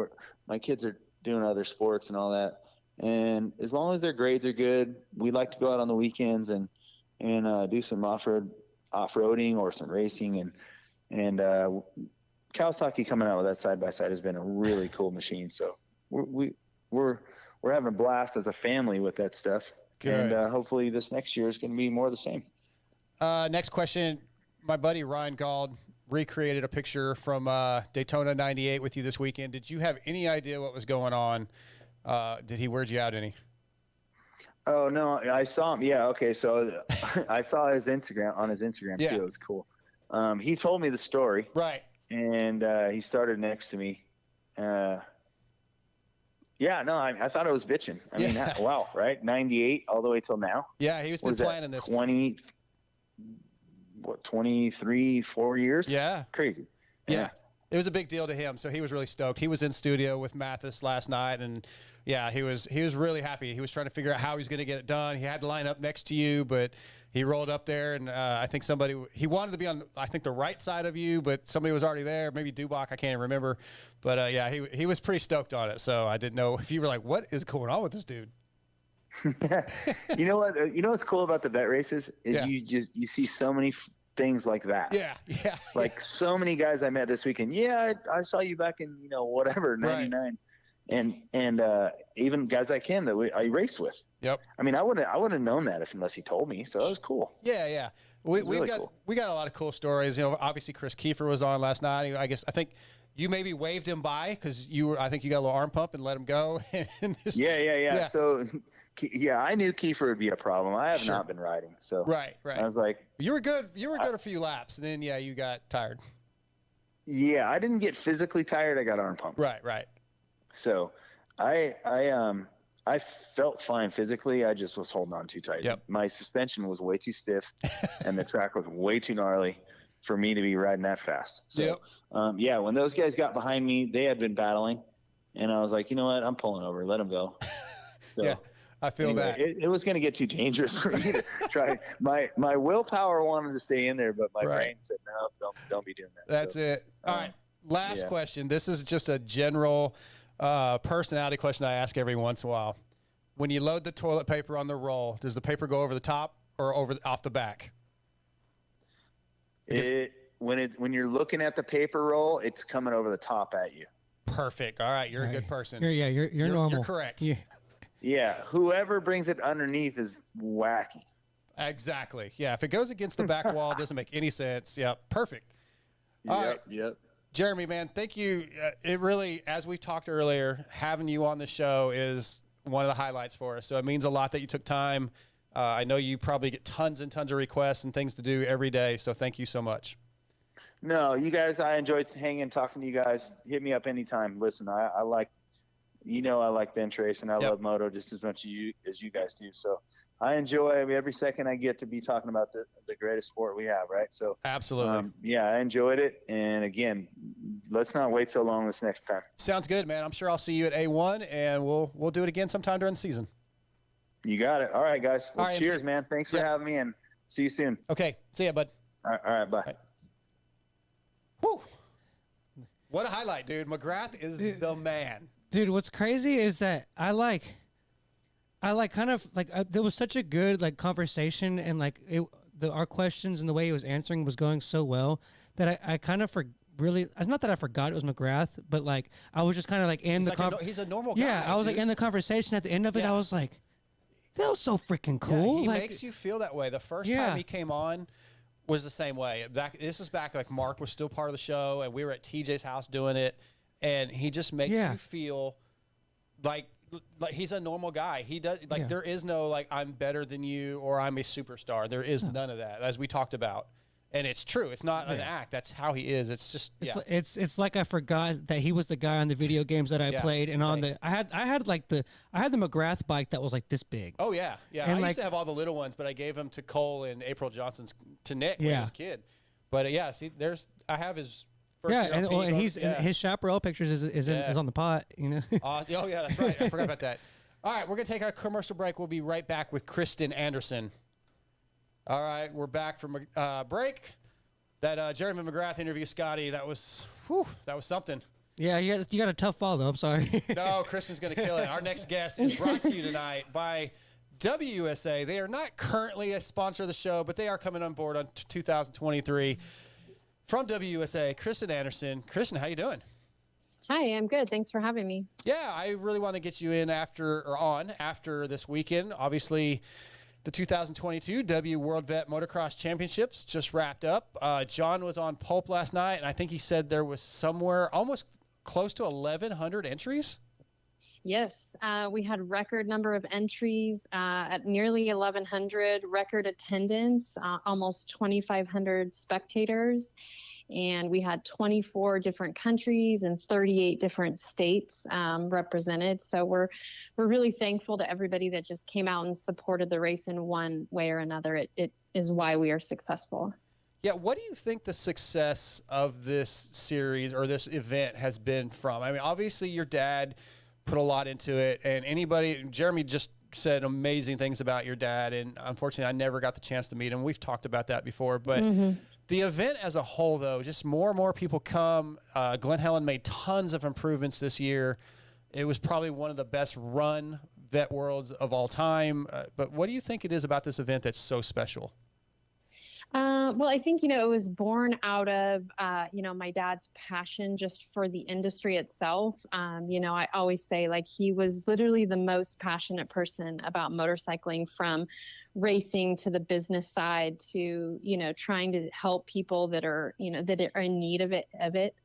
G: My kids are doing other sports and all that. And as long as their grades are good, we like to go out on the weekends and do some off-roading or some racing. And Kawasaki coming out with that side-by-side has been a really cool machine. So we're having a blast as a family with that stuff. Good. And hopefully this next year is going to be more of the same.
D: Next question. My buddy Ryan Gauld recreated a picture from Daytona 98 with you this weekend. Did you have any idea what was going on? Did he weird you out any?
G: Oh, no, I saw him. Yeah. Okay. So I saw his Instagram too. It was cool. He told me the story.
D: Right.
G: And he started next to me. Yeah, no, I thought it was bitching. I mean, wow, right? 98 all the way till now.
D: Yeah, he was been planning this
G: 23, 4 years?
D: Yeah.
G: Crazy.
D: Yeah. It was a big deal to him, so he was really stoked. He was in studio with Mathis last night, and yeah, he was really happy. He was trying to figure out how he was going to get it done. He had to line up next to you, but he rolled up there, and I think he wanted to be on, I think, the right side of you, but somebody was already there, maybe Dubak, I can't even remember. But yeah, he was pretty stoked on it, so I didn't know if you were like, what is going on with this dude?
G: You know what? You know what's cool about the vet races is you see so many things like that.
D: Yeah.
G: Like so many guys I met this weekend. Yeah, I saw you back in, you know, whatever, 99. Right. And even guys like him that I raced with.
D: Yep.
G: I mean, I wouldn't have known that unless he told me. So that was cool.
D: Yeah. We got a lot of cool stories. You know, obviously Chris Kiefer was on last night. I think you maybe waved him by because I think you got a little arm pump and let him go.
G: Yeah. So yeah, I knew Kiefer would be a problem. I have not been riding. So
D: right.
G: I was like,
D: you were good a few laps, and then you got tired.
G: Yeah, I didn't get physically tired. I got arm pump.
D: Right.
G: So I felt fine physically. I just was holding on too tight.
D: Yep.
G: My suspension was way too stiff and the track was way too gnarly for me to be riding that fast. So, when those guys got behind me, they had been battling and I was like, you know what? I'm pulling over. Let them go. So,
D: yeah, I feel that.
G: It was going to get too dangerous for me to try. My willpower wanted to stay in there, but my brain said, no, don't be doing that.
D: That's it. All right. Last question. This is just a general personality question I ask every once in a while. When you load the toilet paper on the roll, does the paper go over the top or off the back?
G: When you're looking at the paper roll, it's coming over the top at you.
D: Perfect. All right, you're a good person.
E: You're normal.
D: You're correct.
G: Yeah, whoever brings it underneath is wacky.
D: Exactly. Yeah, if it goes against the back wall, it doesn't make any sense. Yeah, perfect. All right.
G: Yep.
D: Jeremy, man, thank you. It really, as we talked earlier, having you on the show is one of the highlights for us. So it means a lot that you took time. I know you probably get tons and tons of requests and things to do every day. So thank you so much.
G: No, you guys, I enjoyed hanging and talking to you guys. Hit me up anytime. Listen, I like bench racing. I love moto just as much as you guys do. So I enjoy every second I get to be talking about the greatest sport we have, right? So
D: absolutely.
G: I enjoyed it. And again, let's not wait so long this next time.
D: Sounds good, man. I'm sure I'll see you at A1 and we'll do it again sometime during the season. You
G: got it. All right, guys. Well, cheers, man. Thanks for having me and see you soon.
D: Okay. See ya, bud.
G: All right. Bye.
D: Right. Whew. What a highlight, dude. McGrath is the man.
E: Dude, what's crazy is that I like kind of like there was such a good like conversation and like our questions and the way he was answering was going so well that I kind of really, it's not that I forgot it was McGrath, but like I was just kind of like in
D: he's a normal guy.
E: Yeah, I was
D: dude.
E: like in the conversation at the end of it.
D: Yeah.
E: I was like, that was so freaking cool.
D: Yeah, he
E: like,
D: makes you feel that way. The first
E: Yeah.
D: time he came on was the same way. This is back like Mark was still part of the show, and we were at TJ's house doing it, and he just makes you feel like he's a normal guy. He does like there is no like I'm better than you or I'm a superstar. There is none of that, as we talked about. And it's true. It's not an act. That's how he is. It's just
E: it's like I forgot that he was the guy on the video games that I played, and on the I had the McGrath bike that was like this big.
D: Oh yeah, yeah.
E: And
D: I used to have all the little ones, but I gave them to Cole and April Johnson's to Nick when he
E: Yeah.
D: was a kid. But see, I have his. First
E: Yeah,
D: year
E: and,
D: LP
E: and he's
D: photos.
E: his chaparral pictures is on the pot, you know.
D: Oh yeah, that's right. I forgot about that. All right, we're gonna take our commercial break. We'll be right back with Kristen Anderson. All right, we're back from break. That Jeremy McGrath interview, Scotty, that was something.
E: Yeah, you got a tough follow. I'm sorry.
D: No, Kristen's going to kill it. Our next guest is brought to you tonight by Dubya USA. They are not currently a sponsor of the show, but they are coming on board on 2023. From Dubya USA, Kristen Anderson. Kristen, how you doing?
H: Hi, I'm good. Thanks for having me.
D: Yeah, I really want to get you in after this weekend. Obviously, the 2022 W World Vet Motocross Championships just wrapped up. John was on Pulp last night, and I think he said there was somewhere almost close to 1,100 entries.
H: Yes, we had record number of entries at nearly 1,100, record attendance, almost 2,500 spectators. And we had 24 different countries and 38 different states represented. So we're really thankful to everybody that just came out and supported the race in one way or another. It is why we are successful.
D: Yeah, what do you think the success of this series or this event has been from? I mean, obviously your dad put a lot into it, and Jeremy just said amazing things about your dad, and unfortunately I never got the chance to meet him. We've talked about that before, but the event as a whole, though, just more and more people come. Glen Helen made tons of improvements this year. It was probably one of the best run vet worlds of all time. But what do you think it is about this event that's so special?
H: Well, I think, it was born out of, my dad's passion just for the industry itself. I always say, like, he was literally the most passionate person about motorcycling, from racing to the business side to, trying to help people that are in need of it.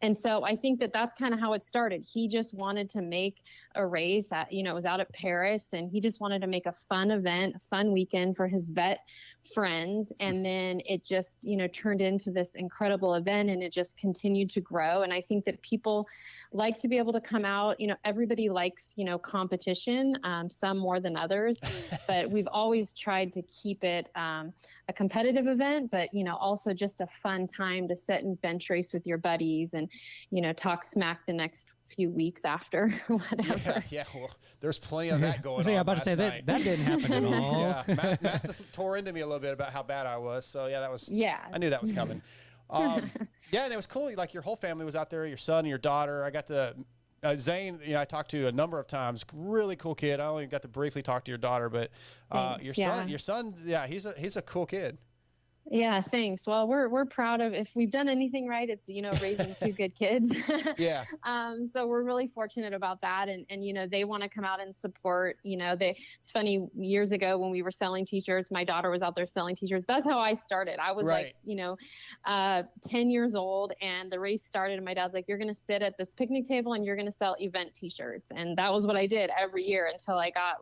H: And so I think that that's kind of how it started. He just wanted to make a race it was out at Paris, and he just wanted to make a fun event, a fun weekend for his vet friends. And then it just, turned into this incredible event, and it just continued to grow. And I think that people like to be able to come out, everybody likes, competition, some more than others, but we've always tried to keep it a competitive event, but, also just a fun time to sit and bench race with your buddies and, talk smack the next few weeks after, whatever.
D: Yeah, well, there's plenty of that going on.
E: I'm about to say that didn't happen at all.
D: Yeah, Matt just tore into me a little bit about how bad I was. So I knew that was coming. Yeah, and it was cool. Like, your whole family was out there, your son and your daughter. I got to Zane, I talked to a number of times. Really cool kid. I only got to briefly talk to your daughter, but your son, yeah, he's a cool kid.
H: Yeah, thanks. Well, we're proud of, if we've done anything right, it's, raising two good kids.
D: Yeah.
H: So we're really fortunate about that. And they want to come out and support, it's funny, years ago when we were selling t-shirts, my daughter was out there selling t-shirts. That's how I started. I was 10 years old, and the race started, and my dad's like, you're going to sit at this picnic table and you're going to sell event t-shirts. And that was what I did every year until I got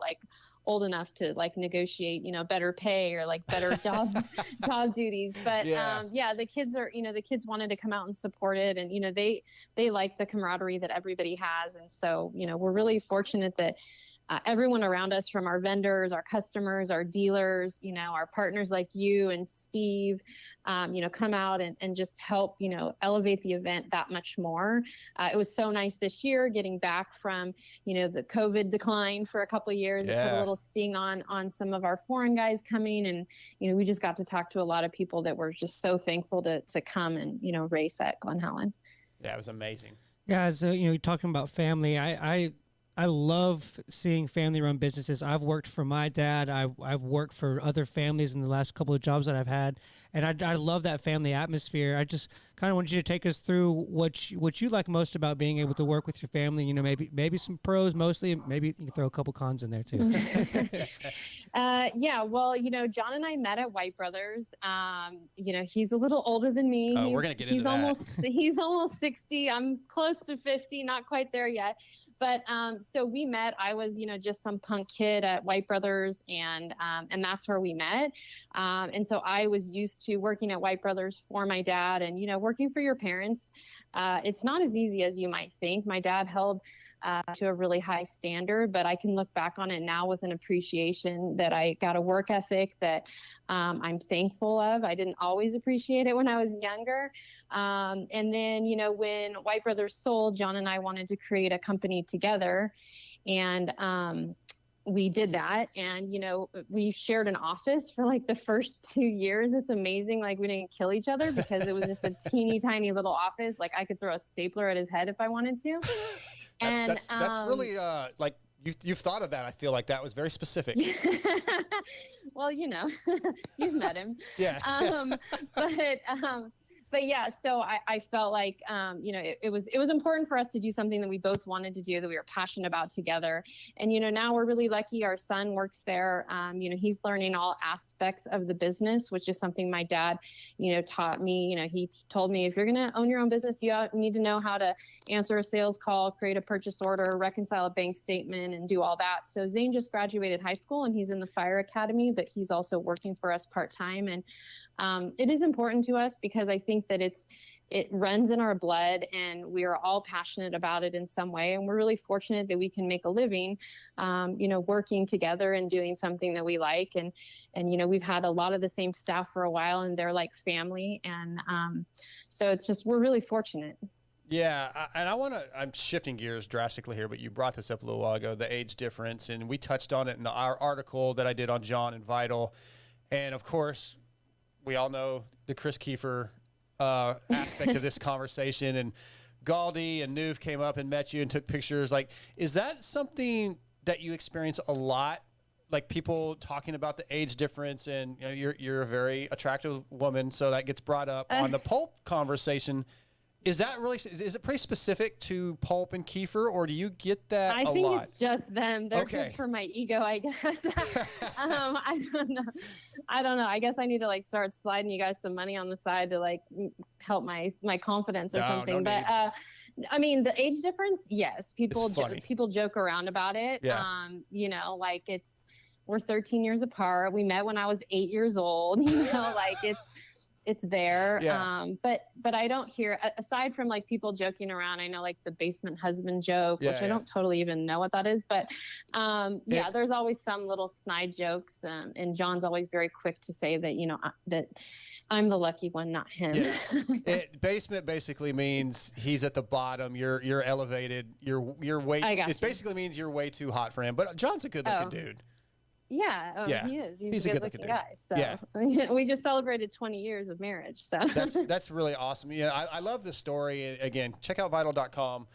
H: old enough to negotiate, better pay or better job duties. But the kids are, the kids wanted to come out and support it. And, they like the camaraderie that everybody has. And so, we're really fortunate that everyone around us, from our vendors, our customers, our dealers, our partners like you and Steve, come out and just help, elevate the event that much more. It was so nice this year getting back from, the COVID decline for a couple of years. It put a little sting on some of our foreign guys coming. And, we just got to talk to a lot of people that were just so thankful to come and, race at Glen Helen.
D: Yeah, it was amazing.
E: Yeah, so you're talking about family. I I love seeing family-run businesses. I've worked for my dad. I've worked for other families in the last couple of jobs that I've had, and I love that family atmosphere. I just kind of wanted you to take us through what you like most about being able to work with your family. You know, maybe some pros mostly. Maybe you can throw a couple cons in there too.
H: Yeah, well, you know, John and I met at White Brothers. You know, he's a little older than me.
D: Oh, we're gonna get into that.
H: He's almost 60. I'm close to 50, not quite there yet. But so we met. I was, you know, just some punk kid at White Brothers, and that's where we met. And so I was used to working at White Brothers for my dad, and you know, working for your parents. It's not as easy as you might think. My dad held to a really high standard, but I can look back on it now with an appreciation that I got a work ethic that I'm thankful of. I didn't always appreciate it when I was younger. And then, you know, when White Brothers sold, John and I wanted to create a company together, and we did that. And, you know, we shared an office for like the first 2 years. It's amazing. Like, we didn't kill each other because it was just a teeny tiny little office. Like, I could throw a stapler at his head if I wanted to. And
D: that's really like you've thought of that. I feel like that was very specific.
H: Well, you know, you've met him.
D: Yeah.
H: But yeah, so I felt like, you know, it was important for us to do something that we both wanted to do, that we were passionate about together. And, you know, now we're really lucky. Our son works there. You know, he's learning all aspects of the business, which is something my dad, you know, taught me. You know, he told me, if you're going to own your own business, you need to know how to answer a sales call, create a purchase order, reconcile a bank statement, and do all that. So Zane just graduated high school, and he's in the fire academy, but he's also working for us part-time. And it is important to us because I think that it runs in our blood, and we are all passionate about it in some way. And we're really fortunate that we can make a living, you know, working together and doing something that we like. And, you know, we've had a lot of the same staff for a while, and they're like family. And so it's just, we're really fortunate.
D: Yeah, and I'm shifting gears drastically here, but you brought this up a little while ago, the age difference, and we touched on it in our article that I did on John and Vital. And of course, we all know the Chris Kiefer aspect of this conversation, and Galdi and Nuve came up and met you and took pictures. Like, is that something that you experience a lot? Like, people talking about the age difference, and you know, you're a very attractive woman, so that gets brought up on the pulp conversation. Is it pretty specific to Pulp and Kiefer, or do you get that a lot?
H: I think it's just them. They're
D: Okay.
H: good for my ego, I guess. I don't know. I guess I need to like start sliding you guys some money on the side to like help my confidence or something.
D: No
H: but I mean, the age difference, yes. People joke around about it.
D: Yeah.
H: You know, like we're 13 years apart. We met when I was 8 years old. You know, like it's there.
D: Yeah.
H: But I don't hear, aside from like people joking around, I know like the basement husband joke, which I don't totally even know what that is, but there's always some little snide jokes. And John's always very quick to say that, you know, that I'm the lucky one, not him.
D: Yeah. Basement basically means he's at the bottom. You're elevated. You're way. It basically means you're way too hot for him. But John's a good looking dude.
H: Yeah, he is. He's a good looking guy. So we just celebrated 20 years of marriage. So
D: that's really awesome. Yeah, I love the story. Again, check out vital.com.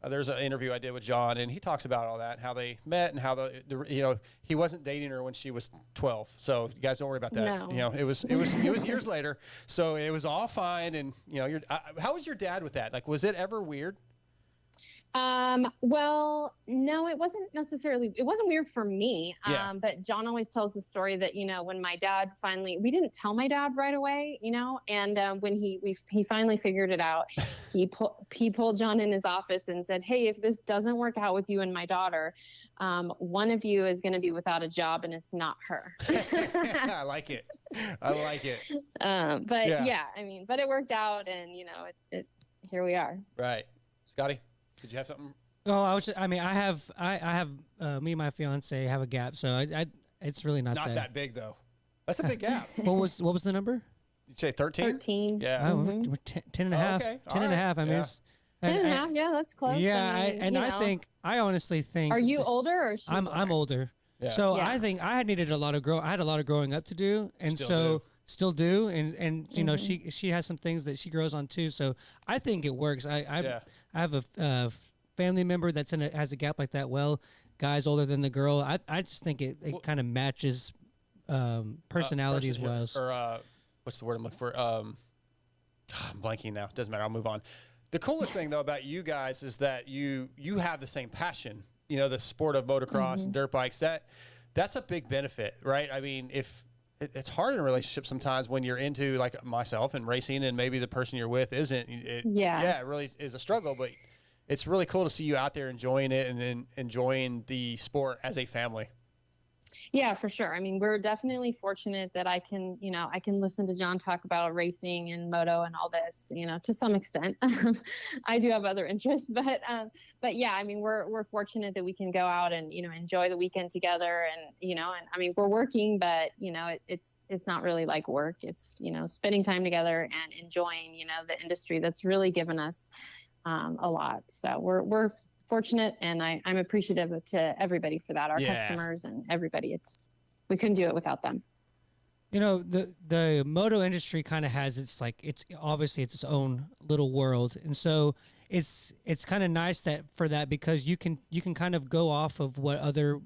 D: There's an interview I did with John, and he talks about all that, how they met, and how you know, he wasn't dating her when she was 12. So you guys don't worry about that.
H: No.
D: You know, it was years later. So it was all fine. And you know, how was your dad with that? Like, was it ever weird?
H: Well, no, it wasn't weird for me. But John always tells the story that, you know, when my dad we didn't tell my dad right away, you know, and, when he finally figured it out, he pulled John in his office and said, "Hey, if this doesn't work out with you and my daughter, one of you is going to be without a job, and it's not her."
D: I like it.
H: But I mean, but it worked out, and you know, it here we are.
D: Right. Scotty? Did you have something?
E: Oh, I have me and my fiance have a gap, so it's really not
D: that big though. That's a big gap.
E: What was the number?
D: Did you say 13?
H: 13.
D: Yeah.
E: We're 10 and a half.
D: Okay.
E: 10 and a half. I mean,
H: 10 and a half. Yeah, that's close.
E: Yeah, I honestly think.
H: Are you older or she's older?
E: I'm older. Yeah. So I think I had a lot of growing up to do, and still do, and you know, she has some things that she grows on too. So I think it works. I have a family member that's has a gap like that, well, guys older than the girl, I just think it kind of matches personality as well.
D: Or what's the word I'm looking for? I'm blanking now. Doesn't matter. I'll move on. The coolest thing though about you guys is that you have the same passion. You know, the sport of motocross and dirt bikes. That's a big benefit, right? I mean, if it's hard in a relationship sometimes when you're into, like myself, and racing, and maybe the person you're with isn't. It really is a struggle, but it's really cool to see you out there enjoying it and enjoying the sport as a family.
H: Yeah, for sure. I mean, we're definitely fortunate that I can listen to John talk about racing and moto and all this, to some extent. I do have other interests, but yeah, I mean, we're fortunate that we can go out and, enjoy the weekend together, and, I mean, we're working, but, it's not really like work. It's, spending time together and enjoying, the industry that's really given us a lot. So we're fortunate, and I'm appreciative to everybody for that. Our customers and everybody. We couldn't do it without them.
E: The moto industry kind of has it's obviously its own little world, and so it's kind of nice for that because you can kind of go off of what other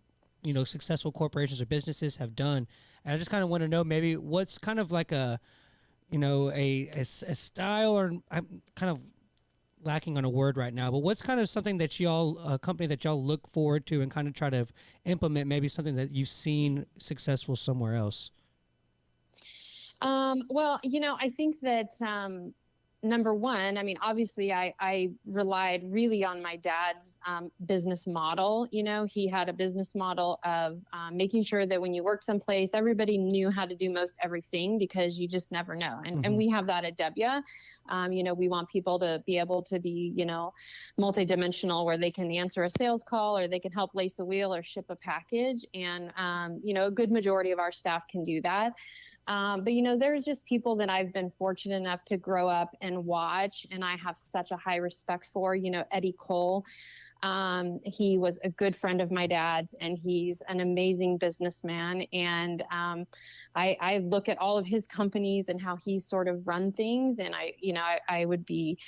E: successful corporations or businesses have done. And I just kind of want to know maybe what's kind of like a style, or I'm kind of lacking on a word right now, but what's kind of something that a company that y'all look forward to and kind of try to implement, maybe something that you've seen successful somewhere else?
H: Well, I think that, number one, I mean, obviously I relied really on my dad's business model. He had a business model of making sure that when you work someplace, everybody knew how to do most everything, because you just never know. And we have that at Dubya. We want people to be able to be, multidimensional, where they can answer a sales call, or they can help lace a wheel or ship a package. And, a good majority of our staff can do that. But, there's just people that I've been fortunate enough to grow up and watch, and I have such a high respect for, Eddie Cole. He was a good friend of my dad's, and he's an amazing businessman. And I look at all of his companies and how he's sort of run things, and I would be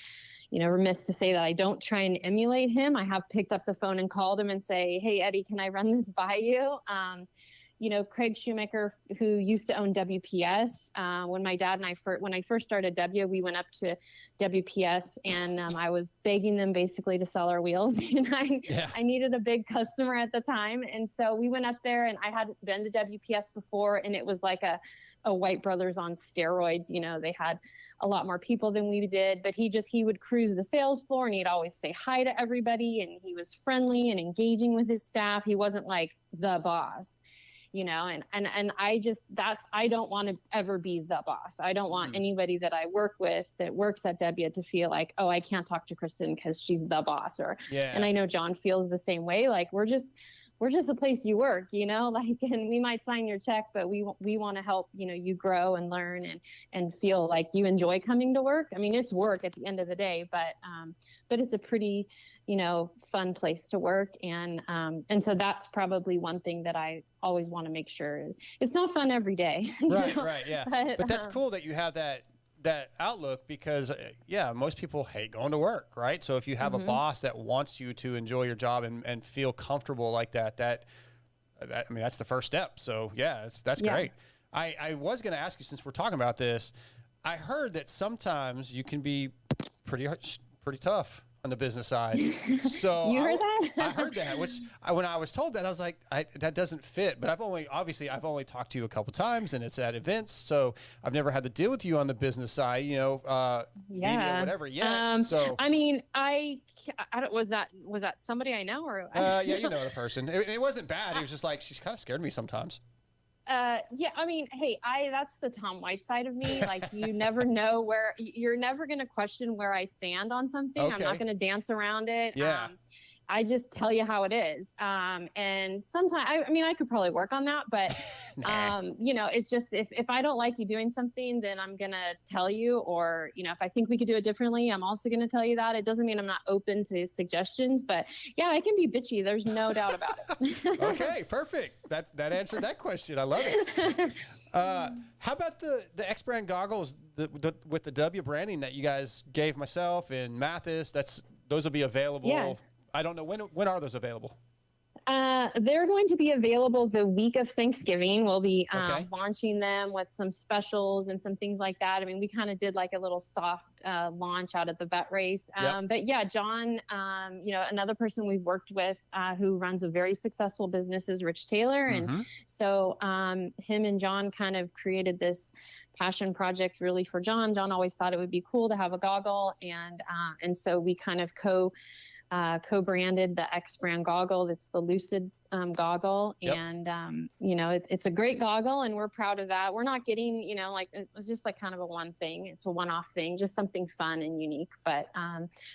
H: remiss to say that I don't try and emulate him. I have picked up the phone and called him and say, "Hey, Eddie, can I run this by you?" Craig Shoemaker, who used to own WPS, when my dad and when I first started W, we went up to WPS, and I was begging them basically to sell our wheels. And I needed a big customer at the time. And so we went up there, and I hadn't been to WPS before, and it was like a White Brothers on steroids. They had a lot more people than we did, but he would cruise the sales floor, and he'd always say hi to everybody. And he was friendly and engaging with his staff. He wasn't like the boss. And I don't want to ever be the boss. I don't want anybody that I work with that works at Dubya to feel like, oh, I can't talk to Kristen because she's the boss. And I know John feels the same way. Like, we're just a place you work, and we might sign your check, but we want to help, you grow and learn and feel like you enjoy coming to work. I mean, it's work at the end of the day, but it's a pretty, fun place to work. And so that's probably one thing that I always want to make sure is it's not fun every day.
D: Right. Yeah. But that's cool that you have that outlook, because most people hate going to work, right? So if you have a boss that wants you to enjoy your job and feel comfortable like that, I mean, that's the first step. So that's great. I was going to ask you, since we're talking about this, I heard that sometimes you can be pretty tough on the business side. So
H: you heard that?
D: I heard that, which when I was told that, I was like, that doesn't fit. But I've only talked to you a couple times, and it's at events. So I've never had to deal with you on the business side, media, whatever. Yeah. So
H: I mean, I don't, was that somebody I know, or?
D: You know the person. It wasn't bad. It was just like, she's kind of scared me sometimes.
H: I mean, hey, that's the Tom White side of me. Like, you never know you're never going to question where I stand on something. Okay. I'm not going to dance around it.
D: Yeah.
H: I just tell you how it is. And sometimes, I could probably work on that, but, it's just, if I don't like you doing something, then I'm going to tell you, or, if I think we could do it differently, I'm also going to tell you that. It doesn't mean I'm not open to suggestions, but I can be bitchy. There's no doubt about it.
D: Okay, perfect. That answered that question. I love it. How about the X brand goggles with the W branding that you guys gave myself and Mathis? Those will be available.
H: Yeah.
D: I don't know when are those available?
H: They're going to be available the week of Thanksgiving. We'll be
D: Okay.
H: launching them with some specials and some things like that. I mean, we kind of did like a little soft launch out at the vet race.
D: Yep.
H: But yeah, John, another person we've worked with who runs a very successful business is Rich Taylor. And so him and John kind of created this passion project really for John. John always thought it would be cool to have a goggle. And so we kind of co-branded the X brand goggle. That's the Lucid goggle.
D: Yep.
H: And, it's a great goggle and we're proud of that. We're not getting, it was just like kind of a one thing. It's a one-off thing, just something fun and unique. But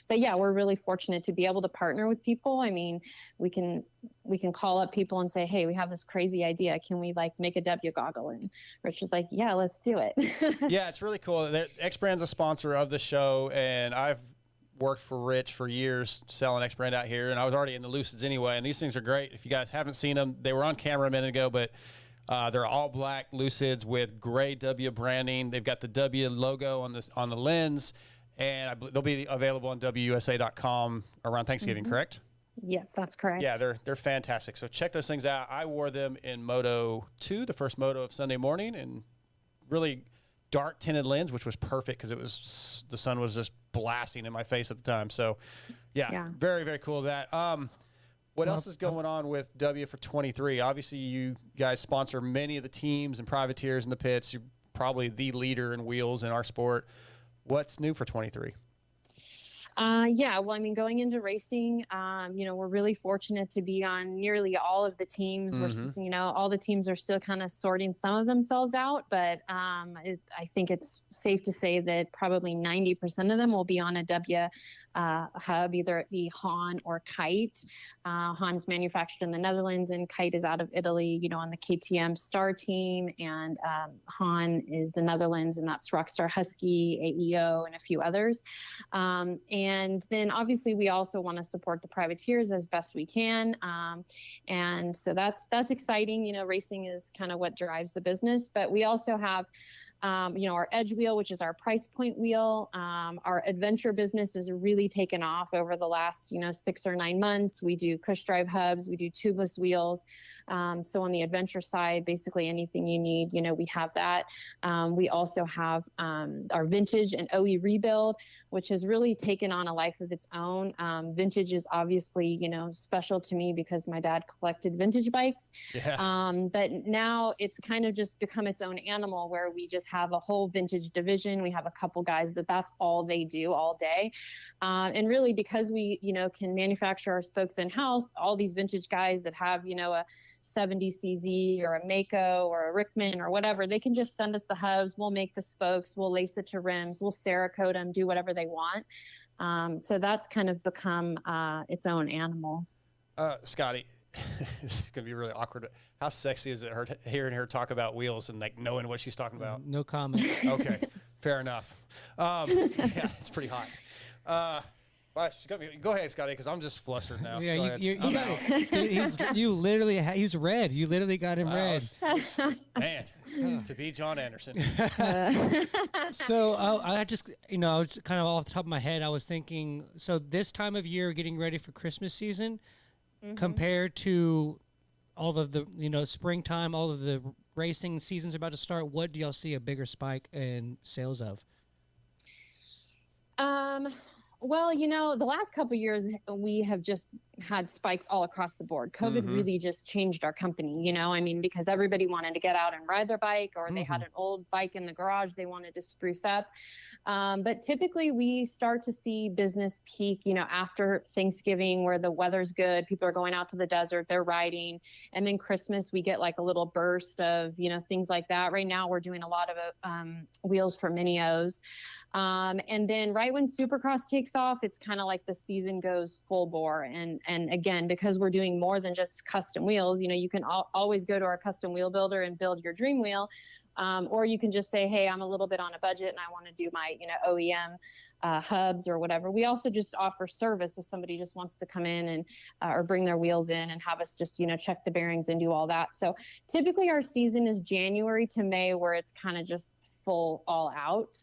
H: yeah, we're really fortunate to be able to partner with people. I mean, we can call up people and say, hey, we have this crazy idea. Can we like make a W goggle? And Rich was like, yeah, let's do it.
D: Yeah, it's really cool. X Brand's a sponsor of the show, and I've worked for Rich for years selling X Brand out here, and I was already in the Lucids anyway, and these things are great. If you guys haven't seen them, they were on camera a minute ago, but they're all black Lucids with gray W branding. They've got the W logo on the lens, and they'll be available on WUSA.com around Thanksgiving, correct?
H: Yeah, that's correct.
D: Yeah, they're fantastic. So check those things out. I wore them in Moto 2, the first Moto of Sunday morning, and really dark tinted lens, which was perfect because the sun was just blasting in my face at the time. So yeah. Very, very cool that. What else is going on with W for 23? Obviously you guys sponsor many of the teams and privateers in the pits. You're probably the leader in wheels in our sport. What's new for 23?
H: Well, I mean, going into racing, we're really fortunate to be on nearly all of the teams. We're, all the teams are still kind of sorting some of themselves out, but I think it's safe to say that probably 90% of them will be on a W hub, either it be Han or Kite. Han's manufactured in the Netherlands and Kite is out of Italy, on the KTM Star team, and Han is the Netherlands, and that's Rockstar Husky, AEO, and a few others. And then obviously we also want to support the privateers as best we can. And so that's exciting. Racing is kind of what drives the business, but we also have, our Edge wheel, which is our price point wheel. Our adventure business has really taken off over the last, 6 or 9 months. We do cush drive hubs, we do tubeless wheels. So on the adventure side, basically anything you need, we have that. We also have our vintage and OE rebuild, which has really taken on a life of its own. Vintage is obviously, special to me because my dad collected vintage bikes. Yeah. But now it's kind of just become its own animal where we just have a whole vintage division. We have a couple guys that's all they do all day. And really because we, can manufacture our spokes in-house, all these vintage guys that have, a 70 CZ or a Mako or a Rickman or whatever, they can just send us the hubs. We'll make the spokes, we'll lace it to rims, we'll Cerakote them, do whatever they want. So that's kind of become its own animal.
D: Scotty, this is going to be really awkward. How sexy is it hearing her talk about wheels and like knowing what she's talking about?
E: No comment.
D: Okay, fair enough. Yeah, it's pretty hot. Go ahead, Scotty, because I'm just flustered now.
E: Yeah, he's red. You literally got him red.
D: Man, to be John Anderson.
E: So I just, I was kind of off the top of my head, I was thinking, so this time of year, getting ready for Christmas season, compared to all of the, springtime, all of the racing seasons about to start, what do y'all see a bigger spike in sales of?
H: Well, the last couple of years, we have just had spikes all across the board. COVID really just changed our company, because everybody wanted to get out and ride their bike, or they had an old bike in the garage they wanted to spruce up. But typically we start to see business peak, after Thanksgiving, where the weather's good, people are going out to the desert, they're riding. And then Christmas, we get like a little burst of, things like that. Right now we're doing a lot of wheels for Mini-O's. And then right when Supercross takes off, it's kind of like the season goes full bore. And again, because we're doing more than just custom wheels, you can always go to our custom wheel builder and build your dream wheel. Or you can just say, hey, I'm a little bit on a budget and I want to do my, OEM hubs or whatever. We also just offer service if somebody just wants to come in and or bring their wheels in and have us just, check the bearings and do all that. So typically our season is January to May, where it's kind of just full all out.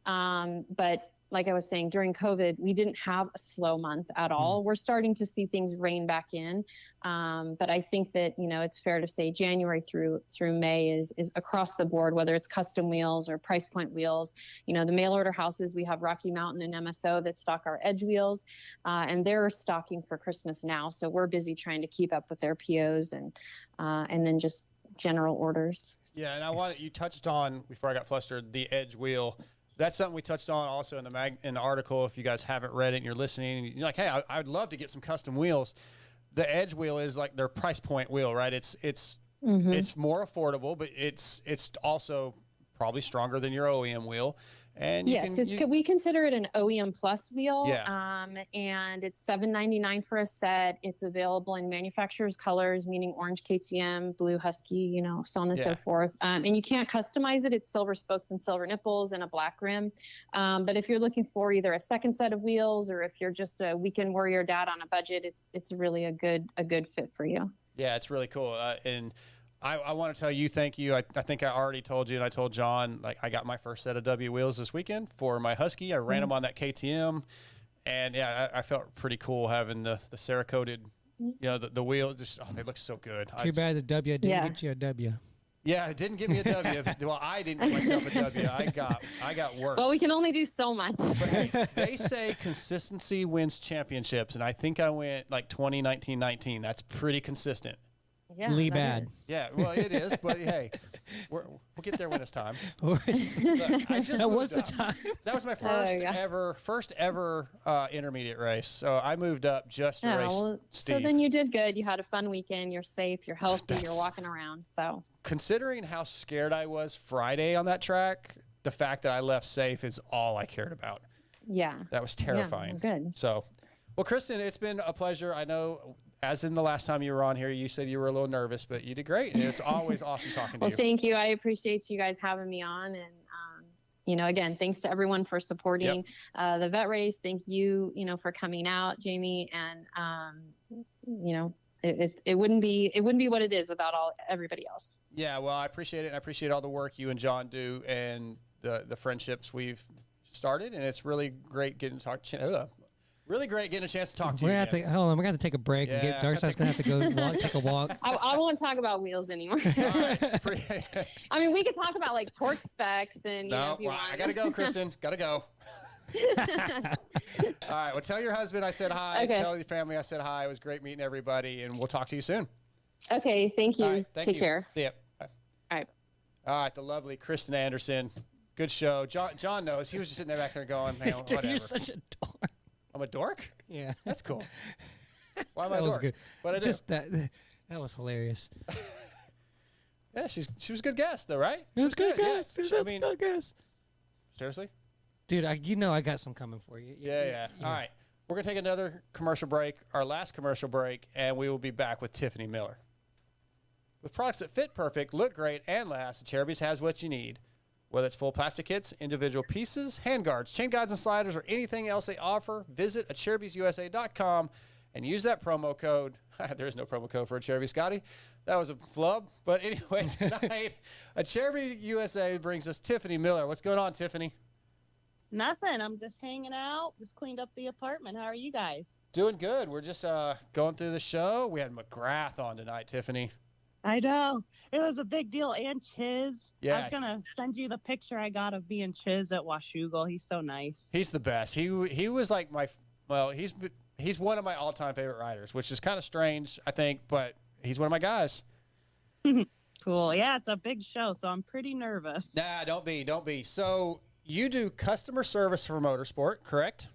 H: But like I was saying, during COVID, we didn't have a slow month at all. We're starting to see things rein back in. But I think that, it's fair to say January through May is across the board, whether it's custom wheels or price point wheels. The mail order houses, we have Rocky Mountain and MSO that stock our Edge wheels, and they're stocking for Christmas now. So we're busy trying to keep up with their POs and then just general orders.
D: Yeah, and you touched on, before I got flustered, the Edge wheel. That's something we touched on also in the article. If you guys haven't read it and you're listening, and you're like, hey, I would love to get some custom wheels. The Edge wheel is like their price point wheel, right? It's more affordable, but it's also probably stronger than your OEM wheel. And
H: we consider it an OEM plus wheel.
D: Yeah.
H: And it's $7.99 for a set. It's available in manufacturer's colors, meaning orange KTM, blue Husky, so on and so forth. And you can't customize it. It's silver spokes and silver nipples and a black rim. But if you're looking for either a second set of wheels, or if you're just a weekend warrior dad on a budget, it's really a good fit for you.
D: Yeah, it's really cool. And I want to tell you, thank you. I think I already told you, and I told John, like, I got my first set of W wheels this weekend for my Husky. I ran them on that KTM, and I felt pretty cool having the Cerakoted, the wheels. Just they look so good.
E: Too bad the W didn't get you a W.
D: Yeah, it didn't give me a W. Well, I didn't give myself a W. I got worked.
H: Well, we can only do so much.
D: But hey, they say consistency wins championships, and I think I went like 2019-19. That's pretty consistent.
H: Yeah,
E: Lee bad.
D: Yeah, well, it is, but hey, we'll get there when it's time.
E: That was the time.
D: That was my first ever intermediate race. So I moved up just to race Steve.
H: So then you did good. You had a fun weekend. You're safe. You're healthy. You're walking around. So
D: considering how scared I was Friday on that track, the fact that I left safe is all I cared about.
H: Yeah.
D: That was terrifying.
H: Yeah, good.
D: So, well, Kristen, it's been a pleasure. I know, as in the last time you were on here, you said you were a little nervous, but you did great. And it's always awesome talking to you.
H: Well, thank you. I appreciate you guys having me on. And, again, thanks to everyone for supporting the vet race. Thank you, for coming out, Jamie. And, it wouldn't be what it is without everybody else.
D: Yeah, well, I appreciate it. And I appreciate all the work you and John do and the friendships we've started. And it's really great getting to talk. Really great getting a chance to talk to you.
E: Hold on, we're going to take a break.
D: Yeah,
E: and Darkside's going to have to go take a walk.
H: I won't talk about wheels anymore. I mean, we could talk about like torque specs and if you want.
D: I got to go, Kristen. Got to go. All right. Well, tell your husband I said hi.
H: Okay.
D: Tell your family I said hi. It was great meeting everybody, and we'll talk to you soon.
H: Okay. Thank you.
D: Right,
H: Take care.
D: See ya. Bye.
H: All right.
D: All right. The lovely Kristen Anderson. Good show. John knows. He was just sitting there back there going, man,
E: Dude,
D: whatever.
E: you're such a dork.
D: I'm a dork?
E: Yeah.
D: That's cool. Why am I a
E: That was
D: dork?
E: good.
D: What I do?
E: Just that was hilarious.
D: Yeah, she was a good guest, though, right?
E: It was good guess.
D: Yeah. Good guess. Seriously?
E: Dude, I got some coming for you.
D: Yeah. All right. We're going to take another commercial break, our last commercial break, and we will be back with Tiffany Miller. With products that fit perfect, look great, and last, Cherubies has what you need. Whether it's full plastic kits, individual pieces, handguards, chain guides and sliders, or anything else they offer, visit CherubiesUSA.com and use that promo code. There's no promo code for a Cherubie, Scotty. That was a flub. But anyway, tonight, Cherubie USA brings us Tiffany Miller. What's going on, Tiffany?
I: Nothing. I'm just hanging out. Just cleaned up the apartment. How are you guys?
D: Doing good. We're just going through the show. We had McGrath on tonight, Tiffany.
I: I know. It was a big deal. And Chiz.
D: Yeah.
I: I was going to send you the picture I got of being Chiz at Washougal. He's so nice.
D: He's the best. He was like he's one of my all-time favorite riders, which is kind of strange, I think, but he's one of my guys.
I: Cool. Yeah, it's a big show, so I'm pretty nervous.
D: Nah, don't be. So you do customer service for Motosport, correct?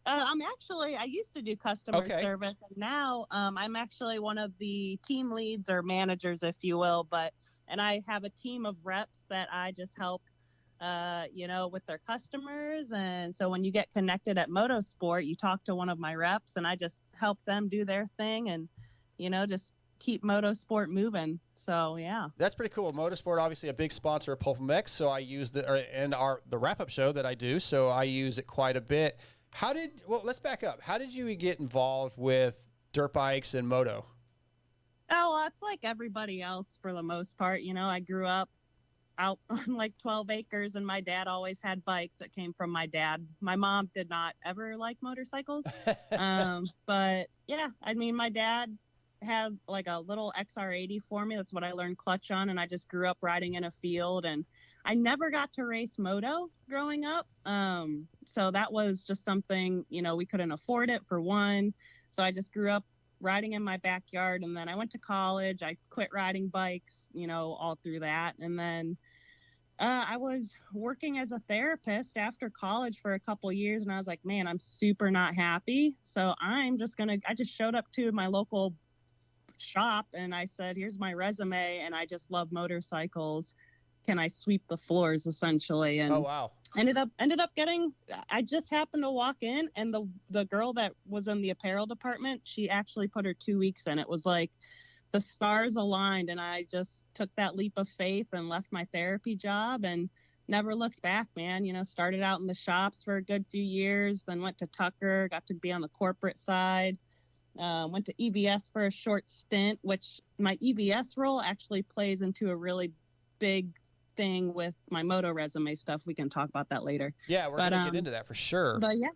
I: I used to do customer service, and now I'm actually one of the team leads or managers, if you will. And I have a team of reps that I just help, with their customers. And so when you get connected at Motosport, you talk to one of my reps, and I just help them do their thing, and just keep Motosport moving. So yeah,
D: that's pretty cool. Motosport, obviously a big sponsor of Pulp MX, so I use the wrap-up show that I do, so I use it quite a bit. Let's back up. How did you get involved with dirt bikes and moto?
I: Oh, well, it's like everybody else for the most part. I grew up out on like 12 acres, and my dad always had bikes that came from my dad. My mom did not ever like motorcycles. But yeah, I mean, my dad had like a little XR80 for me. That's what I learned clutch on. And I just grew up riding in a field, and I never got to race moto growing up. So that was just something, you know, we couldn't afford it for one. So I just grew up riding in my backyard. And then I went to college. I quit riding bikes, you know, all through that. And then I was working as a therapist after college for a couple of years, and I was like, man, I'm super not happy. So I just showed up to my local shop and I said, here's my resume, and I just love motorcycles. Can I sweep the floors, essentially? And
D: oh, wow.
I: ended up getting, I just happened to walk in, and the girl that was in the apparel department, she actually put her 2 weeks in. It was like the stars aligned, and I just took that leap of faith and left my therapy job and never looked back, man. You know, started out in the shops for a good few years, then went to Tucker, got to be on the corporate side. Went to EBS for a short stint, which my EBS role actually plays into a really big thing with my moto resume stuff. We can talk about that later.
D: Yeah, we're going to get into that for sure.
I: But yeah,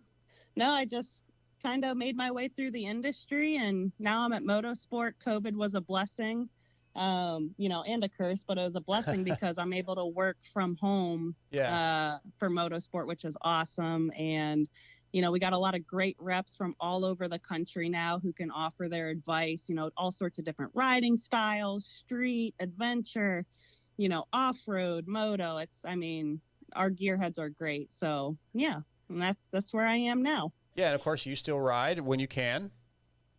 I: no, I just kind of made my way through the industry, and now I'm at Motosport. COVID was a blessing, you know, and a curse, but it was a blessing because I'm able to work from home for Motosport, which is awesome. And you know, we got a lot of great reps from all over the country now who can offer their advice, you know, all sorts of different riding styles, street, adventure, you know, off-road, moto. I mean, our gearheads are great. So yeah, and that's where I am now.
D: Yeah. And of course you still ride when you can.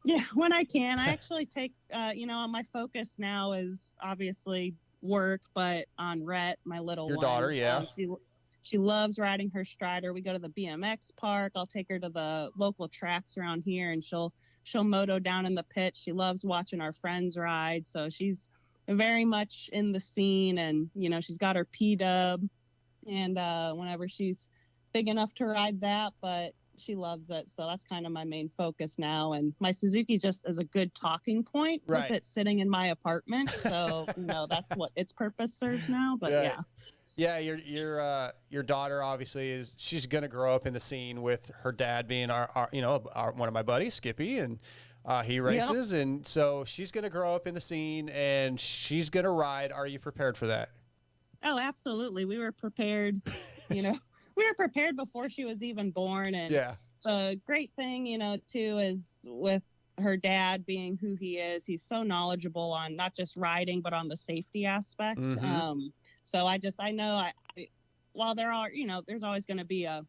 I: Yeah, when I can. I actually take, you know, my focus now is obviously work, but on Rhett, my little
D: Your
I: one.
D: daughter, yeah.
I: She loves riding her Strider. We go to the BMX park. I'll take her to the local tracks around here, and she'll moto down in the pit. She loves watching our friends ride. So she's very much in the scene, and, you know, she's got her P-dub, and whenever she's big enough to ride that, but she loves it. So that's kind of my main focus now. And my Suzuki just is a good talking point with it sitting in my apartment. So, you know, that's what its purpose serves now. But yeah.
D: Yeah, your daughter obviously she's gonna grow up in the scene with her dad being our one of my buddies, Skippy, and he races, and so she's gonna grow up in the scene and she's gonna ride. Are you prepared for that?
I: Oh, absolutely. We were prepared. You know, we were prepared before she was even born. And the great thing, you know, too, is with her dad being who he is, he's so knowledgeable on not just riding but on the safety aspect. So I know while there are, you know, there's always going to be a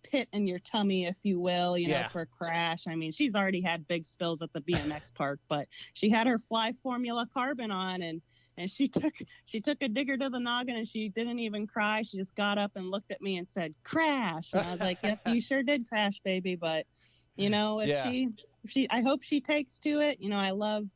I: pit in your tummy, if you will, you know, for a crash. I mean, she's already had big spills at the BMX park, but she had her Fly Formula carbon on, and she took a digger to the noggin, and she didn't even cry. She just got up and looked at me and said, "Crash." And I was like, "Yep, you sure did crash, baby." But, you know, if I hope she takes to it. You know, I love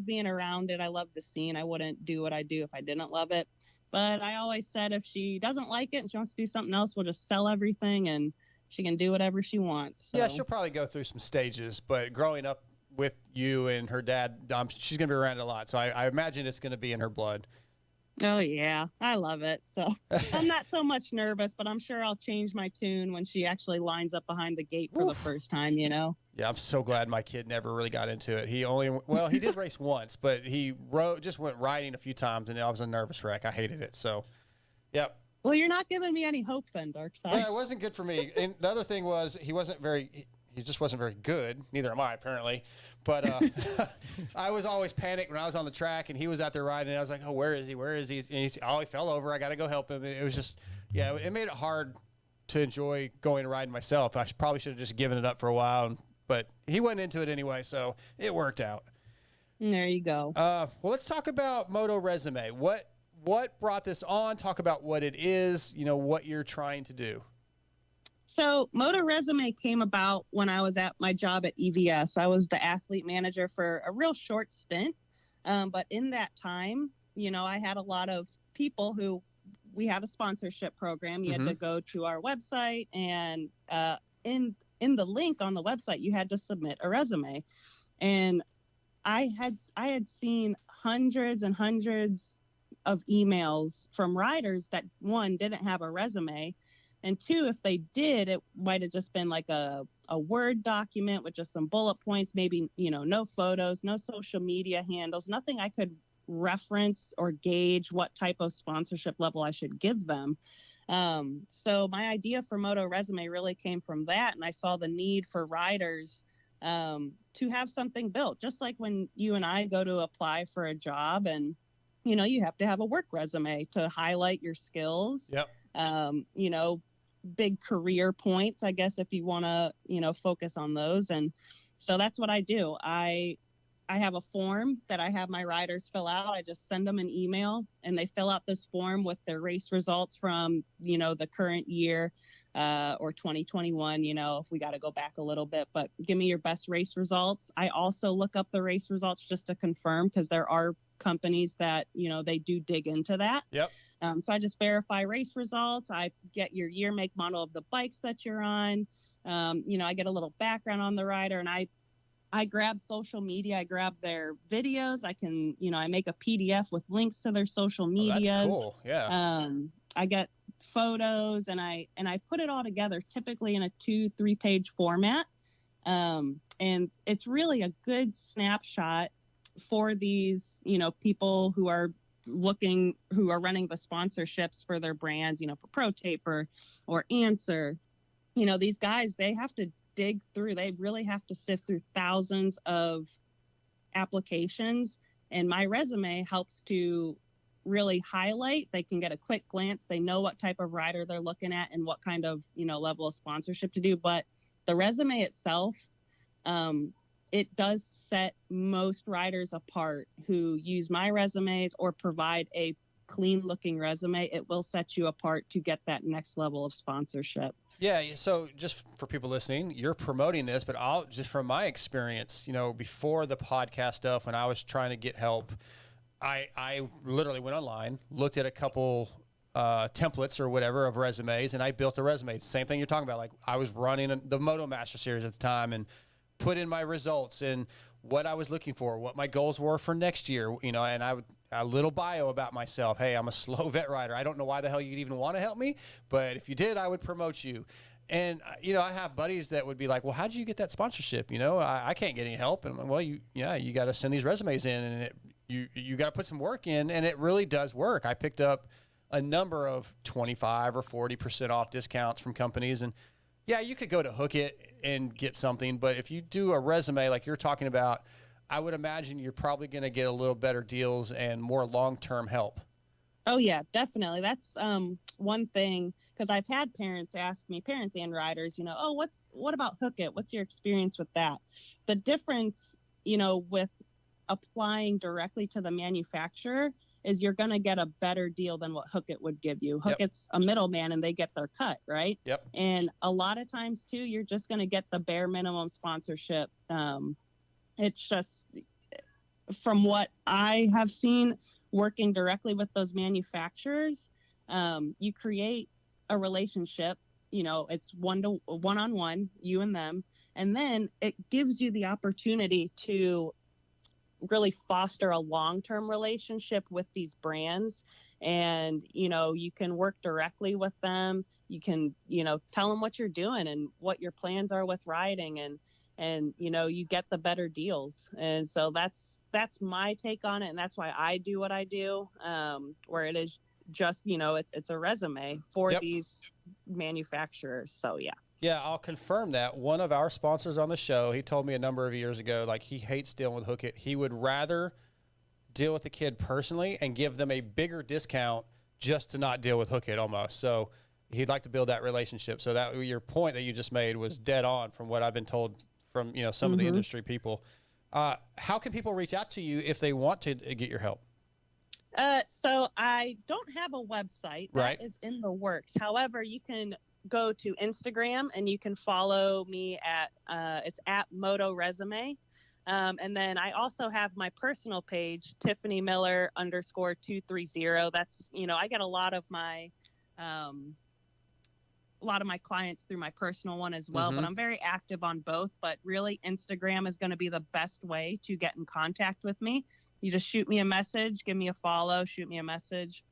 I: being around it. I love the scene. I wouldn't do what I do if I didn't love it. But I always said if she doesn't like it and she wants to do something else, we'll just sell everything and she can do whatever she wants. So.
D: Yeah, she'll probably go through some stages, but growing up with you and her dad, she's going to be around it a lot. So I imagine it's going to be in her blood.
I: Oh, yeah. I love it. So I'm not so much nervous, but I'm sure I'll change my tune when she actually lines up behind the gate for the first time, you know?
D: Yeah, I'm so glad my kid never really got into it. He did race once, but he just went riding a few times, and I was a nervous wreck. I hated it. So, yep.
I: Well, you're not giving me any hope then, Darkside.
D: Yeah, it wasn't good for me. And the other thing was he just wasn't very good. Neither am I, apparently. But I was always panicked when I was on the track and he was out there riding. And I was like, oh, where is he? Where is he? And he fell over. I got to go help him. And it was just, it made it hard to enjoy going and riding myself. I probably should have just given it up for a while. But he went into it anyway, so it worked out.
I: There you go.
D: Well, let's talk about Moto Resume. What brought this on? Talk about what it is, you know, what you're trying to do.
I: So Moto Resume came about when I was at my job at EBS. I was the athlete manager for a real short stint. But in that time, you know, I had a lot of people who we had a sponsorship program. You had to go to our website, and in the link on the website, you had to submit a resume. And I had seen hundreds and hundreds of emails from riders that, one, didn't have a resume, and two, if they did, it might have just been like a Word document with just some bullet points, maybe, no photos, no social media handles, nothing I could reference or gauge what type of sponsorship level I should give them. So my idea for Moto Resume really came from that. And I saw the need for riders to have something built, just like when you and I go to apply for a job, and, you have to have a work resume to highlight your skills.
D: Yep.
I: Big career points, I guess, if you want to, focus on those. And so that's what I do. I have a form that I have my riders fill out. I just send them an email, and they fill out this form with their race results from, the current year, or 2021, if we got to go back a little bit, but give me your best race results. I also look up the race results just to confirm, because there are companies that, they do dig into that.
D: Yep.
I: So I just verify race results. I get your year, make, model of the bikes that you're on. I get a little background on the rider, and I grab social media. I grab their videos. I can, I make a PDF with links to their social media.
D: That's cool. Yeah.
I: I get photos, and I put it all together, typically in a 2-3 page format. And it's really a good snapshot for these, people who are running the sponsorships for their brands, for Pro Taper or Answer. These guys, they have to dig through, they really have to sift through thousands of applications, and my resume helps to really highlight. They can get a quick glance, they know what type of rider they're looking at and what kind of level of sponsorship to do. But the resume itself, it does set most riders apart who use my resumes or provide a clean looking resume. It will set you apart to get that next level of sponsorship.
D: Yeah. So just for people listening, you're promoting this, but just from my experience, before the podcast stuff, when I was trying to get help, I literally went online, looked at a couple templates or whatever of resumes, and I built a resume. Same thing you're talking about. Like, I was running the Moto Master Series at the time, and put in my results and what I was looking for, what my goals were for next year, and a little bio about myself. Hey, I'm a slow vet rider. I don't know why the hell you'd even want to help me, but if you did, I would promote you. And, I have buddies that would be like, well, how'd you get that sponsorship? I can't get any help. And I'm like, well, you got to send these resumes in, and you got to put some work in, and it really does work. I picked up a number of 25 or 40% off discounts from companies, and yeah, you could go to Hook It and get something, but if you do a resume like you're talking about, I would imagine you're probably going to get a little better deals and more long-term help.
I: Oh yeah, definitely. That's one thing, because I've had parents ask me, parents and riders, what about Hook It? What's your experience with that? The difference, with applying directly to the manufacturer is you're going to get a better deal than what Hook It would give you. Hook It's a middleman, and they get their cut, right?
D: Yep.
I: And a lot of times too, you're just going to get the bare minimum sponsorship. It's just, from what I have seen working directly with those manufacturers, you create a relationship, it's one-on-one, you and them. And then it gives you the opportunity to really foster a long-term relationship with these brands. And, you can work directly with them. You can, tell them what you're doing and what your plans are with riding, and, you get the better deals. And so that's my take on it. And that's why I do what I do, where it is just, it's a resume for these manufacturers. So, yeah.
D: Yeah, I'll confirm that. One of our sponsors on the show, he told me a number of years ago, like, he hates dealing with Hook It. He would rather deal with the kid personally and give them a bigger discount just to not deal with Hook It almost. So he'd like to build that relationship. So that your point that you just made was dead on from what I've been told from, some of the industry people. How can people reach out to you if they want to get your help?
I: So I don't have a website that is in the works. However, you can go to Instagram and you can follow me at it's at Moto Resume. And then I also have my personal page, Tiffany Miller _230. That's, I get a lot of my clients through my personal one as well, but I'm very active on both. But really, Instagram is going to be the best way to get in contact with me. You just shoot me a message, give me a follow, shoot me a message.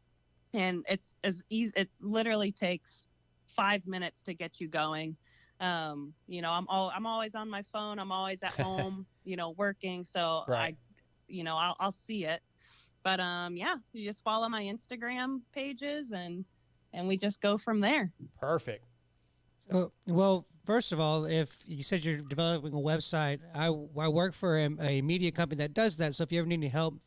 I: And it's as easy. It literally takes 5 minutes to get you going. You know, I'm always on my phone. I'm always at home, you know, working. So
D: Right.
I: I'll see it. But yeah, you just follow my Instagram pages and we just go from there.
D: Perfect.
E: Well, first of all, if you said you're developing a website, I work for a media company that does that. So if you ever need any help,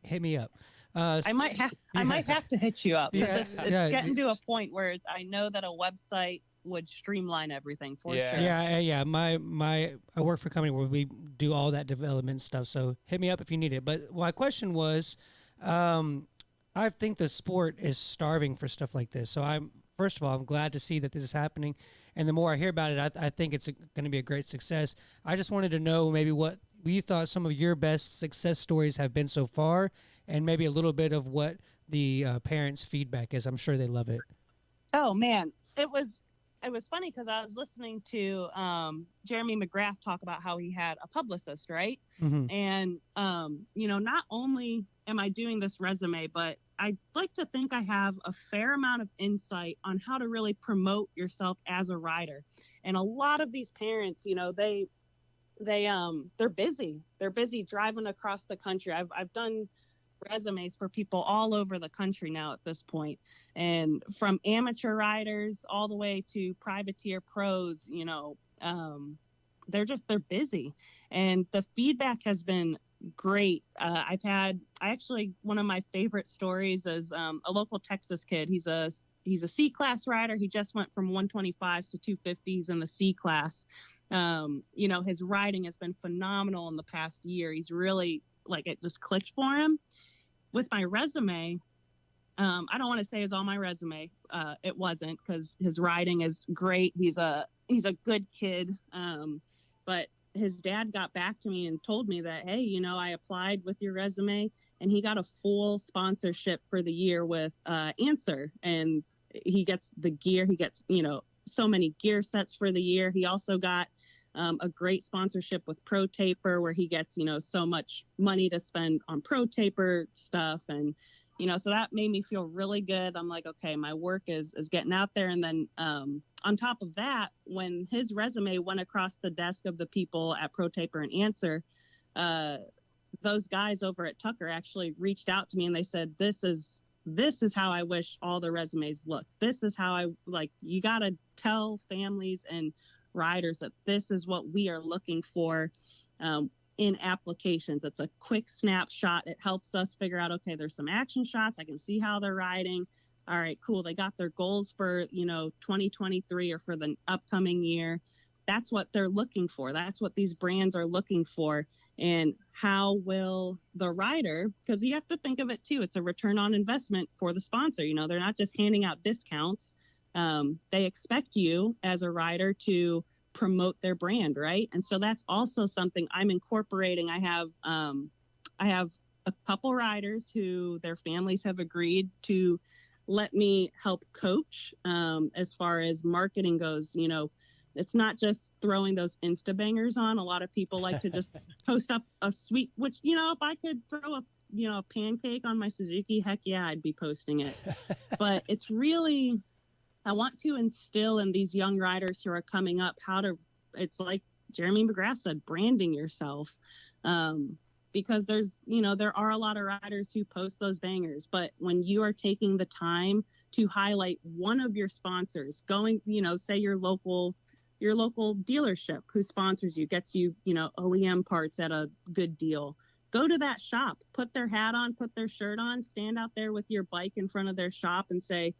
E: hit me up.
I: I might have to hit you up.
E: Yeah,
I: It's getting to a point where I know that a website would streamline everything for sure.
E: Yeah. I work for a company where we do all that development stuff. So hit me up if you need it. But my question was, I think the sport is starving for stuff like this. So first of all, I'm glad to see that this is happening. And the more I hear about it, I think it's going to be a great success. I just wanted to know maybe what you thought some of your best success stories have been so far, and maybe a little bit of what the parents' feedback is. I'm sure they love it.
I: Oh man, it was funny because I was listening to Jeremy McGrath talk about how he had a publicist, right?
E: Mm-hmm.
I: And you know, not only am I doing this resume, but I like to think I have a fair amount of insight on how to really promote yourself as a rider. And a lot of these parents, you know, they're busy. They're busy driving across the country. I've done resumes for people all over the country now at this point, and from amateur riders all the way to privateer pros, you know, they're busy, and the feedback has been great. One of my favorite stories is a local Texas kid. He's a C class rider. He just went from 125s to 250s in the C class. You know, his riding has been phenomenal in the past year. He's really, like, it just clicked for him. With my resume, I don't want to say it's all my resume. It wasn't, because his riding is great. He's a good kid. But his dad got back to me and told me that, hey, you know, I applied with your resume, and he got a full sponsorship for the year with Answer, and he gets the gear. He gets, you know, so many gear sets for the year. He also got a great sponsorship with Pro Taper, where he gets, you know, so much money to spend on Pro Taper stuff. And, you know, so that made me feel really good. I'm like, okay, my work is getting out there. And then on top of that, when his resume went across the desk of the people at Pro Taper and Answer, those guys over at Tucker actually reached out to me, and they said, this is how I wish all the resumes looked. This is how you got to tell families and riders that this is what we are looking for in applications. It's a quick snapshot. It helps us figure out, okay, there's some action shots. I can see how they're riding. All right, cool. They got their goals for, you know, 2023 or for the upcoming year. That's what they're looking for. That's what these brands are looking for. And how will the rider, because you have to think of it too, it's a return on investment for the sponsor. You know, they're not just handing out discounts. They expect you as a rider to promote their brand, right? And so that's also something I'm incorporating. I have a couple riders who their families have agreed to let me help coach as far as marketing goes. You know, it's not just throwing those Insta bangers on. A lot of people like to just post up a sweet, which, you know, if I could throw a pancake on my Suzuki, heck yeah, I'd be posting it. But it's really, I want to instill in these young riders who are coming up it's like Jeremy McGrath said, branding yourself. Because there are a lot of riders who post those bangers, but when you are taking the time to highlight one of your sponsors, going, you know, say your local dealership who sponsors you, gets you, you know, OEM parts at a good deal, go to that shop, put their hat on, put their shirt on, stand out there with your bike in front of their shop and say,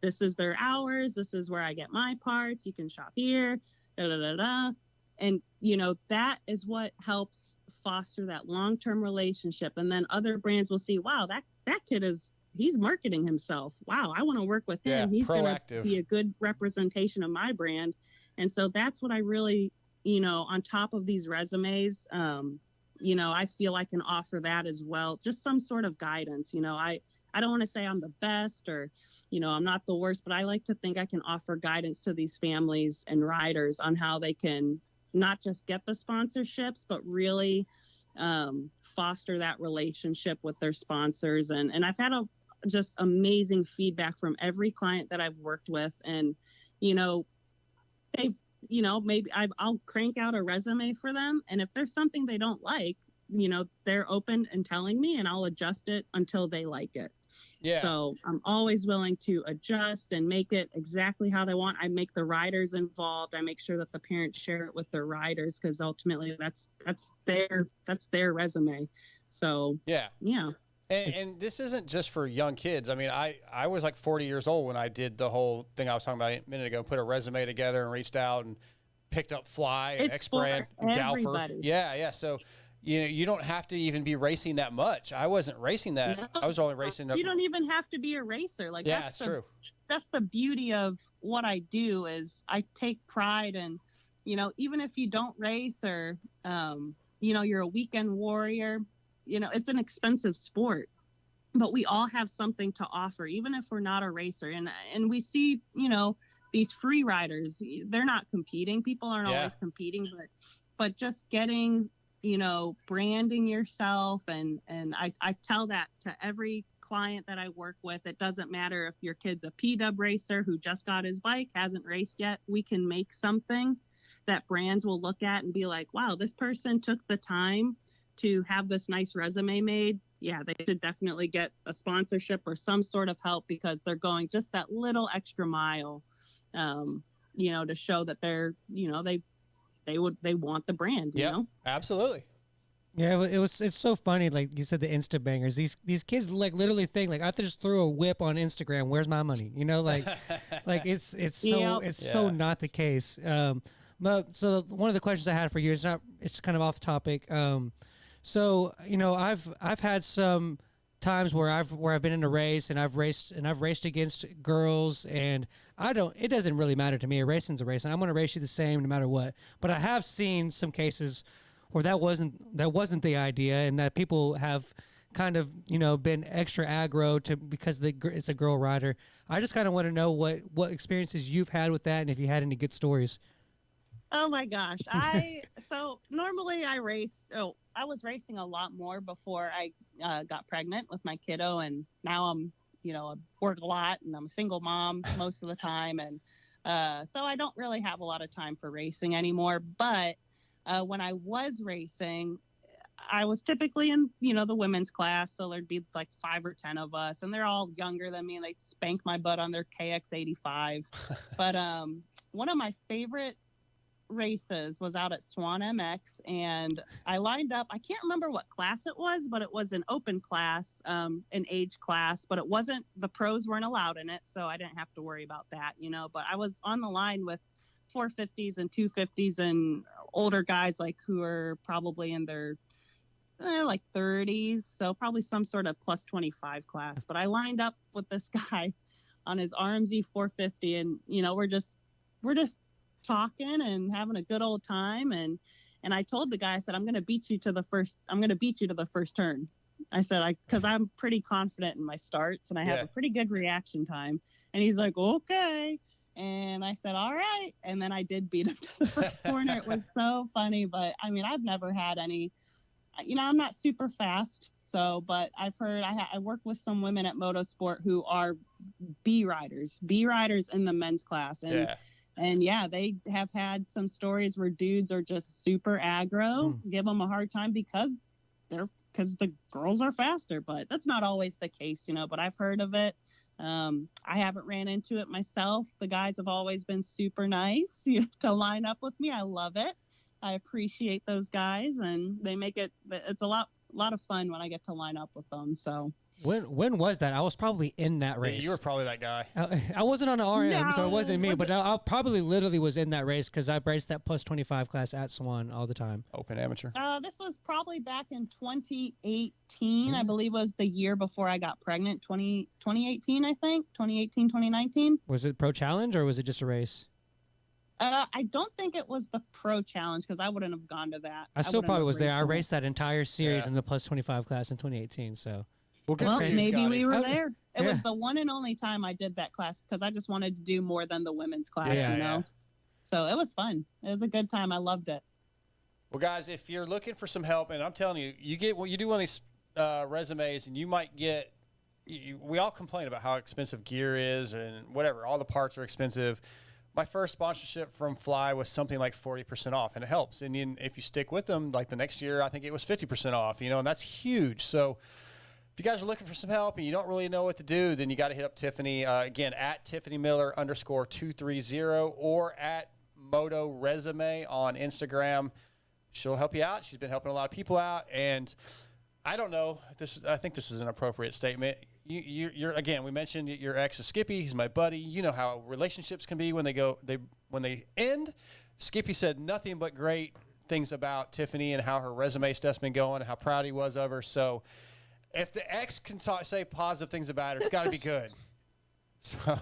I: this is their hours. This is where I get my parts. You can shop here. Da, da, da, da. And, you know, that is what helps foster that long-term relationship. And then other brands will see, wow, that kid he's marketing himself. Wow, I want to work with him.
D: Yeah,
I: he's going to be a good representation of my brand. And so that's what I really, you know, on top of these resumes, you know, I feel I can offer that as well. Just some sort of guidance. You know, I don't want to say I'm the best or, you know, I'm not the worst, but I like to think I can offer guidance to these families and riders on how they can not just get the sponsorships, but really foster that relationship with their sponsors. And I've had just amazing feedback from every client that I've worked with. And, they've, maybe I'll crank out a resume for them. And if there's something they don't like, they're open and telling me, and I'll adjust it until they like it.
D: Yeah.
I: So I'm always willing to adjust and make it exactly how they want. I make the riders involved. I make sure that the parents share it with their riders, because ultimately that's their resume. So
D: yeah.
I: Yeah.
D: And this isn't just for young kids. I mean, I was like 40 years old when I did the whole thing I was talking about a minute ago, put a resume together and reached out and picked up Fly and X-Brand and Galfer. Yeah. So, you don't have to even be racing that much. I wasn't racing that. No, I was only racing.
I: You don't even have to be a racer. Like,
D: yeah, that's true.
I: That's the beauty of what I do, is I take pride in, even if you don't race, or, you're a weekend warrior, it's an expensive sport, but we all have something to offer, even if we're not a racer. And we see, these free riders, they're not competing. People aren't always competing, but just getting, branding yourself. And I tell that to every client that I work with. It doesn't matter if your kid's a P-dub racer who just got his bike, hasn't raced yet. We can make something that brands will look at and be like, wow, this person took the time to have this nice resume made. Yeah, they should definitely get a sponsorship or some sort of help, because they're going just that little extra mile, to show that they're, they want the brand.
D: Absolutely.
E: Yeah, it's so funny. Like you said, the Insta bangers. These kids like literally think like, I just threw a whip on Instagram. Where's my money? like it's so not the case. But so one of the questions I had for you is it's kind of off topic. So I've had some times where I've been in a race and I've raced against girls, and it doesn't really matter to me. A racing's a race, and I'm going to race you the same no matter what. But I have seen some cases where that wasn't the idea, and that people have kind of been extra aggro because it's a girl rider. I just kind of want to know what experiences you've had with that, and if you had any good stories.
I: Oh my gosh. So normally I was racing a lot more before I got pregnant with my kiddo, and now I'm, I work a lot and I'm a single mom most of the time. And so I don't really have a lot of time for racing anymore. But when I was racing, I was typically in, the women's class. So there'd be like 5 or 10 of us, and they're all younger than me, and they'd spank my butt on their KX85. But one of my favorite races was out at Swan MX, and I lined up. I can't remember what class it was, but it was an open class, an age class, but it wasn't, the pros weren't allowed in it, so I didn't have to worry about that, but I was on the line with 450s and 250s and older guys, like, who are probably in their like 30s, so probably some sort of plus 25 class. But I lined up with this guy on his RMZ 450, and we're just talking and having a good old time, and I told the guy, I said, I'm going to beat you to the first turn. I said, because I'm pretty confident in my starts, and I have a pretty good reaction time. And he's like, okay. And I said, all right. And then I did beat him to the first corner. It was so funny. But I mean, I've never had any, I'm not super fast. So, but I've heard, I work with some women at Motosport who are B riders in the men's class. And they have had some stories where dudes are just super aggro, give them a hard time because the girls are faster. But that's not always the case, but I've heard of it. I haven't ran into it myself. The guys have always been super nice to line up with me. I love it. I appreciate those guys, and they make it's a lot of fun when I get to line up with them. So
E: when was that? I was probably in that race.
D: Yeah, you were probably that guy.
E: I wasn't on the RM, so it wasn't me, but I probably literally was in that race because I raced that plus 25 class at Swan all the time.
D: Open amateur.
I: This was probably back in 2018. I believe was the year before I got pregnant. 2018, I think. 2018, 2019.
E: Was it Pro Challenge or was it just a race?
I: I don't think it was the Pro Challenge, because I wouldn't have gone to that.
E: I still probably was there. I raced that entire series in the plus 25 class in 2018. So.
I: Well, maybe we were there. It was the one and only time I did that class, because I just wanted to do more than the women's class, So it was fun. It was a good time. I loved it.
D: Well, guys, if you're looking for some help, and I'm telling you, you do one of these resumes, and you might get. We all complain about how expensive gear is and whatever. All the parts are expensive. My first sponsorship from Fly was something like 40% off, and it helps. And if you stick with them, like the next year, I think it was 50% off, and that's huge. So if you guys are looking for some help and you don't really know what to do, then you got to hit up Tiffany. Again, at Tiffany Miller _230 or at Moto Resume on Instagram. She'll help you out. She's been helping a lot of people out. And I don't know. I think this is an appropriate statement. You're again, we mentioned your ex is Skippy. He's my buddy. You know how relationships can be when they end. Skippy said nothing but great things about Tiffany and how her resume stuff's been going and how proud he was of her. So if the ex can say positive things about her, it's got to be good. So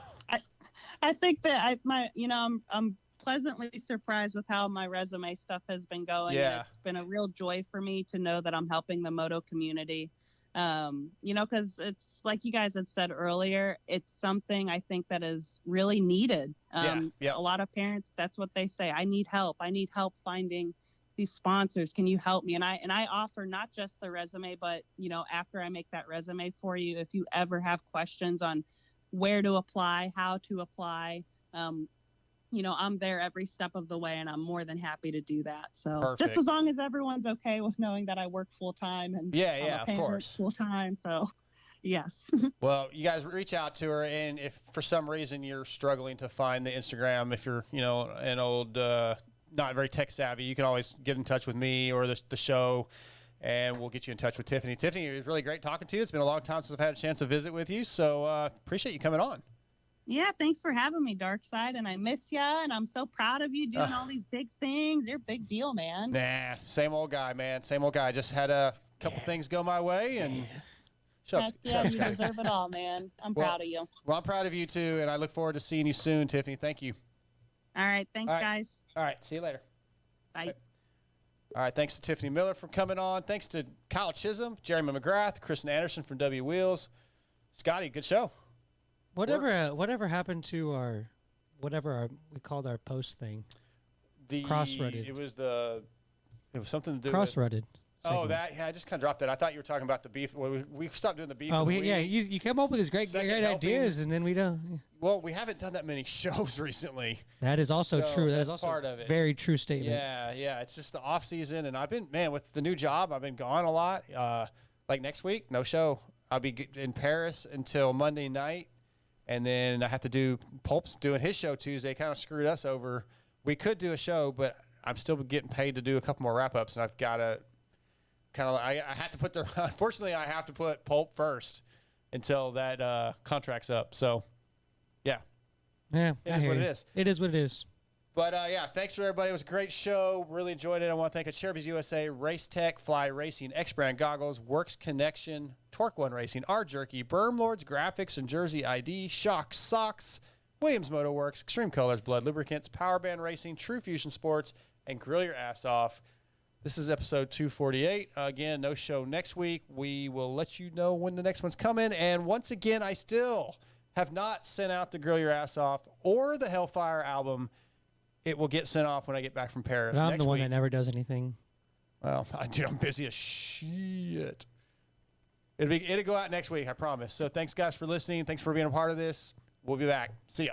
I: I think that I'm pleasantly surprised with how my resume stuff has been going.
D: Yeah.
I: It's been a real joy for me to know that I'm helping the moto community. Because it's like you guys had said earlier, it's something I think that is really needed. A lot of parents, that's what they say. I need help finding these sponsors. Can you help me? And I offer not just the resume, but after I make that resume for you, if you ever have questions on where to apply, how to apply, I'm there every step of the way, and I'm more than happy to do that. So
D: Perfect.
I: Just as long as everyone's okay with knowing that I work full time and
D: of course,
I: full time. So yes.
D: Well, you guys reach out to her, and if for some reason you're struggling to find the Instagram, if you're an old not very tech savvy, you can always get in touch with me or the show, and we'll get you in touch with Tiffany. Tiffany, it was really great talking to you. It's been a long time since I've had a chance to visit with you, so appreciate you coming on.
I: Yeah, thanks for having me, Dark Side, and I miss ya, and I'm so proud of you doing all these big things. You're a big deal, man.
D: Nah, same old guy, man. Same old guy. Just had a couple things go my way, and shut up,
I: you deserve it all, man. I'm proud of you.
D: Well, I'm proud of you, too, and I look forward to seeing you soon, Tiffany. Thank you.
I: All right, thanks, guys.
D: All right, see you later.
I: Bye.
D: All right, thanks to Tiffany Miller for coming on. Thanks to Kyle Chisholm, Jeremy McGrath, Kristen Anderson from W Wheels. Scotty, good show.
E: Whatever happened to we called our post thing? Cross-threaded.
D: It was something to do
E: cross-threaded.
D: Oh, I just kind of dropped that. I thought you were talking about the beef. Well, we stopped doing the beef.
E: Oh, you came up with these great ideas, and then we don't.
D: Well, we haven't done that many shows recently.
E: That is also true. That is
D: that's
E: also
D: part of it.
E: Very true statement.
D: Yeah. It's just the off season, and I've been with the new job. I've been gone a lot. Like next week, no show. I'll be in Paris until Monday night. And then I have to do Pulp's doing his show Tuesday. Kind of screwed us over. We could do a show, but I'm still getting paid to do a couple more wrap-ups, and I've got to I have to put unfortunately, I have to put Pulp first until that contract's up. So, yeah.
E: Yeah,
D: it is what it is.
E: It is what it is.
D: But, thanks for everybody. It was a great show. Really enjoyed it. I want to thank Jerky USA, Race Tech, Fly Racing, X-Brand Goggles, Works Connection, Torque One Racing, Our Jerky, Berm Lords Graphics and Jersey ID, Shock Socks, Williams Moto Works, Extreme Colors, Blood Lubricants, Power Band Racing, TruFusion Sports, and Grill Your Ass Off. This is episode 248. Again, no show next week. We will let you know when the next one's coming. And once again, I still have not sent out the Grill Your Ass Off or the Hellfire album. It will get sent off when I get back from Paris.
E: I'm the one that never does anything.
D: Well, I'm busy as shit. It'll go out next week, I promise. So thanks, guys, for listening. Thanks for being a part of this. We'll be back. See ya.